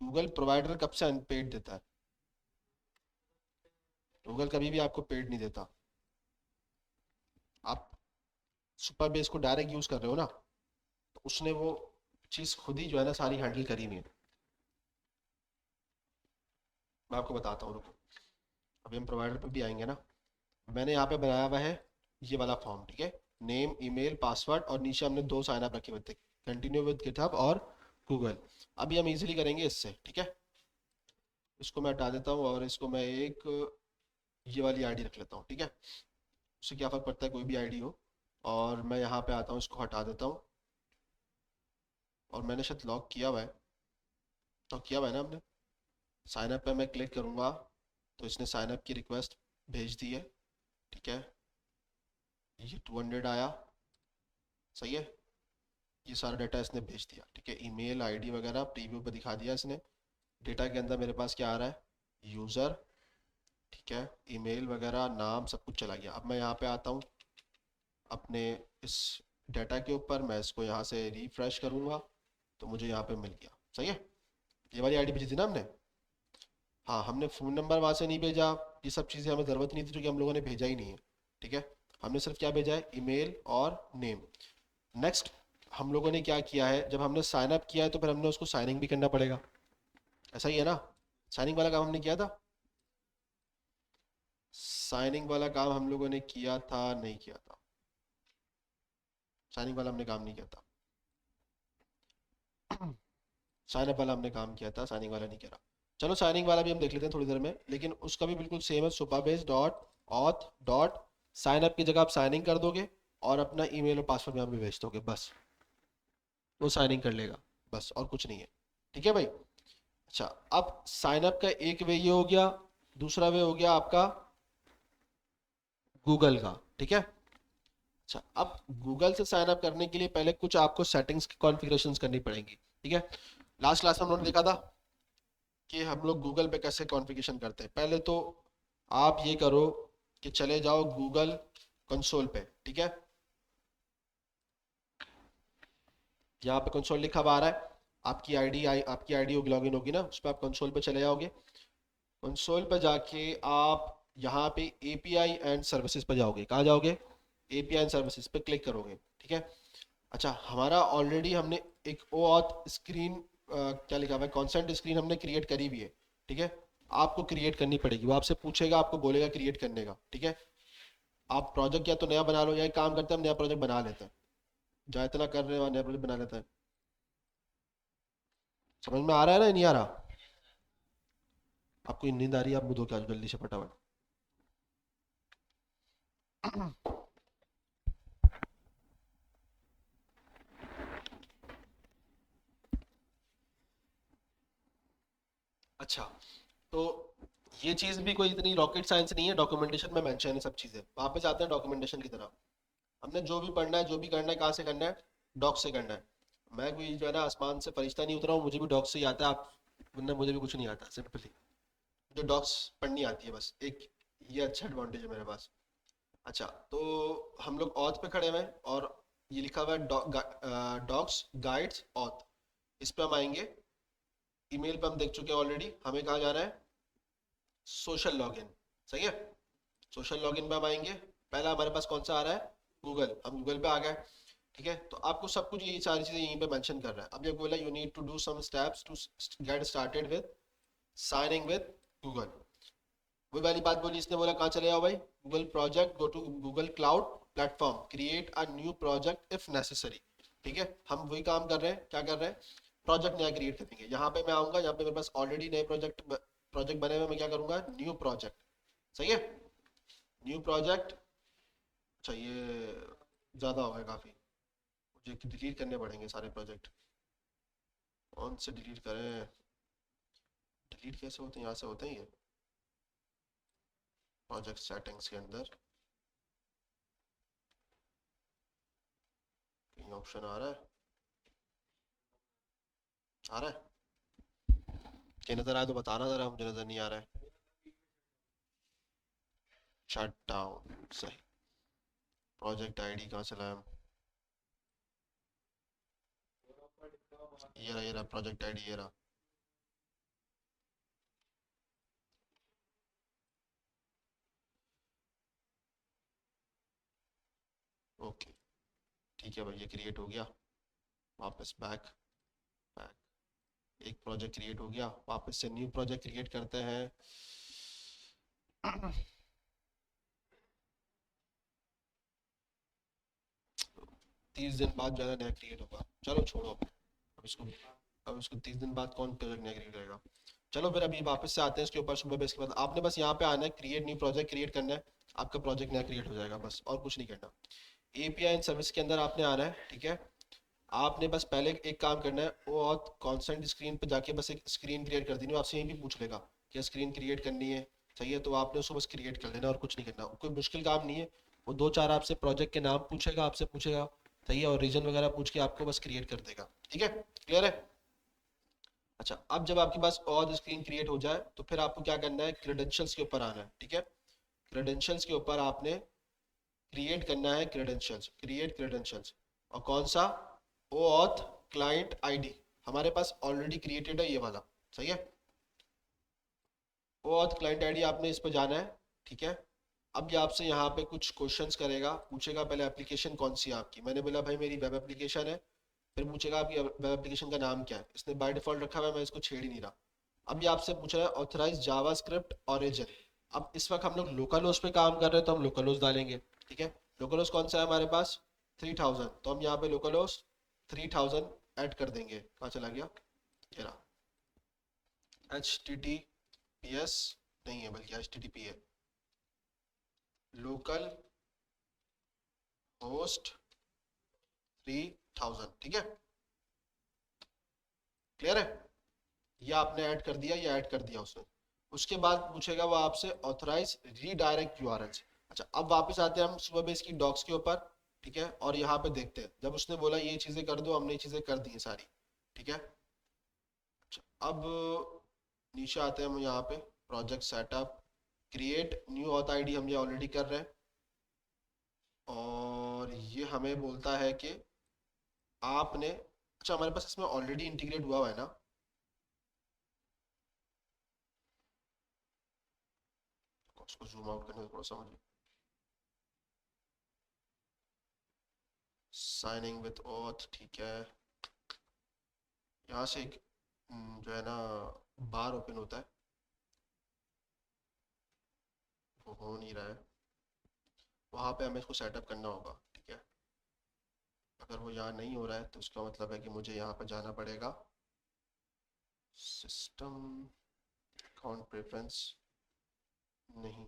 गूगल प्रोवाइडर कब से अनपेड देता है? गूगल कभी भी आपको पेड नहीं देता। आप सुपर बेस को डायरेक्ट यूज़ कर रहे हो ना, तो उसने वो चीज़ खुद ही जो है ना सारी हैंडल करी हुई है। मैं आपको बताता हूँ, रुको, अभी हम प्रोवाइडर पे भी आएंगे ना। मैंने यहाँ पे बनाया हुआ है ये वाला फॉर्म। ठीक है, नेम, ईमेल, पासवर्ड, और नीचे हमने दो साइन अप रखे हुए थे, कंटिन्यू विद गिटहब और गूगल। अभी हम इजीली करेंगे इससे। ठीक है, इसको मैं हटा देता हूँ और इसको मैं एक ये वाली आईडी रख लेता हूँ। ठीक है, उससे क्या फ़र्क पड़ता है, कोई भी आईडी हो। और मैं यहाँ पे आता हूँ, इसको हटा देता हूँ, और मैंने शायद लॉक किया हुआ है, तो किया हुआ है ना हमने। साइन अप पे मैं क्लिक करूँगा तो इसने साइन अप की रिक्वेस्ट भेज दी है। ठीक है, ये 200 आया, सही है, ये सारा डाटा इसने भेज दिया। ठीक है, ईमेल आईडी वगैरह प्रीव्यू पे दिखा दिया इसने। डेटा के अंदर मेरे पास क्या आ रहा है, यूज़र। ठीक है, ईमेल वगैरह नाम सब कुछ चला गया। अब मैं यहाँ पे आता हूँ अपने इस डाटा के ऊपर, मैं इसको यहाँ से रिफ्रेश करूँगा तो मुझे यहाँ पे मिल गया। सही है, ये वाली आईडी भेजी थी ना हमने। हाँ, हमने फ़ोन नंबर वहाँ से नहीं भेजा, ये सब चीज़ें हमें ज़रूरत नहीं थी क्योंकि हम लोगों ने भेजा ही नहीं है। ठीक है, हमने सिर्फ क्या भेजा है, ईमेल और नेम। नेक्स्ट, हम लोगों ने क्या किया है, जब हमने साइन अप किया है तो फिर हमने उसको साइनिंग भी करना पड़ेगा, ऐसा ही है ना? साइनिंग वाला काम हमने किया था, साइनिंग वाला काम हम लोगों ने किया था, नहीं किया था, साइनिंग वाला हमने काम नहीं किया था। साइन अप वाला हमने काम किया था, साइनिंग वाला नहीं किया। चलो साइनिंग वाला भी हम देख लेते हैं थोड़ी देर में, लेकिन उसका भी बिल्कुल सेम है, Supabase dot auth dot sign up की जगह आप साइनिंग कर दोगे और अपना ईमेल और पासवर्ड यहाँ पे भेज दोगे, बस वो साइनिंग कर लेगा। बस और कुछ नहीं है। ठीक है भाई। अच्छा, अब साइन अप का एक वे ये हो गया, दूसरा वे हो गया आपका गूगल का। ठीक है। अच्छा, अब गूगल से साइन अप करने के लिए पहले कुछ आपको सेटिंग्स की कॉन्फ़िगरेशंस करनी पड़ेंगी। ठीक है। लास्ट क्लास में हम लोगों ने देखा था कि हम लोग गूगल पे कैसे कॉन्फ़िगरेशन करते हैं। पहले तो आप ये करो कि चले जाओ गूगल कंसोल पे। ठीक है। यहाँ पे कंसोल लिखा हुआ आ रहा है, आपकी आईडी होगी, लॉगिन होगी ना, उस पर आप कंसोल पे चले जाओगे। कंसोल पे जाके आप यहाँ पे एपीआई एंड सर्विसेज पे जाओगे। कहाँ जाओगे? एपीआई एंड सर्विसेज पे क्लिक करोगे। ठीक है। अच्छा, हमारा ऑलरेडी हमने एक ओ ऑथ स्क्रीन, क्या लिखा हुआ है, कॉन्सेंट स्क्रीन हमने क्रिएट करी भी है। ठीक है। आपको क्रिएट करनी पड़ेगी, वो आपसे पूछेगा, आपको बोलेगा क्रिएट करने का। ठीक है। आप प्रोजेक्ट या तो नया बना लो, या एक काम करते हैं हम नया प्रोजेक्ट बना लेते हैं। जहाँ इतना कर रहे हो नया प्रोजेक्ट बना लेते हैं। समझ में आ रहा है ना, नहीं आ रहा? आपको नींद आ रही है, आप मुँह धो के आ जाओ जल्दी से फटाफट। अच्छा, तो ये चीज़ भी कोई इतनी रॉकेट साइंस नहीं है, डॉक्यूमेंटेशन में मेंशन है सब चीज़ें। वापस आते हैं डॉक्यूमेंटेशन की तरफ। हमने जो भी पढ़ना है, जो भी करना है, कहाँ से करना है? डॉक से करना है। मैं कोई जो है ना आसमान से फरिश्ता नहीं उतरा हूँ, मुझे भी डॉक से ही आता है। आप, वरना मुझे भी कुछ नहीं आता सिंपली। मुझे डॉक्स पढ़नी आती है बस, एक ये अच्छा एडवांटेज है मेरे पास। अच्छा, तो हम लोग ऑथ पे खड़े हुए हैं और ये लिखा हुआ है डॉक्स गाइड्स ऑथ। इस पे हम आएंगे। ईमेल पे हम देख चुके हैं ऑलरेडी, हमें कहाँ जाना है? Social login. सही है। सोशल लॉगिन पे हम आएंगे। पहला हमारे पास कौन सा आ रहा है? गूगल। हम गूगल पे आ गए। ठीक है। तो आपको सब कुछ ये सारी चीजें यहीं पे मेंशन कर रहा है। अब ये बोला you need to do some steps to get started with signing with Google. वही वाली बात बोली इसने, बोला कहाँ चले जाओ भाई? Google project, go to Google Cloud Platform, create a new project if necessary. ठीक है। हम वही काम कर रहे हैं, क्या कर रहे हैं? प्रोजेक्ट नया क्रिएट करेंगे। यहाँ पे मैं आऊंगा, यहाँ पे मेरे पास ऑलरेडी नए प्रोजेक्ट बने हुए, मैं क्या करूंगा? New project. सही है। New project. अच्छा, ये ज़्यादा हो गया काफ़ी, मुझे डिलीट करने पड़ेंगे सारे प्रोजेक्ट। कौन से डिलीट करें? डिलीट कैसे होते हैं? यहाँ से होते हैं ये, प्रोजेक्ट सेटिंग्स के अंदर कहीं ऑप्शन आ रहा है? आ रहा है? क्या नज़र आया तो बताना ज़रा, मुझे नज़र नहीं आ रहा है। शट डाउन, सही। प्रोजेक्ट आईडी कहाँ से लाया? ये रहा प्रोजेक्ट आईडी, ये रहा। ओके, ठीक है भाई, ये क्रिएट हो गया। वापस बैक, बैक। एक प्रोजेक्ट क्रिएट हो गया, वापस से न्यू प्रोजेक्ट क्रिएट करते हैं। 30 दिन बाद ज़्यादा नया क्रिएट होगा। चलो छोड़ो अब इसको। अब इसको 30 दिन बाद कौन प्रोजेक्ट नया क्रिएट करेगा? चलो फिर अभी वापस से आते हैं इसके ऊपर सुबह। इसके बाद आपने बस यहाँ पे आना है, क्रिएट न्यू प्रोजेक्ट क्रिएट करना है। आपका प्रोजेक्ट नया क्रिएट हो जाएगा, बस और कुछ नहीं करना। एपीआई एंड सर्विस के अंदर आपने आना है। ठीक है। आपने बस पहले एक काम करना है, वो और कॉन्सेंट स्क्रीन पे जाके बस एक स्क्रीन क्रिएट कर देनी है। आपसे यही भी पूछ लेगा क्या स्क्रीन क्रिएट करनी है। सही है, तो आपने उसको बस क्रिएट कर देना और कुछ नहीं करना। कोई मुश्किल काम नहीं है। वो दो चार आपसे प्रोजेक्ट के नाम पूछेगा, आपसे पूछेगा। सही है, और रीजन वगैरह पूछ के आपको बस क्रिएट कर देगा। ठीक है। क्लियर है? अच्छा, अब जब आपके पास और स्क्रीन क्रिएट हो जाए तो फिर आपको क्या करना है? क्रेडेंशियल्स के ऊपर आना है। ठीक है। क्रेडेंशियल्स के ऊपर आपने क्रिएट करना है क्रेडेंशियल्स, क्रिएट क्रेडेंशियल्स। और कौन सा? ओ ऑथ क्लाइंट आईडी हमारे पास ऑलरेडी क्रिएटेड है, ये वाला। सही है। ओ ऑथ क्लाइंट आईडी आपने इस पर जाना है। ठीक है। अब ये आपसे यहाँ पे कुछ क्वेश्चंस करेगा, पूछेगा पहले एप्लीकेशन कौन सी है आपकी। मैंने बोला भाई मेरी वेब एप्लीकेशन है। फिर पूछेगा आपकी वेब एप्लीकेशन का नाम क्या है। इसने बाय डिफॉल्ट रखा हुआ है, मैं इसको छेड़ ही नहीं रहा। अब ये आपसे पूछ रहा है ऑथराइज जावास्क्रिप्ट ओरिजिन। अब इस वक्त हम लोग लोकल होस्ट पे काम कर रहे हैं, तो हम लोकल होस्ट डालेंगे। ठीक है। लोकल होस्ट कौन सा है हमारे पास? 3000। तो हम यहाँ पे लोकल होस्ट 3000 ऐड कर देंगे। कहाँ चला गया? ये रहा। H T T P S नहीं है, बल्कि एच टी टी पी है। Local host 3000। ठीक है। क्लियर है? ये आपने ऐड कर दिया, ये ऐड कर दिया उसने। उसके बाद पूछेगा वो आपसे ऑथराइज रीडायरेक्ट यूआरएल्स। अच्छा, अब वापस आते हैं हम सुपर बेस की डॉक्स के ऊपर, ठीक है, और यहाँ पे देखते हैं जब उसने बोला ये चीजें कर दो, हमने ये चीजें कर दी हैं सारी, ठीक है। अच्छा, अब नीचे आते हैं हम यहाँ पे project setup, create new auth ID, हम ये ऑलरेडी कर रहे हैं। और ये हमें बोलता है कि आपने, अच्छा हमारे पास इसमें ऑलरेडी इंटीग्रेट हुआ है ना, उसको जूम आउट करने में थोड़ा सा मुझे, साइनिंग विथ ऑथ, ठीक है। यहाँ से एक जो है ना बार ओपन होता है, वो हो नहीं रहा है, वहाँ पे हमें इसको सेटअप करना होगा, ठीक है। अगर वो यहाँ नहीं हो रहा है तो उसका मतलब है कि मुझे यहाँ पर जाना पड़ेगा, सिस्टम अकाउंट प्रेफरेंस, नहीं,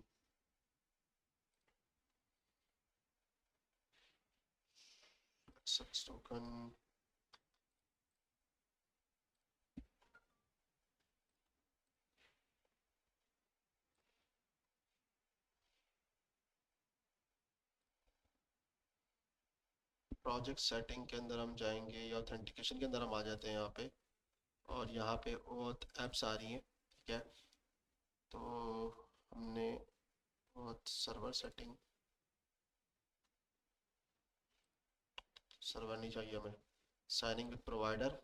सक्सेस टोकन, प्रोजेक्ट सेटिंग के अंदर हम जाएंगे या ऑथेंटिकेशन के अंदर हम आ जाते हैं यहाँ पे, और यहाँ पे ऑथ एप्स आ रही हैं, ठीक है। तो हमने ऑथ सर्वर सेटिंग, सर्वर नहीं चाहिए हमें, साइनिंग विद प्रोवाइडर,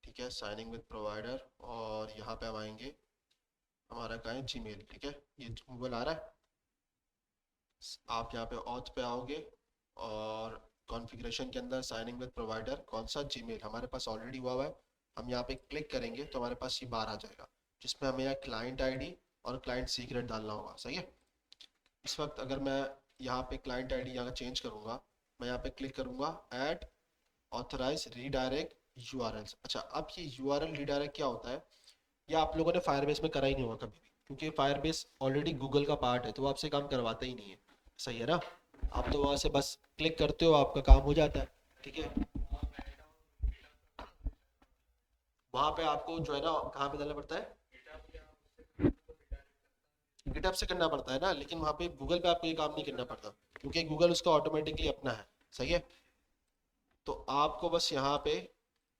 ठीक है, साइनिंग विद प्रोवाइडर, और यहाँ पे हम आएंगे, हमारा कहाँ है जीमेल, ठीक है, ये गूगल आ रहा है। आप यहाँ पे ऑथ पे आओगे और कॉन्फ़िगरेशन के अंदर साइनिंग विद प्रोवाइडर, कौन सा, जीमेल हमारे पास ऑलरेडी हुआ है। हम यहाँ पे क्लिक करेंगे तो हमारे पास ये बार आ जाएगा, जिसमें हमें यहाँ क्लाइंट आईडी और क्लाइंट सीक्रेट डालना होगा, सही है। इस वक्त अगर मैं यहाँ पे क्लाइंट आईडी यहाँ चेंज करूँगा, मैं यहाँ पे क्लिक करूँगा ऐड ऑथराइज रीडायरेक्ट यूआरएल्स। अच्छा, अब ये यूआरएल रीडायरेक्ट क्या होता है, ये आप लोगों ने फायरबेस में करा ही नहीं होगा कभी भी, क्योंकि फायरबेस ऑलरेडी गूगल का पार्ट है, तो वो आपसे काम करवाता ही नहीं है, सही है ना। आप तो वहाँ से बस क्लिक करते हो, आपका काम हो जाता है, ठीक है। वहाँ पे आपको जो है ना कहाँ पे डालना पड़ता है, गिटहब से करना पड़ता है ना, लेकिन वहाँ पे गूगल पे आपको ये काम नहीं करना पड़ता, क्योंकि गूगल उसका ऑटोमेटिकली अपना है, सही है। तो आपको बस यहाँ पे,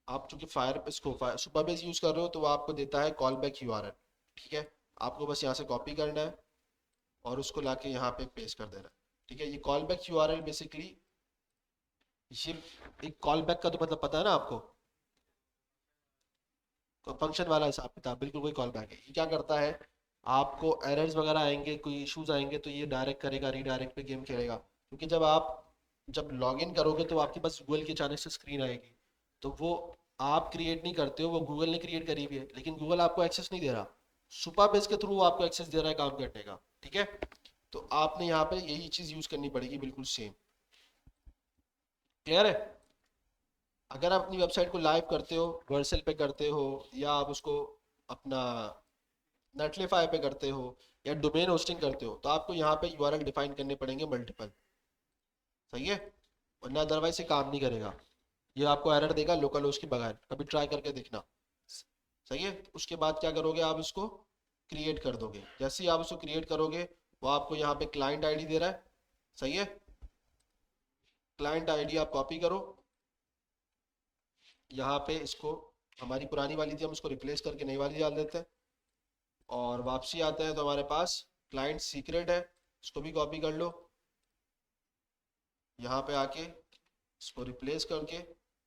आप चूंकि फायर इसको सुपरबेस यूज कर रहे हो तो वो आपको देता है कॉल बैक यूआरएल, ठीक है। आपको बस यहाँ से कॉपी करना है और उसको लाके यहाँ पे पेस्ट कर देना है, ठीक है। ये कॉल बैक यूआरएल बेसिकली, ये एक कॉल बैक का तो मतलब पता है ना आपको, फंक्शन वाला हिसाब किताब, बिल्कुल कोई कॉल बैक है। ये क्या करता है, आपको एरर्स वगैरह आएंगे, कोई इश्यूज आएंगे तो ये डायरेक्ट करेगा, रीडायरेक्ट पे गेम खेलेगा, क्योंकि जब लॉग इन करोगे तो आपके पास गूगल की अचानक से स्क्रीन आएगी, तो वो आप क्रिएट नहीं करते हो, वो गूगल ने क्रिएट करी हुई है, लेकिन गूगल आपको एक्सेस नहीं दे रहा, सुपरबेस के थ्रू आपको एक्सेस दे रहा है काम करने का, ठीक है। तो आपने यहाँ पे यही चीज यूज करनी पड़ेगी, बिल्कुल सेम, क्लियर है। अगर आप अपनी वेबसाइट को लाइव करते हो, वर्सेल पे करते हो, या आप उसको अपना नेटलिफाई पे करते हो, या डोमेन होस्टिंग करते हो, तो आपको यहाँ पे यूआरएल डिफाइन करने पड़ेंगे मल्टीपल, सही है, वरना अदरवाइज ये काम नहीं करेगा। ये आपको एरर देगा लोकल होस्ट के बगैर, कभी ट्राई करके देखना, सही है। उसके बाद क्या करोगे, आप इसको क्रिएट कर दोगे, जैसे ही आप उसको क्रिएट करोगे वो आपको यहाँ पे क्लाइंट आईडी दे रहा है, सही है। क्लाइंट आईडी आप कॉपी करो, यहाँ पे इसको, हमारी पुरानी वाली थी, हम इसको रिप्लेस करके नई वाली डाल देते हैं, और वापसी आते हैं तो हमारे पास क्लाइंट सीक्रेट है, इसको भी कॉपी कर लो, यहाँ पे आके इसको रिप्लेस करके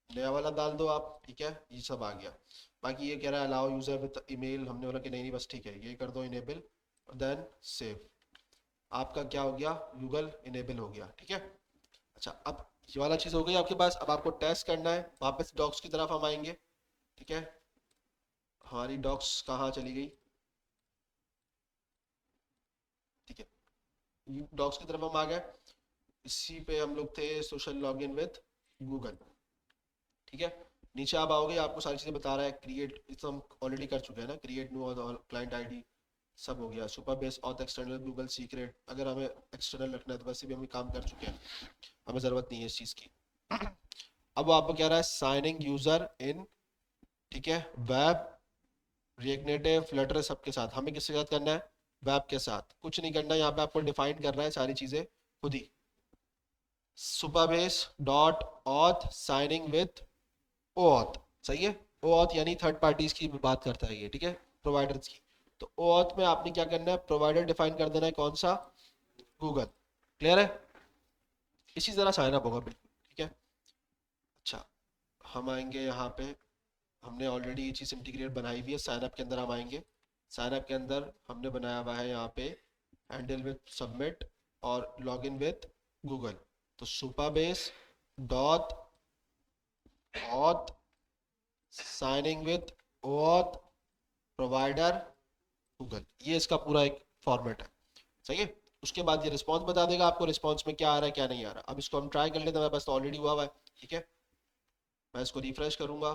नया वाला डाल दो आप, ठीक है। ये सब आ गया। बाकी ये कह रहा है अलाउ यूजर विद ईमेल, हमने बोला कि नहीं नहीं बस ठीक है, ये कर दो इनेबल, देन सेव, आपका क्या हो गया, गूगल इनेबल हो गया, ठीक है। अच्छा, अब ये वाला चीज़ हो गई आपके पास, अब आपको टेस्ट करना है, वापस डॉक्स की तरफ हम आएंगे, ठीक है। हमारी डॉक्स कहाँ चली गई, ठीक है, डॉक्स की तरफ हम आ गए, इसी पे हम लोग थे, सोशल लॉगिन विद गूगल, ठीक है। नीचे आप आओगे, आपको सारी चीज़ें बता रहा है, क्रिएट, तो हम ऑलरेडी कर चुके हैं ना, क्रिएट न्यू क्लाइंट आईडी, सब हो गया, super base auth external Google secret, अगर हमें एक्सटर्नल रखना है तो वैसे भी हम काम कर चुके हैं, हमें ज़रूरत नहीं है इस चीज़ की। अब वो आपको कह रहा है साइनिंग यूज़र इन ठीक है, वेब, रिएक्ट नेटिव, फ्लटर, सबके साथ। हमें किसके साथ करना है? वेब के साथ। कुछ नहीं करना, यहाँ पे आपको डिफाइन करना है सारी चीजें खुद ही। सुपरबेस डॉट ऑथ साइनिंग विथ ओऑथ, सही है। ओऑथ यानी थर्ड पार्टीज की बात करता है ये, ठीक है, प्रोवाइडर्स की। तो ओऑथ में आपने क्या करना है? प्रोवाइडर डिफाइन कर देना है, कौन सा? गूगल। क्लियर है? इसी तरह साइन अप होगा बिल्कुल, ठीक है। अच्छा, हम आएंगे यहाँ पे। हमने ऑलरेडी ये चीज़ इंटीग्रेट बनाई हुई है, साइन अप के अंदर हम आएंगे। साइन अप के अंदर हमने बनाया हुआ है यहाँ पे हैंडल विथ सबमिट और लॉगिन विथ गूगल। तो सुपरबेस डॉट ऑथ साइनिंग विथ ओथ प्रोवाइडर गूगल, ये इसका पूरा एक फॉर्मेट है, सही है। उसके बाद ये रिस्पॉन्स बता देगा आपको, रिस्पॉन्स में क्या आ रहा है क्या नहीं आ रहा। अब इसको हम ट्राई कर लेते हैं, मेरे पास तो ऑलरेडी हुआ हुआ है, ठीक है। मैं इसको रिफ्रेश करूंगा।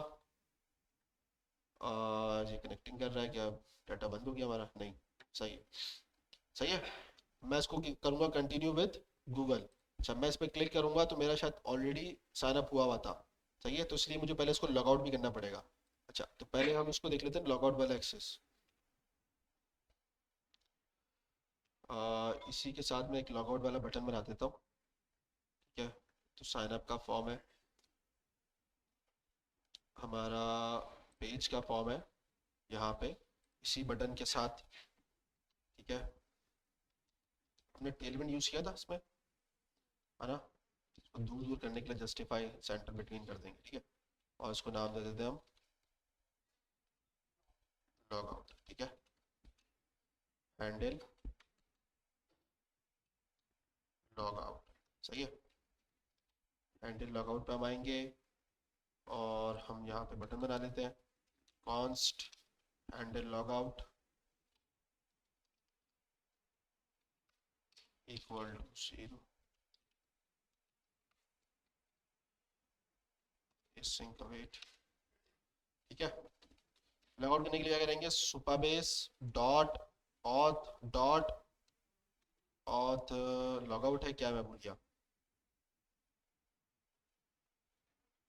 ये कनेक्टिंग कर रहा है क्या? डाटा बंद हो गया हमारा? नहीं, सही है, सही है। मैं इसको करूंगा कंटिन्यू विद गूगल। अच्छा, मैं इस पर क्लिक करूंगा तो मेरा शायद ऑलरेडी साइन अप हुआ हुआ था, सही है। तो इसलिए मुझे पहले इसको लॉग आउट भी करना पड़ेगा। अच्छा, तो पहले हम इसको देख लेते हैं लॉग आउट वाला एक्सेस। इसी के साथ मैं एक लॉग आउट वाला बटन बना देता हूँ, ठीक है। तो साइन अप का फॉर्म है हमारा, पेज का फॉर्म है यहाँ पे, इसी बटन के साथ, ठीक है। हमने टेलविंड यूज किया था इसमें, है ना। इसको दूर दूर करने के लिए जस्टिफाई सेंटर बिटवीन कर देंगे, ठीक है। और इसको नाम दे देते हैं हम लॉग आउट, ठीक है। हैंडल लॉग आउट, सही है। हैंडल लॉग आउट पे हम आएंगे और हम यहाँ पे बटन बना लेते हैं, const handle log out equal to 0। Sync await, ठीक है। लॉग आउट करने के लिए क्या करेंगे? Supabase dot auth dot auth log out है क्या, मैं भूल गया,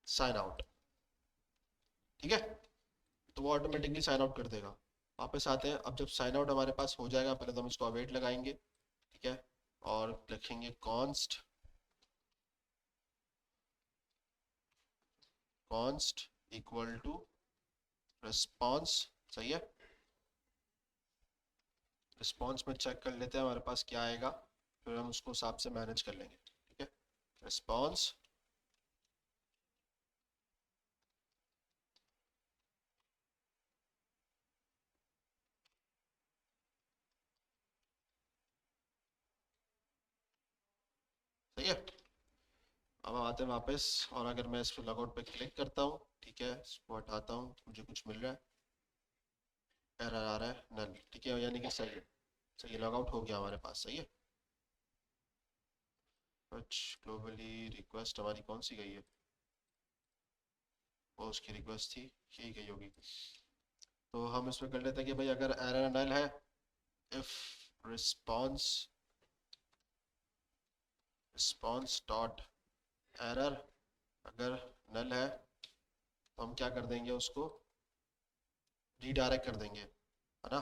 साइन आउट, ठीक है। तो वो ऑटोमेटिकली साइन आउट कर देगा। वापस आते हैं, अब जब साइन आउट हमारे पास हो जाएगा, पहले तो हम इसको अवेट लगाएंगे, ठीक है। और लिखेंगे const const equal to response, सही है। रिस्पॉन्स में चेक कर लेते हैं हमारे पास क्या आएगा, फिर हम उसको हिसाब से मैनेज कर लेंगे, ठीक है। रिस्पॉन्स, सही है। अब हम आते हैं वापस, और अगर मैं इस पर लॉगआउट पे क्लिक करता हूँ, ठीक है, इसको हटाता हूँ, तो मुझे कुछ मिल रहा है, एरर आ रहा है, नल, ठीक है, यानी कि सही है। सही, लॉग आउट हो गया हमारे पास, सही है। अच्छा, ग्लोबली रिक्वेस्ट हमारी कौन सी गई है? वो उसकी रिक्वेस्ट थी, यही गई होगी। तो हम इसमें कर लेते हैं कि भाई अगर एरर नल है, if response response dot error, अगर नल है तो हम क्या कर देंगे, उसको रीडायरेक्ट कर देंगे, है ना।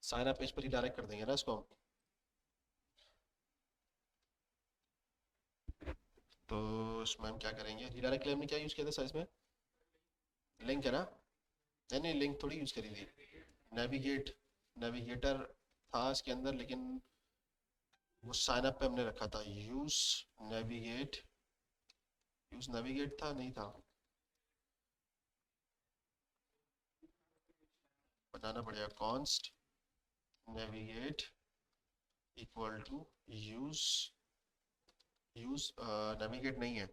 साइन अप पेज पर रीडायरेक्ट कर देंगे ना इसको हम। तो इसमें हम क्या करेंगे, रीडायरेक्ट के लिए हमने क्या यूज़ किया था साइज में? लिंक है ना। नहीं नहीं, लिंक थोड़ी यूज़ करी थी, नेविगेट, नेविगेटर था इसके अंदर, लेकिन वो साइन अप पे हमने रखा था यूज नेविगेट। यूज नेविगेट था, नहीं था, बताना पड़ेगा। Const navigate equal to use, use navigate नहीं है,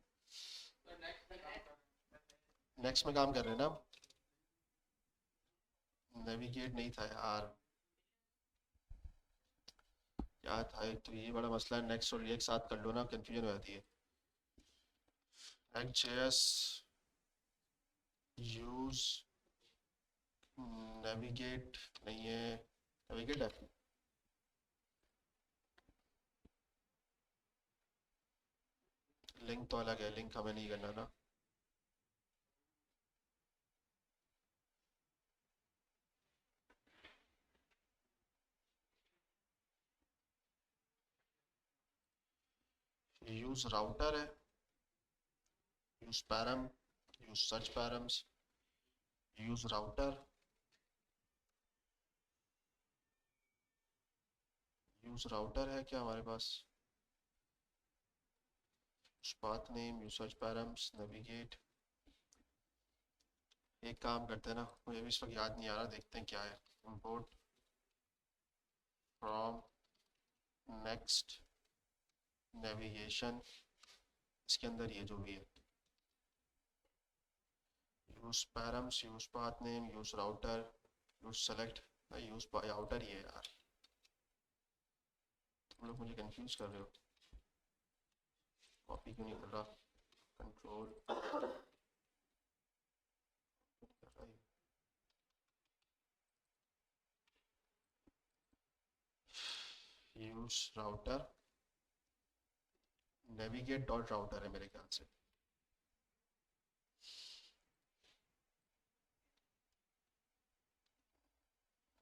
नेक्स्ट में काम कर रहे हैं ना। नेविगेट नहीं था यार, क्या था, एक तो ये बड़ा मसला है, नेक्स्ट और ये एक साथ कर लो ना, कंफ्यूजन हो जाती है। एक्स यूज नेविगेट नहीं है, नेविगेट है। लिंक तो अलग है, लिंक हमें नहीं करना ना। यूज राउटर है, use param, use search params, use router, use router है क्या हमारे पास, path name, use search params, navigate. एक काम करते हैं ना, मुझे भी इस वक्त याद नहीं आ रहा, देखते हैं क्या है। इंपोर्ट फ्रॉम नेक्स्ट नेविगेशन, इसके अंदर ये जो भी है, use params, use path name, use router, use select, use router ही है यार, तुम लोग मुझे कंफ्यूज कर रहे हो। कॉपी क्यों नहीं कर रहा, control use router, navigate dot router है मेरे ख्याल से।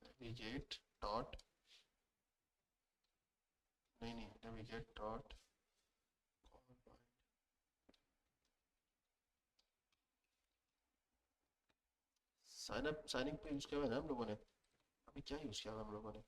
नेविगेट डॉट, नहीं navigate dot, sign up signing पे यूज किया हुआ है ना हम लोगों ने, अभी क्या यूज किया हुआ हम लोगों ने।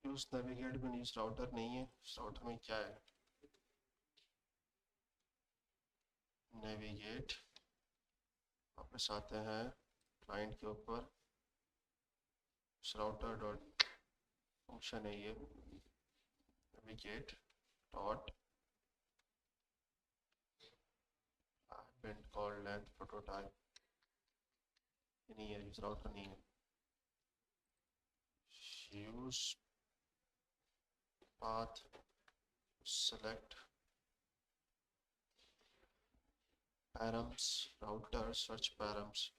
यूज नेविगेट में यूज राउटर नहीं है, राउटर में क्या है, नेविगेट, वापस आते हैं क्लाइंट के ऊपर, राउटर डॉट फंक्शन है ये, navigate dot call length prototype, ये नहीं है, यूज राउटर नहीं है। Use path select params router search params,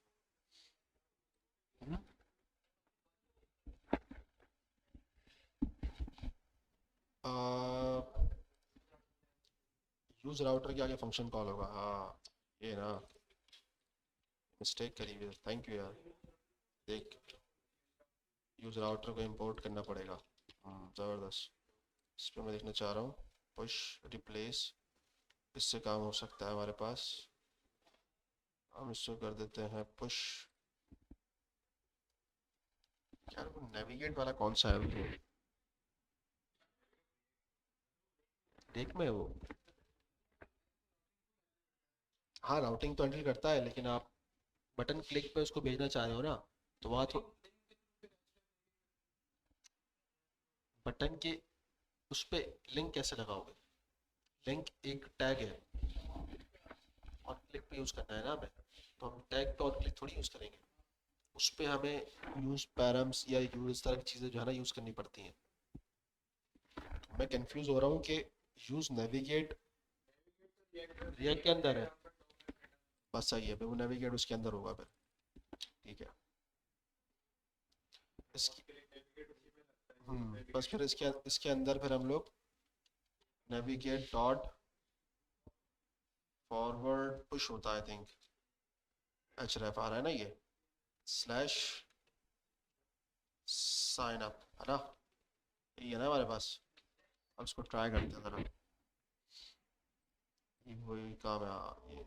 use router के आगे फंक्शन कॉल होगा, हाँ ये ना, मिस्टेक करी हुई, थैंक यू यार। देख, यूज राउटर को इंपोर्ट करना पड़ेगा, ज़बरदस्त। इस पर मैं देखना चाह रहा हूँ, पुश रिप्लेस, इससे काम हो सकता है हमारे पास, हम इसको कर देते हैं पुश। यार वो नेविगेट वाला कौन सा है वो, देख में वो, हाँ राउटिंग तो हैंडल करता है, लेकिन आप बटन क्लिक पे उसको भेजना चाह रहे हो ना, तो वहाँ तो बटन के उस पे लिंक कैसे लगाओगे, लिंक एक टैग है, ऑन क्लिक पे यूज़ करना है ना हमें, तो हम टैग पे ऑन क्लिक थोड़ी यूज़ करेंगे, उस पे हमें यूज़ पैरम्स या यूज़ इस तरह की चीज़ें जो है ना यूज़ करनी पड़ती हैं। मैं कंफ्यूज हो रहा हूँ कि यूज़ नेविगेट रिएक्ट के अंदर है, बस सही है, फिर वो नेविगेट उसके अंदर होगा फिर, ठीक है। इसकी बस फिर इसके इसके अंदर फिर हम लोग नेविगेट डॉट फॉरवर्ड पुश होता है, आई थिंक एच रेफ आ रहा है ना ये, स्लैश साइन अप है ना, ये है ना हमारे पास। अब इसको ट्राई करते हैं ज़रा, ये वही काम है, हाँ, ये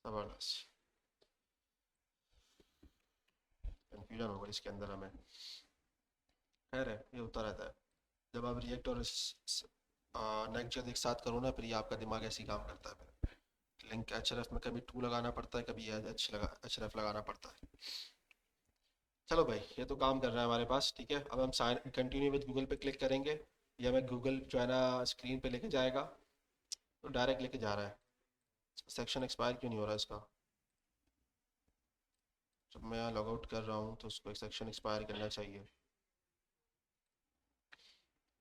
ज़बरदस्त। कन्फ्यूजन होगा इसके अंदर हमें, खैर है, ये होता रहता है जब आप रिएक्ट और नेक्स्ट जब एक साथ करो ना, फिर ये आपका दिमाग ऐसे ही काम करता है फिर। लिंक एच में कभी टू लगाना पड़ता है, कभी एच लगाना पड़ता है। चलो भाई, ये तो काम कर रहा है हमारे पास, ठीक है। अब हम साइन कंटिन्यू विद गूगल पे क्लिक करेंगे, या मैं गूगल जो है ना स्क्रीन पे लेके जाएगा, तो डायरेक्ट लेके जा रहा है। सेक्शन एक्सपायर क्यों नहीं हो रहा इसका? जब मैं यहाँ लॉग आउट कर रहा हूँ तो उसको एक सेक्शन एक्सपायर करना चाहिए।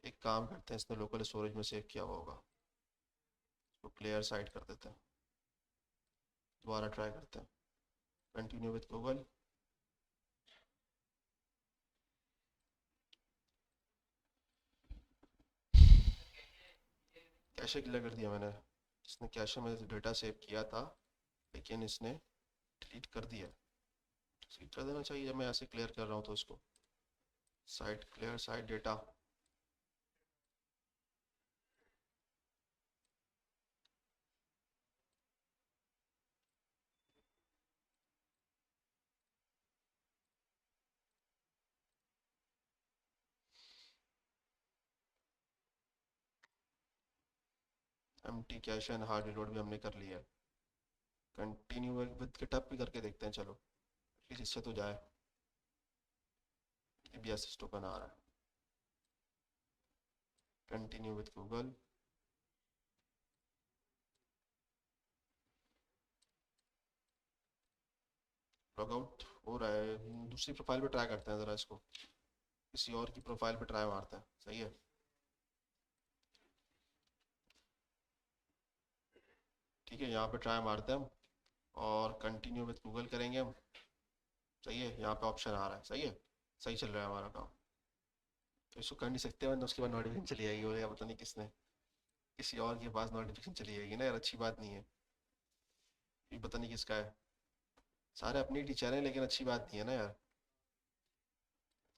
एक काम करते हैं, इसने लोकल स्टोरेज में सेव किया हुआ होगा, इसको क्लियर साइड कर देते हैं। दोबारा ट्राई करते हैं, continue with Google. Cache clear कर दिया मैंने। इसने कैशे में डेटा सेव किया था, लेकिन इसने डिलीट कर दिया। डिलीट कर देना चाहिए जब मैं ऐसे क्लियर कर रहा हूँ तो इसको। Site clear site data. Empty cache and hard reload भी हमने कर लिया है। कंटिन्यू विद गिटहब भी करके देखते हैं, चलो एटलीस्ट इससे तो जाए। EBS टोकन आ रहा है। Continue with Google. Log out हो रहा है। दूसरी प्रोफाइल पे ट्राई करते हैं ज़रा इसको, किसी और की प्रोफाइल पे ट्राई मारते हैं। सही है, ठीक है, यहाँ पे ट्राई मारते हैं हम और कंटिन्यू विद गूगल करेंगे हम। सही है, यहाँ पे ऑप्शन आ रहा है। सही है, सही चल रहा है हमारा काम। तो इसको कर नहीं सकते, वरना उसके बाद नोटिफिकेशन चली जाएगी, बोलेगा पता नहीं किसने, किसी और के पास नोटिफिकेशन चली जाएगी ना यार, अच्छी बात नहीं है। ये पता नहीं किसका है। सारे अपनी टीचर हैं लेकिन अच्छी बात नहीं है ना यार।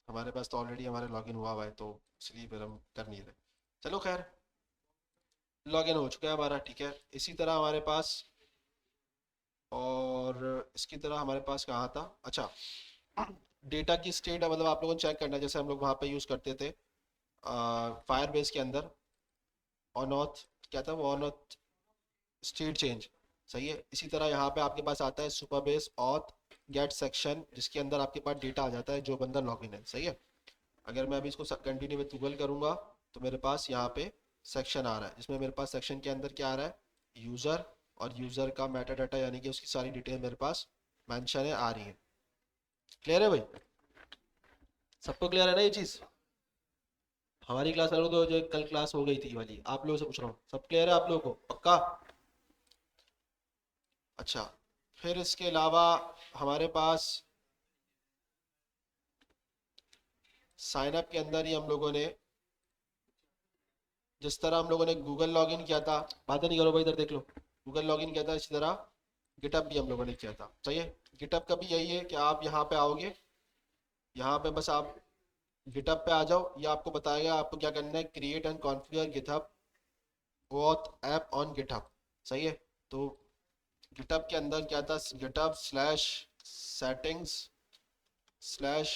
हमारे पास तो ऑलरेडी हमारे लॉगिन हुआ हुआ है, तो इसलिए फिर हम कर नहीं रहे। चलो खैर, लॉगिन हो चुका है हमारा, ठीक है। इसी तरह हमारे पास, और इसकी तरह हमारे पास कहाँ था, अच्छा, डेटा की स्टेट मतलब आप लोगों को चेक करना है, जैसे हम लोग वहाँ पे यूज़ करते थे फायर बेस के अंदर। ऑन ऑथ क्या था वो, ऑन ऑथ स्टेट चेंज। सही है, इसी तरह यहाँ पे आपके पास आता है Supabase auth gate section, जिसके अंदर आपके पास डेटा आ जाता है जो बंदा लॉगिन है। सही है, अगर मैं अभी इसको कंटिन्यू विद गूगल करूँगा तो मेरे पास यहाँ पे सेक्शन आ रहा है, जिसमें मेरे पास सेक्शन के अंदर क्या आ रहा है, यूज़र, और यूज़र का मेटा डाटा यानी कि उसकी सारी डिटेल मेरे पास मेंशन है, आ रही है। क्लियर है भाई, सबको क्लियर है ना ये चीज़? हमारी क्लास वालों को, जो कल क्लास हो गई थी वाली, आप लोगों से पूछ रहा हूँ, सब क्लियर है आप लोगों को पक्का? अच्छा, फिर इसके अलावा हमारे पास साइन अप के अंदर ही हम लोगों ने, जिस तरह हम लोगों ने गूगल लॉगिन किया था, बातें नहीं करो भाई, इधर देख लो, गूगल लॉगिन किया था, इसी तरह गिटअप भी हम लोगों ने किया था। सही है, गिटअप का भी यही है कि आप यहाँ पे आओगे, यहाँ पे बस आप गिटअप पे आ जाओ, ये आपको बताएगा आपको क्या करना है, create and configure GitHub auth app on GitHub. सही है, तो गिटहब के अंदर क्या था, GitHub slash settings slash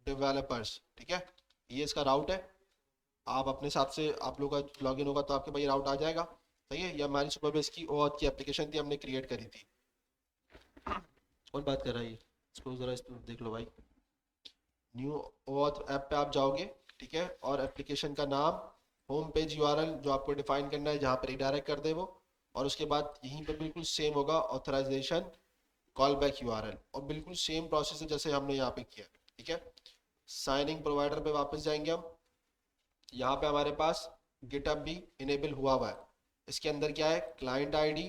developers, ठीक है, ये इसका राउट है। आप अपने हिसाब से, आप लोग का लॉगिन होगा तो आपके भाई राउट आ जाएगा। सही है, ये हमारी सुपरबेस की OAuth की एप्लीकेशन थी, हमने क्रिएट करी थी। कौन बात कर रहा है ये, इसको ज़रा इस पर देख लो भाई। न्यू OAuth ऐप पे आप जाओगे, ठीक है, और एप्लीकेशन का नाम, होम पेज URL जो आपको डिफाइन करना है, जहाँ पर रिडायरेक्ट कर दे वो, और उसके बाद यहीं पर बिल्कुल सेम होगा ऑथराइजेशन कॉल बैक URL, और बिल्कुल सेम प्रोसेस है जैसे हमने यहाँ पे किया। ठीक है, साइनिंग प्रोवाइडर पे वापस जाएंगे हम। यहाँ पे हमारे पास गिटअप भी इनेबल हुआ हुआ है। इसके अंदर क्या है, क्लाइंट आईडी,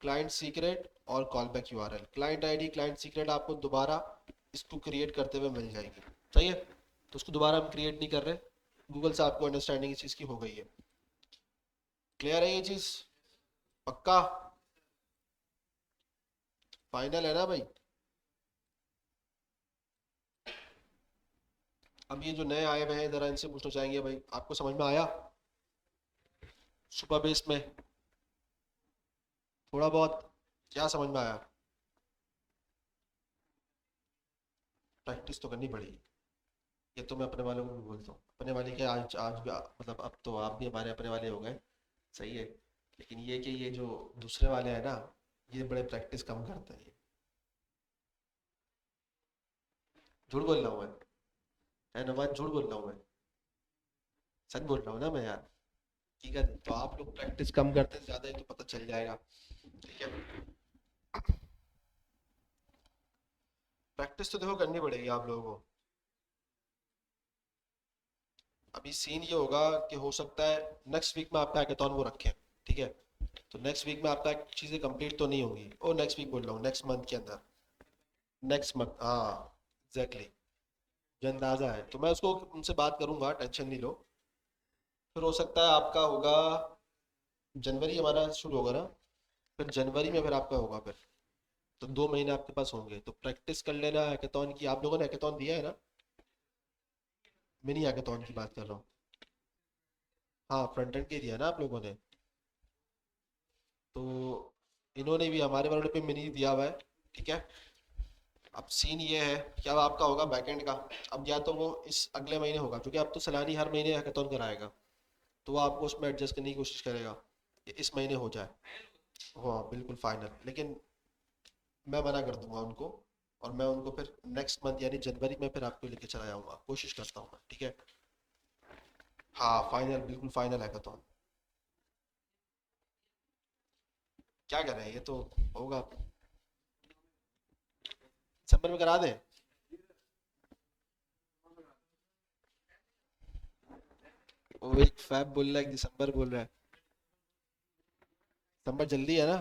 क्लाइंट सीक्रेट और call back URL। Client ID client secret आपको दोबारा इसको क्रिएट करते हुए मिल जाएगी। सही है, तो उसको दोबारा हम क्रिएट नहीं कर रहे, गूगल से आपको अंडरस्टैंडिंग इस चीज़ की हो गई है। क्लियर है ये चीज़, पक्का फाइनल है ना भाई? अब ये जो नए आए हुए हैं, ज़रा इनसे पूछना चाहेंगे भाई, आपको समझ में आया सुपर बेस में? थोड़ा बहुत क्या समझ में आया? प्रैक्टिस तो करनी पड़ेगी, ये तो मैं अपने वालों को भी बोलता हूँ। अपने वाले के आज आज भी मतलब अब तो आप भी हमारे अपने वाले हो गए। सही है, लेकिन ये कि ये जो दूसरे वाले हैं ना, ये बड़े प्रैक्टिस कम करते हैं। झूठ बोल रहा हूँ मैं, है नवाज, झूठ बोल रहा हूँ मैं? सच बोल रहा हूँ ना मैं यार। ठीक है, तो आप लोग प्रैक्टिस कम करते हैं, ज्यादा ही तो पता चल जाएगा। ठीक है, प्रैक्टिस तो देखो करनी पड़ेगी आप लोगों को। अभी सीन ये होगा कि हो सकता है नेक्स्ट वीक में आपका हैकेथॉन वो रखें। ठीक है, तो नेक्स्ट वीक में आपका चीज़ें कंप्लीट तो नहीं होंगी, ओ नेक्स्ट वीक बोल रहा हूँ, नेक्स्ट मंथ के अंदर। नेक्स्ट मंथ, हाँ एग्जैक्टली। जो अंदाज़ा है तो मैं उसको उनसे बात करूंगा, टेंशन नहीं लो। फिर हो सकता है आपका होगा, जनवरी हमारा शुरू होगा ना, फिर जनवरी में फिर आपका होगा फिर। तो 2 महीने आपके पास होंगे, तो प्रैक्टिस कर लेना हैकेथॉन की। आप लोगों ने हैकेथॉन दिया है ना? मिनी हैकेथॉन की बात कर रहा हूँ। हाँ, फ्रंट एंड के दिया ना आप लोगों ने। तो इन्होंने भी, हमारे वालों ने भी मिनी दिया हुआ है। ठीक है, अब सीन ये है कि अब आपका होगा बैकएंड का। अब या तो वो इस अगले महीने होगा, क्योंकि अब तो सलानी हर महीने हैकेथॉन कराएगा, तो वो आपको उसमें एडजस्ट करने की कोशिश करेगा कि इस महीने हो जाए। हाँ बिल्कुल फाइनल, लेकिन मैं मना कर दूंगा उनको, और मैं उनको फिर नेक्स्ट मंथ यानी जनवरी में फिर आपको लेके चला जाऊंगा, कोशिश करता हूँ मैं। ठीक है, हाँ फाइनल, बिल्कुल फाइनल हैकेथॉन। क्या कर रहे हैं, ये तो होगा। दिसंबर में करा दें? वो एक फैब बोल रहा है, एक दिसंबर बोल रहा है। दिसंबर जल्दी है ना?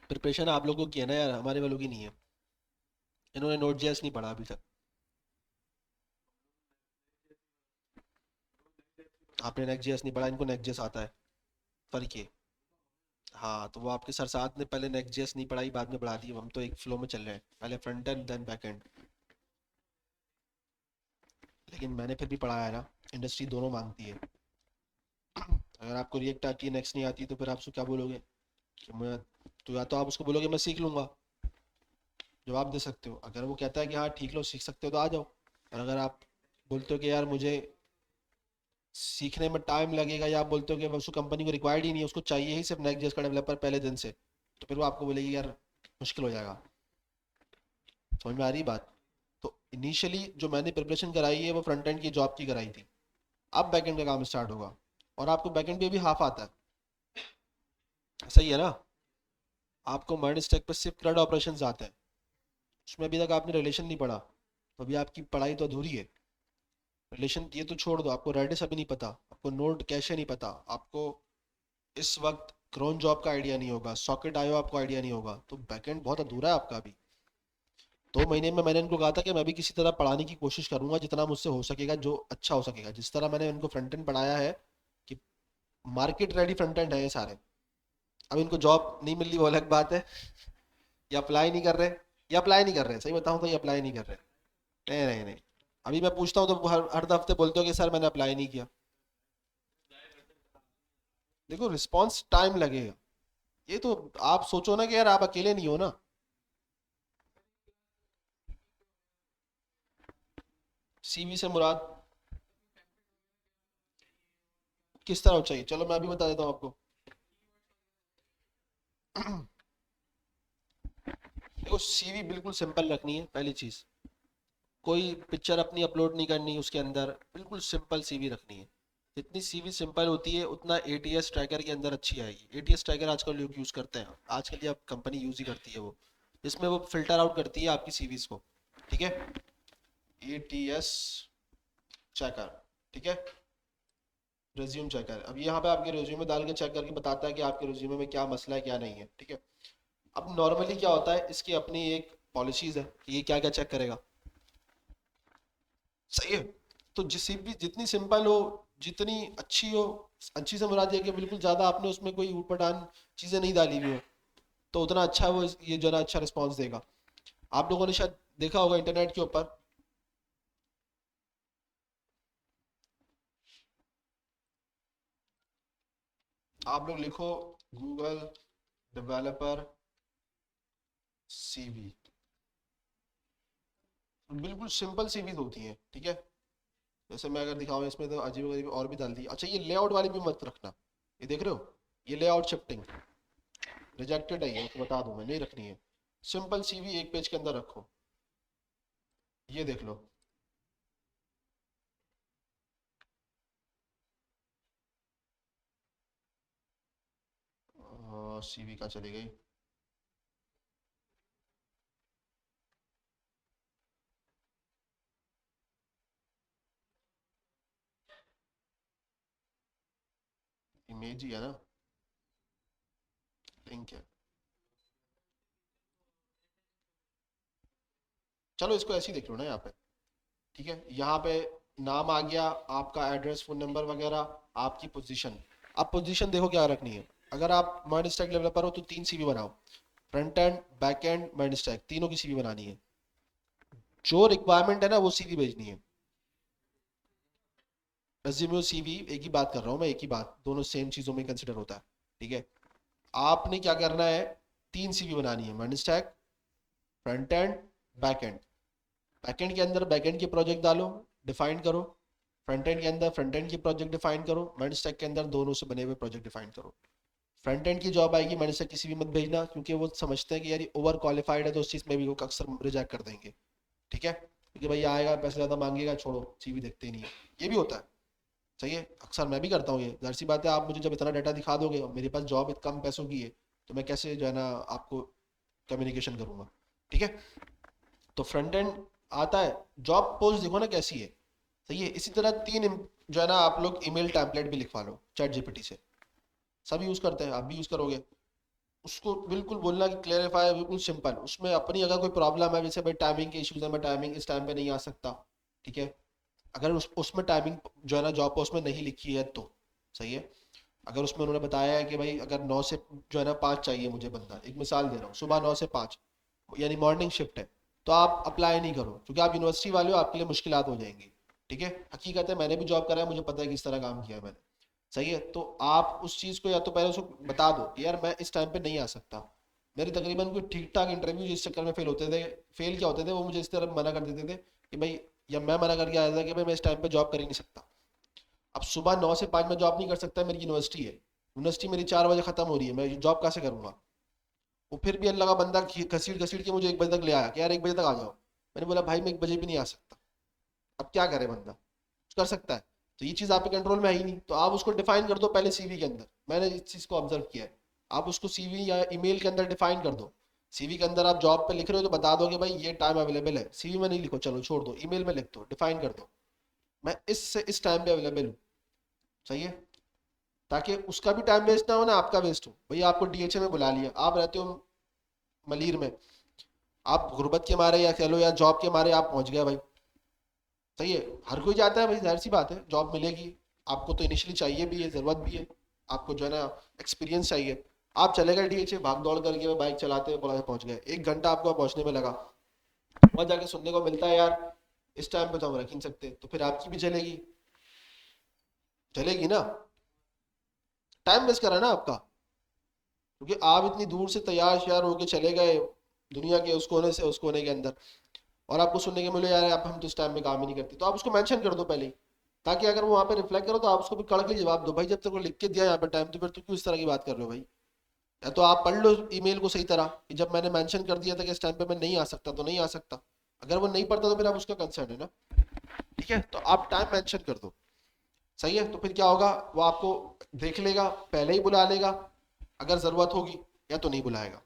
प्रिपरेशन आप लोगों की है ना यार, हमारे वालों की नहीं है। इन्होंने नोट जेएस नहीं पढ़ा अभी तक। आपने नेक्स्ट जेएस नहीं पढ़ा, इनको नेक्स्ट जेएस आता है। फर्क ये। हाँ, तो वो आपके सर साथ ने पहले नेक्स्ट जेएस नहीं पढ़ाई, बाद में पढ़ा दी। हम तो एक फ्लो में चल रहे हैं, पहले front end then back end. लेकिन मैंने फिर भी पढ़ाया है ना, इंडस्ट्री दोनों मांगती है। अगर आपको रिएक्ट आती है, नेक्स्ट नहीं आती, तो फिर आप उसको क्या बोलोगे कि मैं, तो या तो आप उसको बोलोगे मैं सीख लूंगा, जवाब दे सकते हो। अगर वो कहता है कि हाँ ठीक लो, सीख सकते हो, तो आ जाओ। और अगर आप बोलते हो कि यार मुझे सीखने में टाइम लगेगा, या आप बोलते हो कि उसको कंपनी को रिक्वायर्ड ही नहीं है, उसको चाहिए ही सिर्फ नेक्स्ट जेएस का डेवलपर पहले दिन से, तो फिर वो आपको बोलेगी यार मुश्किल हो जाएगा। समझ में आ रही बात? तो इनिशियली जो मैंने प्रिपरेशन कराई है वो फ्रंट एंड की जॉब की कराई थी। अब बैक एंड का काम स्टार्ट होगा, और आपको बैक एंड पे भी हाफ आता है, सही है ना? आपको मर्ज स्टैक पर सिर्फ क्रेड ऑपरेशंस आते हैं, उसमें अभी तक आपने रिलेशन नहीं पढ़ा, तो अभी आपकी पढ़ाई तो अधूरी है। रिलेशन ये तो छोड़ दो, आपको रेडिस अभी नहीं पता, आपको नोड कैशे नहीं पता, आपको इस वक्त क्रोन जॉब का आइडिया नहीं होगा, सॉकेट आयो आपको आइडिया नहीं होगा, तो बैकएंड बहुत अधूरा है आपका अभी। 2 महीने में मैंने इनको कहा था कि मैं भी किसी तरह पढ़ाने की कोशिश करूंगा, जितना मुझसे हो सकेगा, जो अच्छा हो सकेगा। जिस तरह मैंने इनको फ्रंट एंड पढ़ाया है कि मार्केट रेडी फ्रंट एंड है ये सारे। अब इनको जॉब नहीं मिल रही वो अलग बात है, या अप्लाई नहीं कर रहे, या अप्लाई नहीं कर रहे, सही बताऊं तो ये अप्लाई नहीं कर रहे। नहीं नहीं नहीं, अभी मैं पूछता हूँ तो हर हफ्ते बोलते हो कि सर मैंने अप्लाई नहीं किया। देखो रिस्पॉन्स टाइम लगेगा, ये तो आप सोचो ना कि यार आप अकेले नहीं हो ना। सीवी से मुराद किस तरह चाहिए, चलो मैं अभी बता देता हूँ आपको। देखो सीवी बिल्कुल सिंपल रखनी है पहली चीज, कोई पिक्चर अपनी अपलोड नहीं करनी उसके अंदर, बिल्कुल सिंपल सीवी रखनी है। जितनी सीवी सिंपल होती है उतना एटीएस ट्रैकर के अंदर अच्छी आएगी। एटीएस ट्रैकर आजकल लोग यूज़ करते हैं, आजकल ये अब कंपनी यूज़ ही करती है वो, इसमें वो फिल्टर आउट करती है आपकी सीवीज को। ठीक है, एटीएस चेकर। ठीक है, रिज्यूम चेकर। अब यहाँ पे आपके रिज्यूमे डाल के चेक करके बताता है कि आपके रिज्यूमे में क्या मसला है क्या नहीं है। ठीक है, अब नॉर्मली क्या होता है, इसकी अपनी एक पॉलिसीज है कि ये क्या क्या चेक करेगा। सही है, तो जिस भी जितनी सिंपल हो, जितनी अच्छी हो, अच्छी से मुराद ये कि बिल्कुल ज़्यादा आपने उसमें कोई ऊटपटांग चीज़ें नहीं डाली हुई हो, तो उतना अच्छा वो ये जो है ना अच्छा रिस्पॉन्स देगा। आप लोगों ने शायद देखा होगा इंटरनेट के ऊपर, आप लोग लिखो गूगल डेवलपर सीवी, बिल्कुल सिंपल सीवीज होती हैं। ठीक है, जैसे मैं अगर दिखाऊं इसमें तो अजीब अजीब और भी डाल दी। अच्छा ये लेआउट वाली भी मत रखना, ये देख रहे हो, ये लेआउट शिफ्टिंग रिजेक्टेड है, ये तो बता दूं मैं, नहीं रखनी है। सिंपल सीवी एक पेज के अंदर रखो, ये देख लो। सीवी कहाँ चली गई? इमेज ही है ना, लिंक है। चलो इसको ऐसे ही देख लो ना यहाँ पे, ठीक है। यहाँ पे नाम आ गया, आपका एड्रेस, फोन नंबर वगैरह, आपकी पोजीशन। अब पोजीशन देखो क्या रखनी है। अगर आप मर्ज स्टैक डेवलपर हो तो 3 सीवी बनाओ, front end, back and, merge stack, तीनों की सीवी बनानी है। जो रिक्वायरमेंट है ना वो सीवी भेजनी है। रेज्यूमे और सीवी एक ही बात कर रहा हूँ मैं, एक ही बात, दोनों सेम चीजों में कंसिडर होता है, ठीक है। आपने क्या करना है, 3 सीवी बनानी है, merge stack, front end, back end. Backend के अंदर बैकएंड के प्रोजेक्ट डालो, डिफाइन करो। फ्रंट एंड के अंदर फ्रंट एंड की प्रोजेक्ट डिफाइन करो। मर्ज स्टैक के अंदर दोनों से बने हुए प्रोजेक्ट डिफाइन करो। फ्रंट एंड की जॉब आएगी, मर्ज स्टैक किसी भी मत भेजना, क्योंकि वो समझते हैं कि यार ये ओवर क्वालिफाइड है, तो उस चीज में भी वो अक्सर रिजेक्ट कर देंगे, ठीक है। क्योंकि भाई आएगा, पैसे ज्यादा मांगेगा, छोड़ो, सीवी देखते ही नहीं है। ये भी होता है, सही है, अक्सर मैं भी करता हूँ ये, जाहिर सी बात है। आप मुझे जब इतना डाटा दिखा दोगे और मेरे पास जॉब कम पैसों की है, तो मैं कैसे जो है ना आपको कम्युनिकेशन करूंगा, ठीक है। तो फ्रंट एंड आता है, जॉब पोस्ट देखो ना कैसी है, सही है। इसी तरह जो है ना आप लोग ईमेल टेम्पलेट भी लिखवा लो चैट जीपीटी से, सब यूज करते हैं, आप भी यूज करोगे। उसको बिल्कुल बोलना कि क्लेरिफाई, बिल्कुल सिंपल, उसमें अपनी अगर कोई प्रॉब्लम है, जैसे भाई टाइमिंग के इश्यूज है, मैं टाइमिंग इस टाइम पे नहीं आ सकता, ठीक है। अगर उसमें टाइमिंग जो है ना जॉब पोस्ट में नहीं लिखी है तो सही है। अगर उसमें उन्होंने बताया है कि भाई अगर 9 से जो है ना 5 चाहिए मुझे बंदा, एक मिसाल दे रहा हूँ, सुबह 9 से 5, यानी मॉर्निंग शिफ्ट है, तो आप अप्लाई नहीं करो, क्योंकि आप यूनिवर्सिटी वाले हो, आपके लिए मुश्किलात हो जाएंगी, ठीक है। हकीकत है, मैंने भी जॉब करा है, मुझे पता है किस तरह काम किया है मैंने, सही है। तो आप उस चीज़ को या तो पहले उसको बता दो कि यार मैं इस टाइम पे नहीं आ सकता। मेरे तकरीबन कोई ठीक ठाक इंटरव्यू इस चक्कर में फेल होते थे। फेल क्या होते थे, वो मुझे इस तरह मना कर देते थे कि भाई, या मैं मना करके आया था कि भाई मैं इस टाइम पे जॉब कर ही नहीं सकता। अब सुबह 9 से 5 में जॉब नहीं कर सकता, मेरी यूनिवर्सिटी है, यूनिवर्सिटी मेरी 4 बजे खत्म हो रही है, मैं जॉब कहाँ से करूंगा। वो फिर भी अल्लाह का बंदा घसीट घसीट के मुझे 1 बजे तक ले आया कि यार 1 बजे तक आ जाओ। मैंने बोला भाई मैं 1 बजे भी नहीं आ सकता। अब क्या करे बंदा, कर सकता है। तो ये चीज़ आपके कंट्रोल में है ही नहीं, तो आप उसको डिफाइन कर दो पहले सीवी के अंदर। मैंने इस चीज़ को ऑब्जर्व किया है। आप उसको सीवी या ईमेल के अंदर डिफाइन कर दो। सीवी के अंदर आप जॉब पे लिख रहे हो तो बता दो कि भाई ये टाइम अवेलेबल है। सीवी में नहीं लिखो, चलो छोड़ दो, ईमेल में लिख दो, डिफाइन कर दो, मैं इस टाइम पे अवेलेबल हूँ, सही है। ताकि उसका भी टाइम वेस्ट ना हो ना आपका वेस्ट हो। भैया आपको डीएचए में बुला लिया, आप रहते हो मलीर में, आप गुर्बत के मारे या कह लो या जॉब के मारे आप पहुंच गए भाई, सही है। हर कोई जाता है भाई, जाहिर सी बात है, जॉब मिलेगी आपको तो इनिशियली चाहिए भी है, ज़रूरत भी है, आपको जो है ना एक्सपीरियंस चाहिए। आप चले गए डीएचए, भाग दौड़ करके बाइक चलाते हुए पहुंच गए, 1 घंटा आपको पहुंचने में लगा। वहां जाके सुनने को मिलता है यार इस टाइम पे तो हम रख ही नहीं सकते, तो फिर आपकी भी चलेगी, चलेगी ना, टाइम वेस्ट करा ना आपका। क्योंकि आप इतनी दूर से तैयार श्यार होके चले गए दुनिया के उस कोने से उस कोने के अंदर, और आपको सुनने के मिले यार आप हम तो इस टाइम में काम ही नहीं करते, तो आप उसको मेंशन कर दो पहले ही, ताकि अगर वो वहाँ पे रिफ्लेक्ट करो तो आप उसको भी कड़कली जवाब दो, भाई जब तक वो लिख के दिया यहाँ पे टाइम, तो फिर तो क्यों इस तरह की बात कर रहे हो भाई। या तो आप पढ़ लो ईमेल को सही तरह कि जब मैंने मेंशन कर दिया था कि इस टाइम पे मैं नहीं आ सकता तो नहीं आ सकता। अगर वो नहीं पढ़ता तो फिर आप उसका कंसर्न है ना, ठीक है। तो आप टाइम मेंशन कर दो, सही है। तो फिर क्या होगा, वो आपको देख लेगा, पहले ही बुला लेगा अगर जरूरत होगी, या तो नहीं बुलाएगा।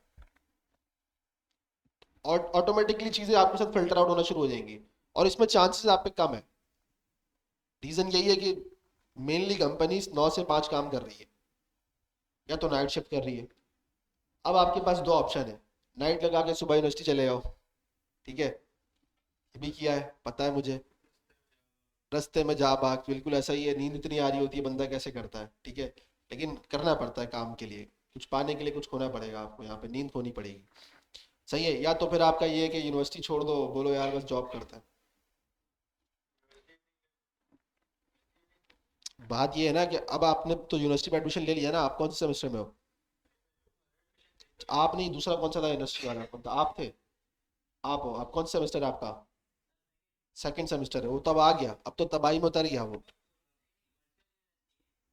और ऑटोमेटिकली चीजें आपके साथ फिल्टर आउट होना शुरू हो जाएंगी, और इसमें चांसेस आप पे कम है। रीजन यही है कि मेनली कंपनीज 9 से 5 काम कर रही है, या तो नाइट शिफ्ट कर रही है। अब आपके पास 2 ऑप्शन है, नाइट लगा के सुबह यूनिवर्सिटी चले जाओ, ठीक है, ये भी किया है पता है मुझे। रास्ते में जा भाग, बिल्कुल ऐसा ही है, नींद इतनी आ रही होती है, बंदा कैसे करता है, ठीक है। लेकिन करना पड़ता है काम के लिए, कुछ पाने के लिए कुछ खोना पड़ेगा आपको, यहाँ पे नींद खोनी पड़ेगी, सही है। या तो फिर आपका ये है कि यूनिवर्सिटी छोड़ दो, बोलो यार बस जॉब करता है। बात ये है ना कि अब आपने तो यूनिवर्सिटी में एडमिशन ले लिया ना, आप कौन से सेमेस्टर में हो? आप नहीं, दूसरा कौन सा था यूनिवर्सिटी वाला, कौन था? आप थे, आप हो, आप कौन सा सेमेस्टर है आपका? सेकंड सेमेस्टर है, वो तब आ गया, अब तो तबाही में उतर गया वो।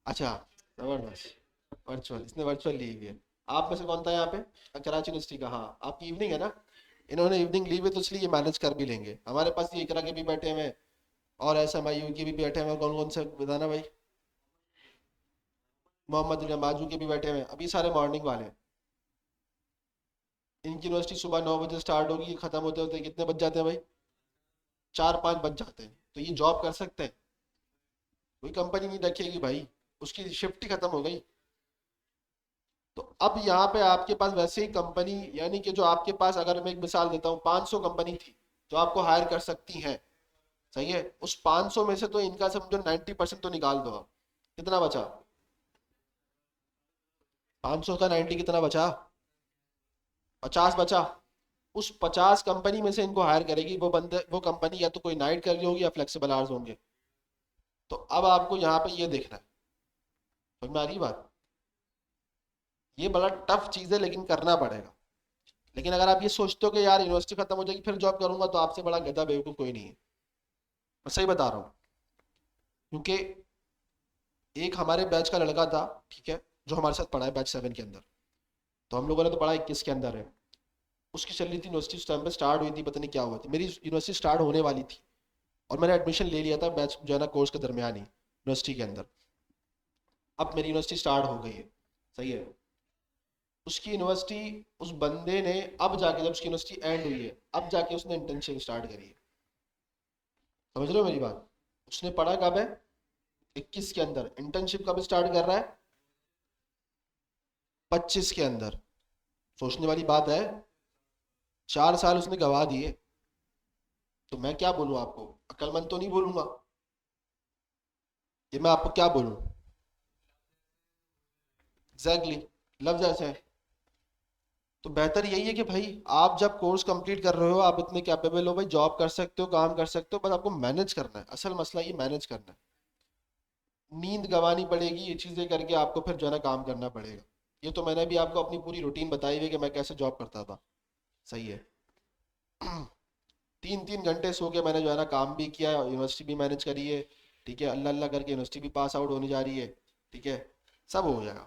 अच्छा, जबरदस्त, वर्चुअल, इसने वर्चुअल ली हुई है। आप में से कौन था यहाँ पे? कराची यूनिवर्सिटी का, हाँ आपकी इवनिंग है ना, इन्होंने इवनिंग ली हुई तो इसलिए ये मैनेज कर भी लेंगे। हमारे पास ये इकरा के भी बैठे हुए हैं और SMIU के भी बैठे हुए हैं, कौन कौन से बताना भाई? मोहम्मद नमाजू के भी बैठे हुए हैं, अभी सारे मॉर्निंग वाले हैं। इनकी यूनिवर्सिटी सुबह 9 बजे स्टार्ट होगी, खत्म होते होते कितने बज जाते हैं भाई? 4-5 बज जाते हैं। तो ये जॉब कर सकते हैं? कोई कंपनी नहीं रखेगी भाई, उसकी शिफ्ट ही खत्म हो गई। तो अब यहाँ पे आपके पास वैसे ही कंपनी, यानी कि जो आपके पास, अगर मैं एक मिसाल देता हूँ, 500 कंपनी थी जो आपको हायर कर सकती हैं, सही है, उस 500 में से तो इनका समझो 90% तो निकाल दो आप, कितना बचा? 500 का 90 कितना बचा? 50 बचा। उस 50 कंपनी में से इनको हायर करेगी वो बंदे, वो कंपनी या तो कोई नाइट कर रही होगी या फ्लेक्सिबल आवर्स होंगे। तो अब आपको यहाँ पे ये देखना है, समझ में आ रही बात? ये बड़ा टफ चीज़ है लेकिन करना पड़ेगा। लेकिन अगर आप ये सोचते हो कि यार यूनिवर्सिटी खत्म हो जाएगी फिर जॉब करूंगा, तो आपसे बड़ा गधा बेवकूफ कोई नहीं है। मैं सही बता रहा हूँ। क्योंकि एक हमारे बैच का लड़का था, ठीक है, जो हमारे साथ पढ़ा है बैच 7 के अंदर, तो हम लोगों ने तो पढ़ा 21 के अंदर है। उसकी चल रही थी यूनिवर्सिटी, उस टाइम पे स्टार्ट हुई थी, पता नहीं क्या हुआ था, मेरी यूनिवर्सिटी स्टार्ट होने वाली थी और मैंने एडमिशन ले लिया था बैच जो है ना कोर्स के दरमियान ही यूनिवर्सिटी के अंदर। अब मेरी यूनिवर्सिटी स्टार्ट हो गई है, सही है। उसकी यूनिवर्सिटी, उस बंदे ने अब जाके, जब उसकी यूनिवर्सिटी एंड हुई है, अब जाके उसने इंटर्नशिप स्टार्ट करी है। समझ रहे हो मेरी बात? उसने पढ़ा कब है? 21 के अंदर। इंटर्नशिप कब स्टार्ट कर रहा है? 25 के अंदर। सोचने वाली बात है। 4 साल उसने गवा दिए। तो मैं क्या बोलूं आपको? अक्लमंद तो नहीं बोलूंगा, ये मैं आपको क्या बोलूं? एग्जैक्टली, लफ्ज ऐसे है। तो बेहतर यही है कि भाई आप जब कोर्स कंप्लीट कर रहे हो, आप इतने कैपेबल हो भाई, जॉब कर सकते हो, काम कर सकते हो, बस आपको मैनेज करना है। असल मसला ये मैनेज करना है। नींद गंवानी पड़ेगी, ये चीज़ें करके आपको फिर जो है ना काम करना पड़ेगा। ये तो मैंने भी आपको अपनी पूरी रूटीन बताई हुई है कि मैं कैसे जॉब करता था, सही है। 3-3 घंटे सो के मैंने जो है ना काम भी किया, यूनिवर्सिटी भी मैनेज करी है, ठीक है, अल्लाह अल्लाह करके यूनिवर्सिटी भी पास आउट होने जा रही है, ठीक है, सब हो जाएगा।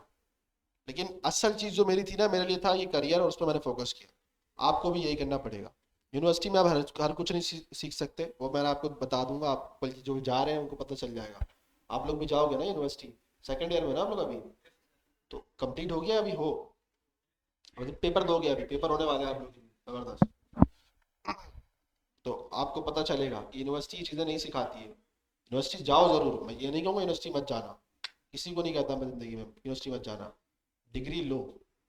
लेकिन असल चीज़ जो मेरी थी ना, मेरे लिए था ये करियर, और उस पर मैंने फोकस किया। आपको भी यही करना पड़ेगा। यूनिवर्सिटी में आप हर कुछ नहीं सीख सकते, वो मैं आपको बता दूंगा, आप बल्कि जो जा रहे हैं उनको पता चल जाएगा। आप लोग भी जाओगे ना यूनिवर्सिटी, सेकेंड ईयर में ना आप लोग अभी, तो कंप्लीट हो गया अभी हो, मतलब पेपर दोगे, अभी पेपर होने वाले हैं आप लोग के भी, जबरदस्त। तो आपको पता चलेगा कि यूनिवर्सिटी ये चीज़ें नहीं सिखाती है। यूनिवर्सिटी जाओ ज़रूर, मैं ये नहीं कहूँगा यूनिवर्सिटी मत जाना, किसी को नहीं कहता मैं ज़िंदगी में यूनिवर्सिटी मत जाना। डिग्री लो,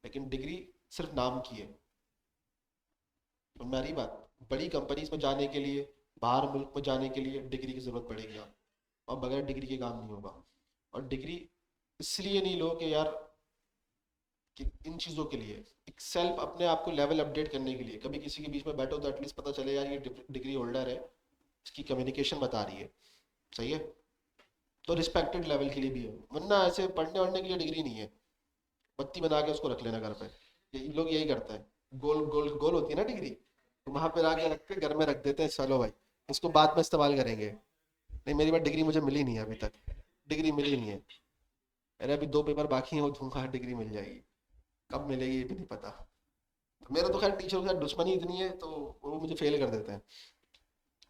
लेकिन डिग्री सिर्फ नाम की है। तो मेरी बात, बड़ी कंपनीज में जाने के लिए, बाहर मुल्क में जाने के लिए डिग्री की ज़रूरत पड़ेगी आप, और बगैर डिग्री के काम नहीं होगा। और डिग्री इसलिए नहीं लो कि यार, कि इन चीज़ों के लिए, एक सेल्फ अपने आप को लेवल अपडेट करने के लिए, कभी किसी के बीच में बैठो तो एटलीस्ट पता चले यार ये डिग्री होल्डर है, इसकी कम्युनिकेशन बता रही है, सही है। तो रिस्पेक्टेड लेवल के लिए भी है, वरना ऐसे पढ़ने वढ़ने के लिए डिग्री नहीं है। बत्ती बना के उसको रख लेना घर पे, ये लोग यही करते हैं। गोल गोल गोल होती है ना डिग्री, तो वहां पे आके रख के घर में रख देते हैं, चलो भाई इसको बाद में इस्तेमाल करेंगे। नहीं, मेरी बात, डिग्री मुझे मिली नहीं है अभी तक, डिग्री मिली नहीं है। मेरे अभी 2 पेपर बाकी हैं, वो दूंगा डिग्री मिल जाएगी। कब मिलेगी ये भी नहीं पता। तो मेरा तो खैर टीचरों के साथ दुश्मनी इतनी है तो वो मुझे फेल कर देते हैं।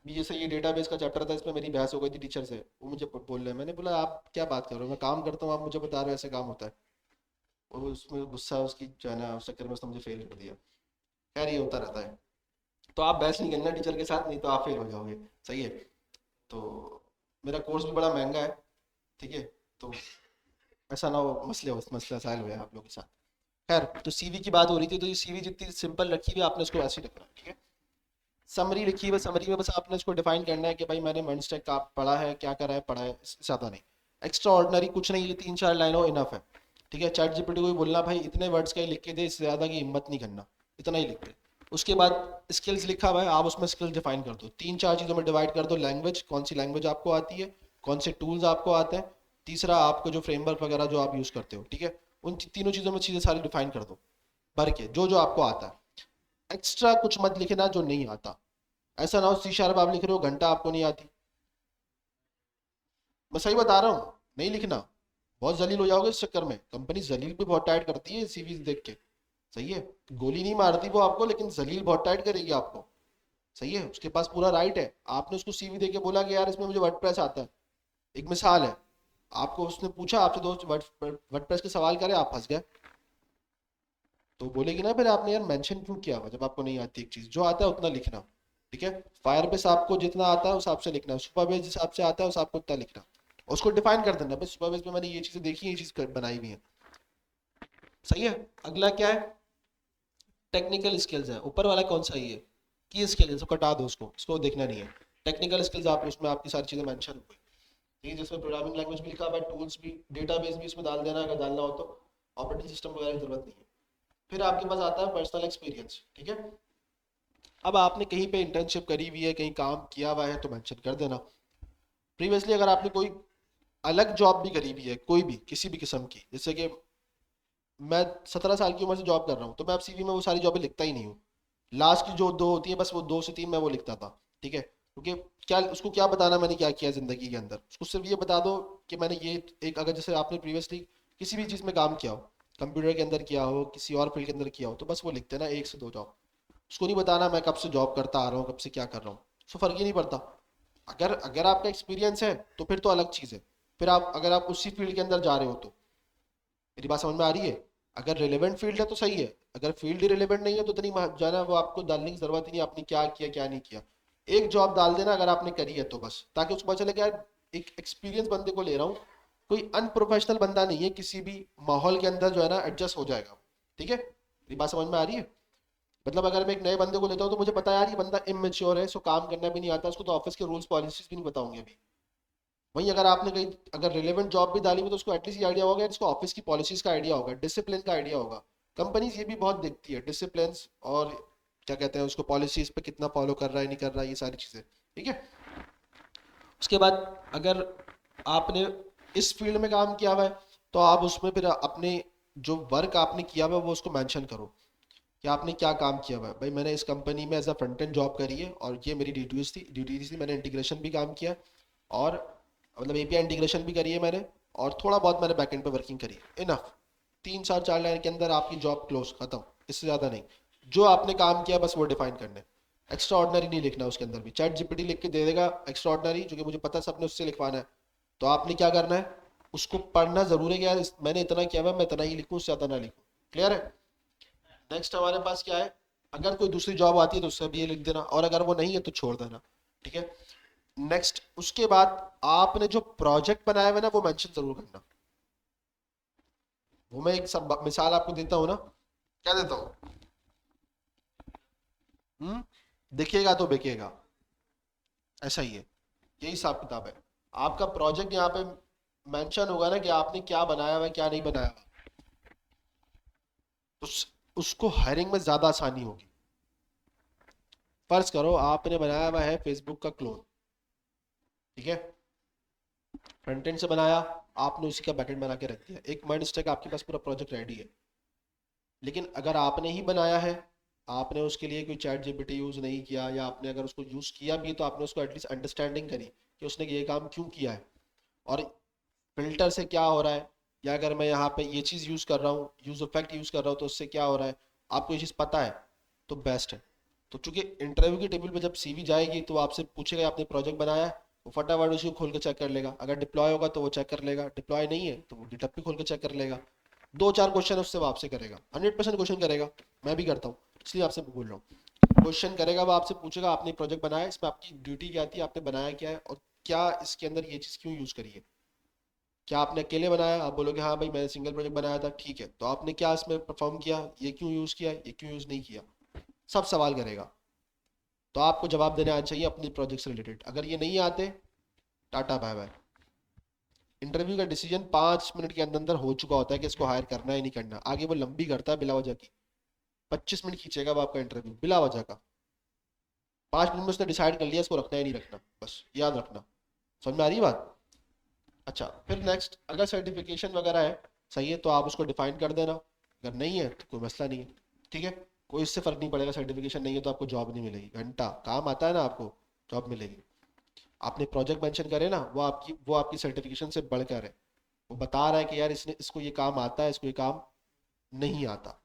भी जैसे ये डेटाबेस का चैप्टर था, इसमें मेरी बहस हो गई थी टीचर से, वो मुझे बोल रहे हैं, मैंने बोला आप क्या बात कर रहे हो, मैं काम करता हूँ, आप मुझे बता रहे हो ऐसे काम होता है। और उसमें गुस्सा, उसकी जो है ना उस चक्कर में उसने मुझे फेल कर दिया। खैर ये होता रहता है। तो आप बहस नहीं करना टीचर के साथ, नहीं तो आप फेल हो जाओगे, सही है। तो मेरा कोर्स भी बड़ा महंगा है, ठीक है। तो ऐसा ना हो मसले मसाइल हुए आप लोगों के साथ। खैर, तो सीवी की बात हो रही थी, तो ये सीवी जितनी सिंपल रखी हुई है आपने उसको वैसे ही रखना है, ठीक है। समरी लिखी हुई है, समरी में बस आपने इसको डिफाइन करना है कि भाई मैंने मंस्टेक का पढ़ा है, क्या करा है, पढ़ा है, ज़्यादा नहीं। एक्स्ट्रा ऑर्डिनरी कुछ नहीं, ये 3-4 लाइनों इनफ है, ठीक है। चैट जीपीटी को भी बोलना भाई इतने वर्ड्स का ही लिख के दे, इससे ज़्यादा की हिम्मत नहीं करना, इतना ही लिख दे। उसके बाद स्किल्स लिखा हुआ है, आप उसमें स्किल्स डिफाइन कर दो, 3-4 चीज़ों में डिवाइड कर दो। लैंग्वेज, कौन सी लैंग्वेज आपको आती है, कौन से टूल्स आपको आते हैं, तीसरा आपको जो फ्रेमवर्क वगैरह जो आप यूज़ करते हो, ठीक है। उन तीनों चीज़ों में चीज़ें सारी डिफाइन कर दो, भर के जो जो आपको आता है। एक्स्ट्रा कुछ मत लिखना जो नहीं आता। ऐसा ना हो C# आप लिख रहे हो, घंटा आपको नहीं आती। मैं सही बता रहा हूँ, नहीं लिखना। बहुत जलील हो जाओगे इस चक्कर में, कंपनी जलील भी बहुत टाइट करती है सीवी देख के। सही है, गोली नहीं मारती वो आपको, लेकिन जलील बहुत टाइट करेगी आपको। सही है, उसके पास पूरा राइट है। आपने उसको सीवी देके बोला कि यार इसमें मुझे वर्डप्रेस आता है, एक मिसाल है, आपको उसने पूछा, आपसे दोस्त वर्डप्रेस के सवाल करे, आप फंस गए, तो बोलेगी ना फिर आपने यार मेंशन क्यों किया हुआ जब आपको नहीं आती एक चीज, जो आता है उतना लिखना। ठीक है, फायरबेस आपको जितना आता है उस हिसाब से लिखना, सुपरबेस जिस हिसाब से आता है उस आपको उतना लिखना, उसको डिफाइन कर देना, बस सुपरबेस में मैंने ये चीजें देखी है, ये चीज बनाई हुई है। सही है, अगला क्या है, टेक्निकल स्किल्स है। ऊपर वाला कौन सा ही है, की स्किल, इसको कटा दो, उसको देखना नहीं है। टेक्निकल स्किल्स आप उसमें आपकी सारी चीजें मेंशन हो गई। ठीक है, जिसमें प्रोग्रामिंग लैंग्वेज भी लिखा हुआ है, टूल्स भी, डेटाबेस भी इसमें डाल देना अगर डालना हो तो, ऑपरेटिंग सिस्टम वगैरह की जरूरत नहीं है। फिर आपके पास आता है पर्सनल एक्सपीरियंस। ठीक है, अब आपने कहीं पे इंटर्नशिप करी हुई है, कहीं काम किया हुआ है तो मेंशन कर देना। प्रीवियसली अगर आपने कोई अलग जॉब भी करी हुई है, कोई भी किसी भी किस्म की, जैसे कि मैं 17 साल की उम्र से जॉब कर रहा हूँ, तो मैं अब सीवी में वो सारी जॉबें लिखता ही नहीं हूँ। लास्ट की जो 2 होती है बस वो 2 से 3 मैं वो लिखता था। ठीक है, क्योंकि क्या उसको क्या बताना मैंने क्या किया जिंदगी के अंदर, उसको सिर्फ ये बता दो कि मैंने ये एक, अगर जैसे आपने प्रीवियसली किसी भी चीज़ में काम किया हो, कंप्यूटर के अंदर किया हो, किसी और फील्ड के अंदर किया हो, तो बस वो लिखते ना 1 से 2 जॉब। उसको नहीं बताना मैं कब से जॉब करता आ रहा हूँ, कब से क्या कर रहा हूँ, उसको फर्क ही नहीं पड़ता। अगर अगर आपका एक्सपीरियंस है तो फिर तो अलग चीज़ है। फिर आप अगर आप उसी फील्ड के अंदर जा रहे हो तो, मेरी बात समझ में आ रही है? अगर रिलेवेंट फील्ड है तो सही है, अगर फील्ड ही रिलेवेंट नहीं है तो इतनी जाना वो आपको डालने की जरूरत ही नहीं, आपने क्या किया क्या नहीं किया। एक जॉब डाल देना अगर आपने करी है तो बस, ताकि उसको पता चले कि यार एक एक्सपीरियंस बंदे को ले रहा हूँ, कोई अनप्रोफेशनल बंदा नहीं है, किसी भी माहौल के अंदर जो है ना एडजस्ट हो जाएगा। ठीक है, मेरी बात समझ में आ रही है? मतलब अगर मैं एक नए बंदे को लेता हूँ तो मुझे पता है यार ये बंदा इमेच्योर है, इसको काम करना भी नहीं आता, उसको तो ऑफिस के रूल्स पॉलिसीज भी नहीं बताऊंगे अभी। वहीं अगर आपने कहीं अगर रिलेवेंट जॉब भी डाली हुई तो उसको एटलीस्ट ये आइडिया होगा, इसको ऑफिस की पॉलिसीज का आइडिया होगा, डिसिप्लिन का आइडिया होगा। कंपनीज ये भी बहुत देखती है डिसिप्लिन, और क्या कहते हैं उसको, पॉलिसीज पे कितना फॉलो कर रहा है नहीं कर रहा है, ये सारी चीज़ें। ठीक है, उसके बाद अगर आपने इस फील्ड में काम किया हुआ है तो आप उसमें फिर अपने जो वर्क आपने किया हुआ है वो उसको मेंशन करो कि आपने क्या काम किया हुआ है। भाई मैंने इस कंपनी में as a front end job करी है और ये मेरी ड्यूटीज थी, मैंने इंटीग्रेशन भी काम किया, और मतलब एपीआई इंटीग्रेशन भी करी है मैंने, और थोड़ा बहुत मैंने बैकएंड पे वर्किंग करी है। इनफ, 3 4 4 लाइन के अंदर आपकी जॉब क्लोज, खत्म, इससे ज़्यादा नहीं। जो आपने काम किया बस वो डिफाइन करना है। एक्स्ट्रा ऑर्डनरी नहीं लिखना उसके अंदर भी, चैट जीपीटी लिख के दे देगा एक्स्ट्रा ऑर्डनरी, जो कि मुझे पता है सबने उससे लिखवाना है। तो आपने क्या करना है, उसको पढ़ना जरूर है कि यार मैंने इतना किया हुआ है, मैं इतना ही लिखूँ, उससे ज़्यादा ना लिखूँ। क्लियर है? नेक्स्ट हमारे पास क्या है, अगर कोई दूसरी जॉब आती है तो उससे भी ये लिख देना, और अगर वो नहीं है तो छोड़ देना। ठीक है, नेक्स्ट उसके बाद आपने जो प्रोजेक्ट बनाया हुआ है ना वो मेंशन जरूर करना। वो मैं एक सब मिसाल आपको देता हूँ ना, क्या देता हूँ, दिखेगा तो बिकेगा, ऐसा ही है, यही हिसाब किताब है। आपका प्रोजेक्ट यहाँ पे मेंशन होगा ना कि आपने क्या बनाया हुआ है क्या नहीं बनाया हुआ, उसको हायरिंग में ज्यादा आसानी होगी। फर्ज करो आपने बनाया हुआ है फेसबुक का क्लोन, ठीक है, फ्रंट एंड से बनाया, आपने उसी का बैकएंड बना के रख दिया, एक मंथ तक आपके पास पूरा प्रोजेक्ट रेडी है। लेकिन अगर आपने ही बनाया है, आपने उसके लिए कोई चैट जीपीटी यूज़ नहीं किया, या आपने अगर उसको यूज़ किया भी तो आपने उसको एटलीस्ट अंडरस्टैंडिंग करी कि उसने ये काम क्यों किया है, और फिल्टर से क्या हो रहा है, या अगर मैं यहाँ पे ये चीज़ यूज़ कर रहा हूँ, यूज़ इफेक्ट यूज़ कर रहा हूँ तो उससे क्या हो रहा है, आपको ये चीज़ पता है तो बेस्ट है। तो चूंकि इंटरव्यू की टेबल पे जब सीवी जाएगी तो वो आपसे पूछेगा आपने प्रोजेक्ट बनाया है, वो फटाफट उसको खोल के चेक कर लेगा, अगर डिप्लॉय होगा तो वो चेक कर लेगा, डिप्लॉय नहीं है तो वो गिटहब पे खोल के चेक कर लेगा। 2 4 क्वेश्चन उससे वो आपसे करेगा, 100% क्वेश्चन करेगा, मैं भी करता हूँ इसलिए आपसे बोल रहा हूँ। क्वेश्चन करेगा, वो आपसे पूछेगा आपने प्रोजेक्ट बनाया, इसमें आपकी ड्यूटी क्या थी, आपने बनाया क्या है, और क्या इसके अंदर ये चीज़ क्यों यूज़ करी है। क्या आपने अकेले बनाया, आप बोलोगे हाँ भाई मैंने सिंगल प्रोजेक्ट बनाया था, ठीक है, तो आपने क्या इसमें परफॉर्म किया, ये क्यों यूज़ किया, ये क्यों यूज़ नहीं किया, सब सवाल करेगा। तो आपको जवाब देने आना चाहिए अपने प्रोजेक्ट से रिलेटेड, अगर ये नहीं आते, टाटा बाय बाय। इंटरव्यू का डिसीजन 5 मिनट के अंदर अंदर हो चुका होता है कि इसको हायर करना है नहीं करना, आगे वो लंबी करता है बिला वजह की, 25 मिनट खींचेगा वो आपका इंटरव्यू बिला वजह का। 5 मिनट में उसने डिसाइड कर लिया इसको रखना है नहीं रखना, बस याद रखना। समझ में आ रही है बात? अच्छा, फिर नेक्स्ट अगर सर्टिफिकेशन वगैरह है, सही है, तो आप उसको डिफाइन कर देना, अगर नहीं है तो कोई मसला नहीं है। ठीक है, कोई इससे फर्क नहीं पड़ेगा, सर्टिफिकेशन नहीं है तो आपको जॉब नहीं मिलेगी, घंटा काम आता है ना आपको, जॉब मिलेगी। आपने प्रोजेक्ट मेंशन करे ना, वो आपकी सर्टिफिकेशन से बढ़कर है। वो बता रहा है कि यार इसने इसको ये काम आता है, इसको ये काम नहीं आता।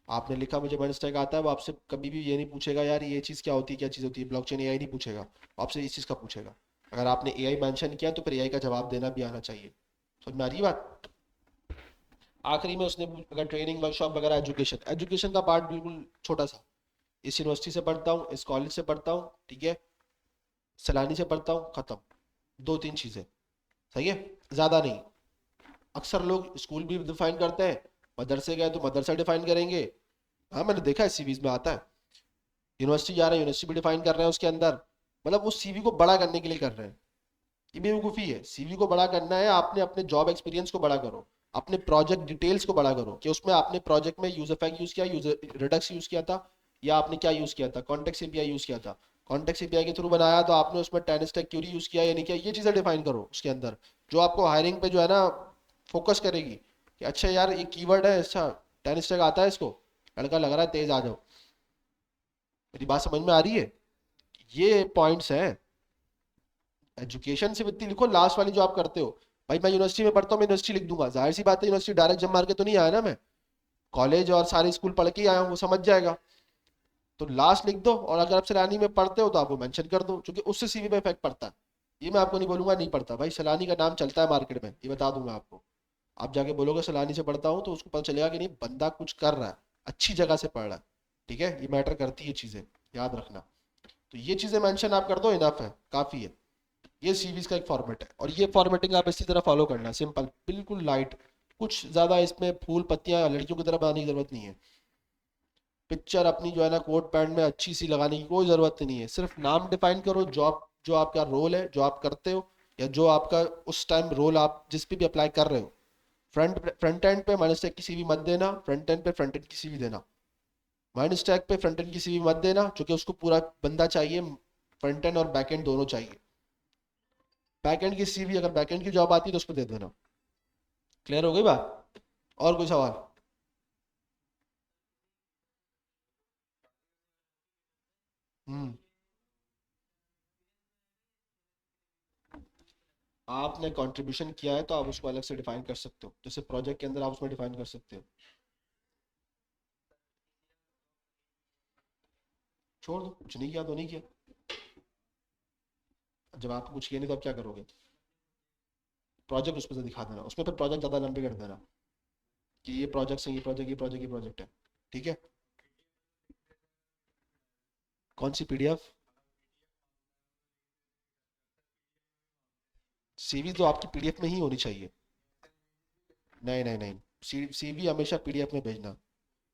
आपने लिखा मुझे मर्ज स्टैक आता है, वो आपसे कभी भी ये नहीं पूछेगा यार ये चीज़ क्या होती है, क्या चीज़ होती है, ब्लॉकचेन एआई नहीं पूछेगा, वो आपसे इस चीज़ का पूछेगा। अगर आपने एआई मेंशन किया तो फिर एआई का जवाब देना भी आना चाहिए। समझ में आ रही है बात? आखिरी में उसने अगर ट्रेनिंग वर्कशॉप वगैरह, एजुकेशन, एजुकेशन का पार्ट बिल्कुल छोटा सा। इस यूनिवर्सिटी से पढ़ता हूँ, इस कॉलेज से पढ़ता हूँ, ठीक है, सैलानी से पढ़ता हूँ, खत्म। दो तीन चीज़ें, सही है, ज़्यादा नहीं। अक्सर लोग स्कूल भी डिफाइन करते हैं, मदरसे गए तो मदरसा डिफाइन करेंगे। हाँ मैंने देखा है, सीवीज में आता है। यूनिवर्सिटी जा रहे हैं, यूनिवर्सिटी भी डिफाइन कर रहे हैं उसके अंदर। मतलब वो सीवी को बड़ा करने के लिए कर रहे हैं। ये बेवकूफ़ी है। सीवी को बड़ा करना है, आपने अपने जॉब एक्सपीरियंस को बड़ा करो, अपने प्रोजेक्ट डिटेल्स को बड़ा करो कि उसमें आपने प्रोजेक्ट में यूज इफेक्ट यूज किया, यूजर रिडक्स यूज किया था, या आपने क्या यूज किया था, कॉन्टेक्स्ट एपीआई यूज किया था। कॉन्टेक्स्ट एपीआई के थ्रू बनाया तो आपने उसमें 10 स्टैक क्यूरी यूज किया या नहीं किया, ये चीज़ें डिफाइन करो उसके अंदर, जो आपको हायरिंग पे जो है ना फोकस करेगी कि अच्छा यार ये कीवर्ड है, अच्छा 10 स्टैक आता है इसको, लड़का लग रहा है तेज, आ जाओ। मेरी बात समझ में आ रही है? ये पॉइंट्स हैं। एजुकेशन सिर्फ इतनी लिखो, लास्ट वाली जो आप करते हो, भाई मैं यूनिवर्सिटी में पढ़ता हूँ, मैं यूनिवर्सिटी लिख दूंगा, जाहिर सी बात है यूनिवर्सिटी डायरेक्ट जम मार के तो नहीं आया ना मैं, कॉलेज और सारे स्कूल पढ़ के ही आया हूँ, वो समझ जाएगा। तो लास्ट लिख दो, और अगर आप सैलानी में पढ़ते हो तो आप वो मेंशन कर दो, क्योंकि उससे सीवी पे इफेक्ट पड़ता है। ये मैं आपको नहीं बोलूंगा नहीं पड़ता, भाई सैलानी का नाम चलता है मार्केट में, ये बता दूंगा आपको। आप जाके बोलोगे सैलानी से पढ़ता हूँ तो उसको पता चलेगा कि नहीं बंदा कुछ कर रहा है, अच्छी जगह से पढ़ रहा है। ठीक है, ये मैटर करती है चीजें, याद रखना। तो ये चीजें मेंशन आप कर दो, इनफ है, काफी है। ये सीवीज का एक फॉर्मेट है, और ये फॉर्मेटिंग आप इसी तरह फॉलो करना, सिंपल, बिल्कुल लाइट। कुछ ज्यादा इसमें फूल पत्तियां लड़कियों की तरह बनाने की जरूरत नहीं है। पिक्चर अपनी जो है ना कोट पैंट में अच्छी सी लगाने की कोई जरूरत नहीं है। सिर्फ नाम डिफाइन करो, जॉब जो आपका रोल है, जो आप करते हो, या जो आपका उस टाइम रोल आप जिस पे भी अप्लाई कर रहे हो। फ्रंट एंड पे माइनस टैग की सीवी मत देना, फ्रंट एंड पे फ्रंट एंड की सीवी देना। माइनस टैग पे फ्रंट एंड की सीवी मत देना, क्योंकि उसको पूरा बंदा चाहिए, फ्रंट एंड और बैक एंड दोनों चाहिए। बैक एंड की सीवी अगर बैक एंड की जॉब आती है तो उस पर दे देना। क्लियर हो गई बात? और कोई सवाल? हम्म। आपने कंट्रीब्यूशन किया है तो आप उसको अलग से डिफाइन कर सकते हो, जैसे प्रोजेक्ट के अंदर आप उसमें डिफाइन कर सकते हो। छोड़ दो, कुछ नहीं किया तो नहीं किया। जब आपको कुछ किया नहीं तो आप क्या करोगे? प्रोजेक्ट उसमें से दिखा देना, उसमें फिर प्रोजेक्ट ज़्यादा लंबे कर देना कि ये प्रोजेक्ट है, ये प्रोजेक्ट, ये प्रोजेक्ट, ये प्रोजेक्ट है। ठीक है। कौन सी पीडीएफ? सीवी तो आपकी पीडीएफ में ही होनी चाहिए। नहीं नहीं नहीं, सीवी हमेशा पीडीएफ में भेजना।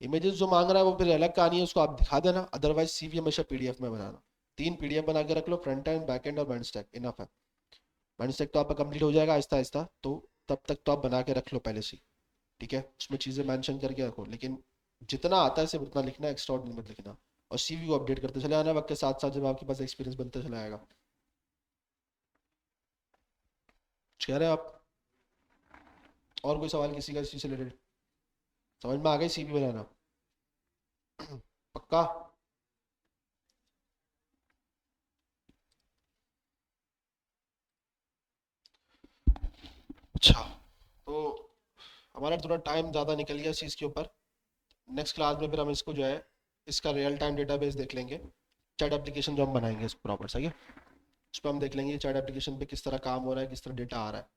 इमेजेस जो मांग रहा है वो फिर अलग कहानी है, उसको आप दिखा देना, अदरवाइज सीवी हमेशा पीडीएफ में बनाना। 3 पीडीएफ बना के रख लो, फ्रंट एंड, बैक एंड और बैंड स्टैक, इनफ है। बैंड स्टैक तो आपका कंप्लीट हो जाएगा आहिस्ता आहिस्ता, तो तब तक तो आप बना के रख लो पहले से। ठीक है, उसमें चीज़ें मेंशन करके रखो, लेकिन जितना आता है सिर्फ उतना लिखना, एक्स्ट्रा ऑर्डिनरी मत लिखना। और सीवी को अपडेट करते चले आना वक्त के साथ साथ, जब आपके पास एक्सपीरियंस बनता चला आएगा। कुछ कह रहे हैं आप? और कोई सवाल किसी का इस चीज़ से रिलेटेड? समझ में आ गई सीवी बनाना? पक्का? अच्छा, तो हमारा थोड़ा टाइम ज़्यादा निकल गया इस चीज़ के ऊपर। नेक्स्ट क्लास में फिर हम इसको जो है, इसका रियल टाइम डेटाबेस देख लेंगे। चैट एप्लीकेशन जो हम बनाएंगे इस प्रॉपर, सही है, उस पर हम देख लेंगे चैट एप्लीकेशन पे किस तरह काम हो रहा है, किस तरह डेटा आ रहा है।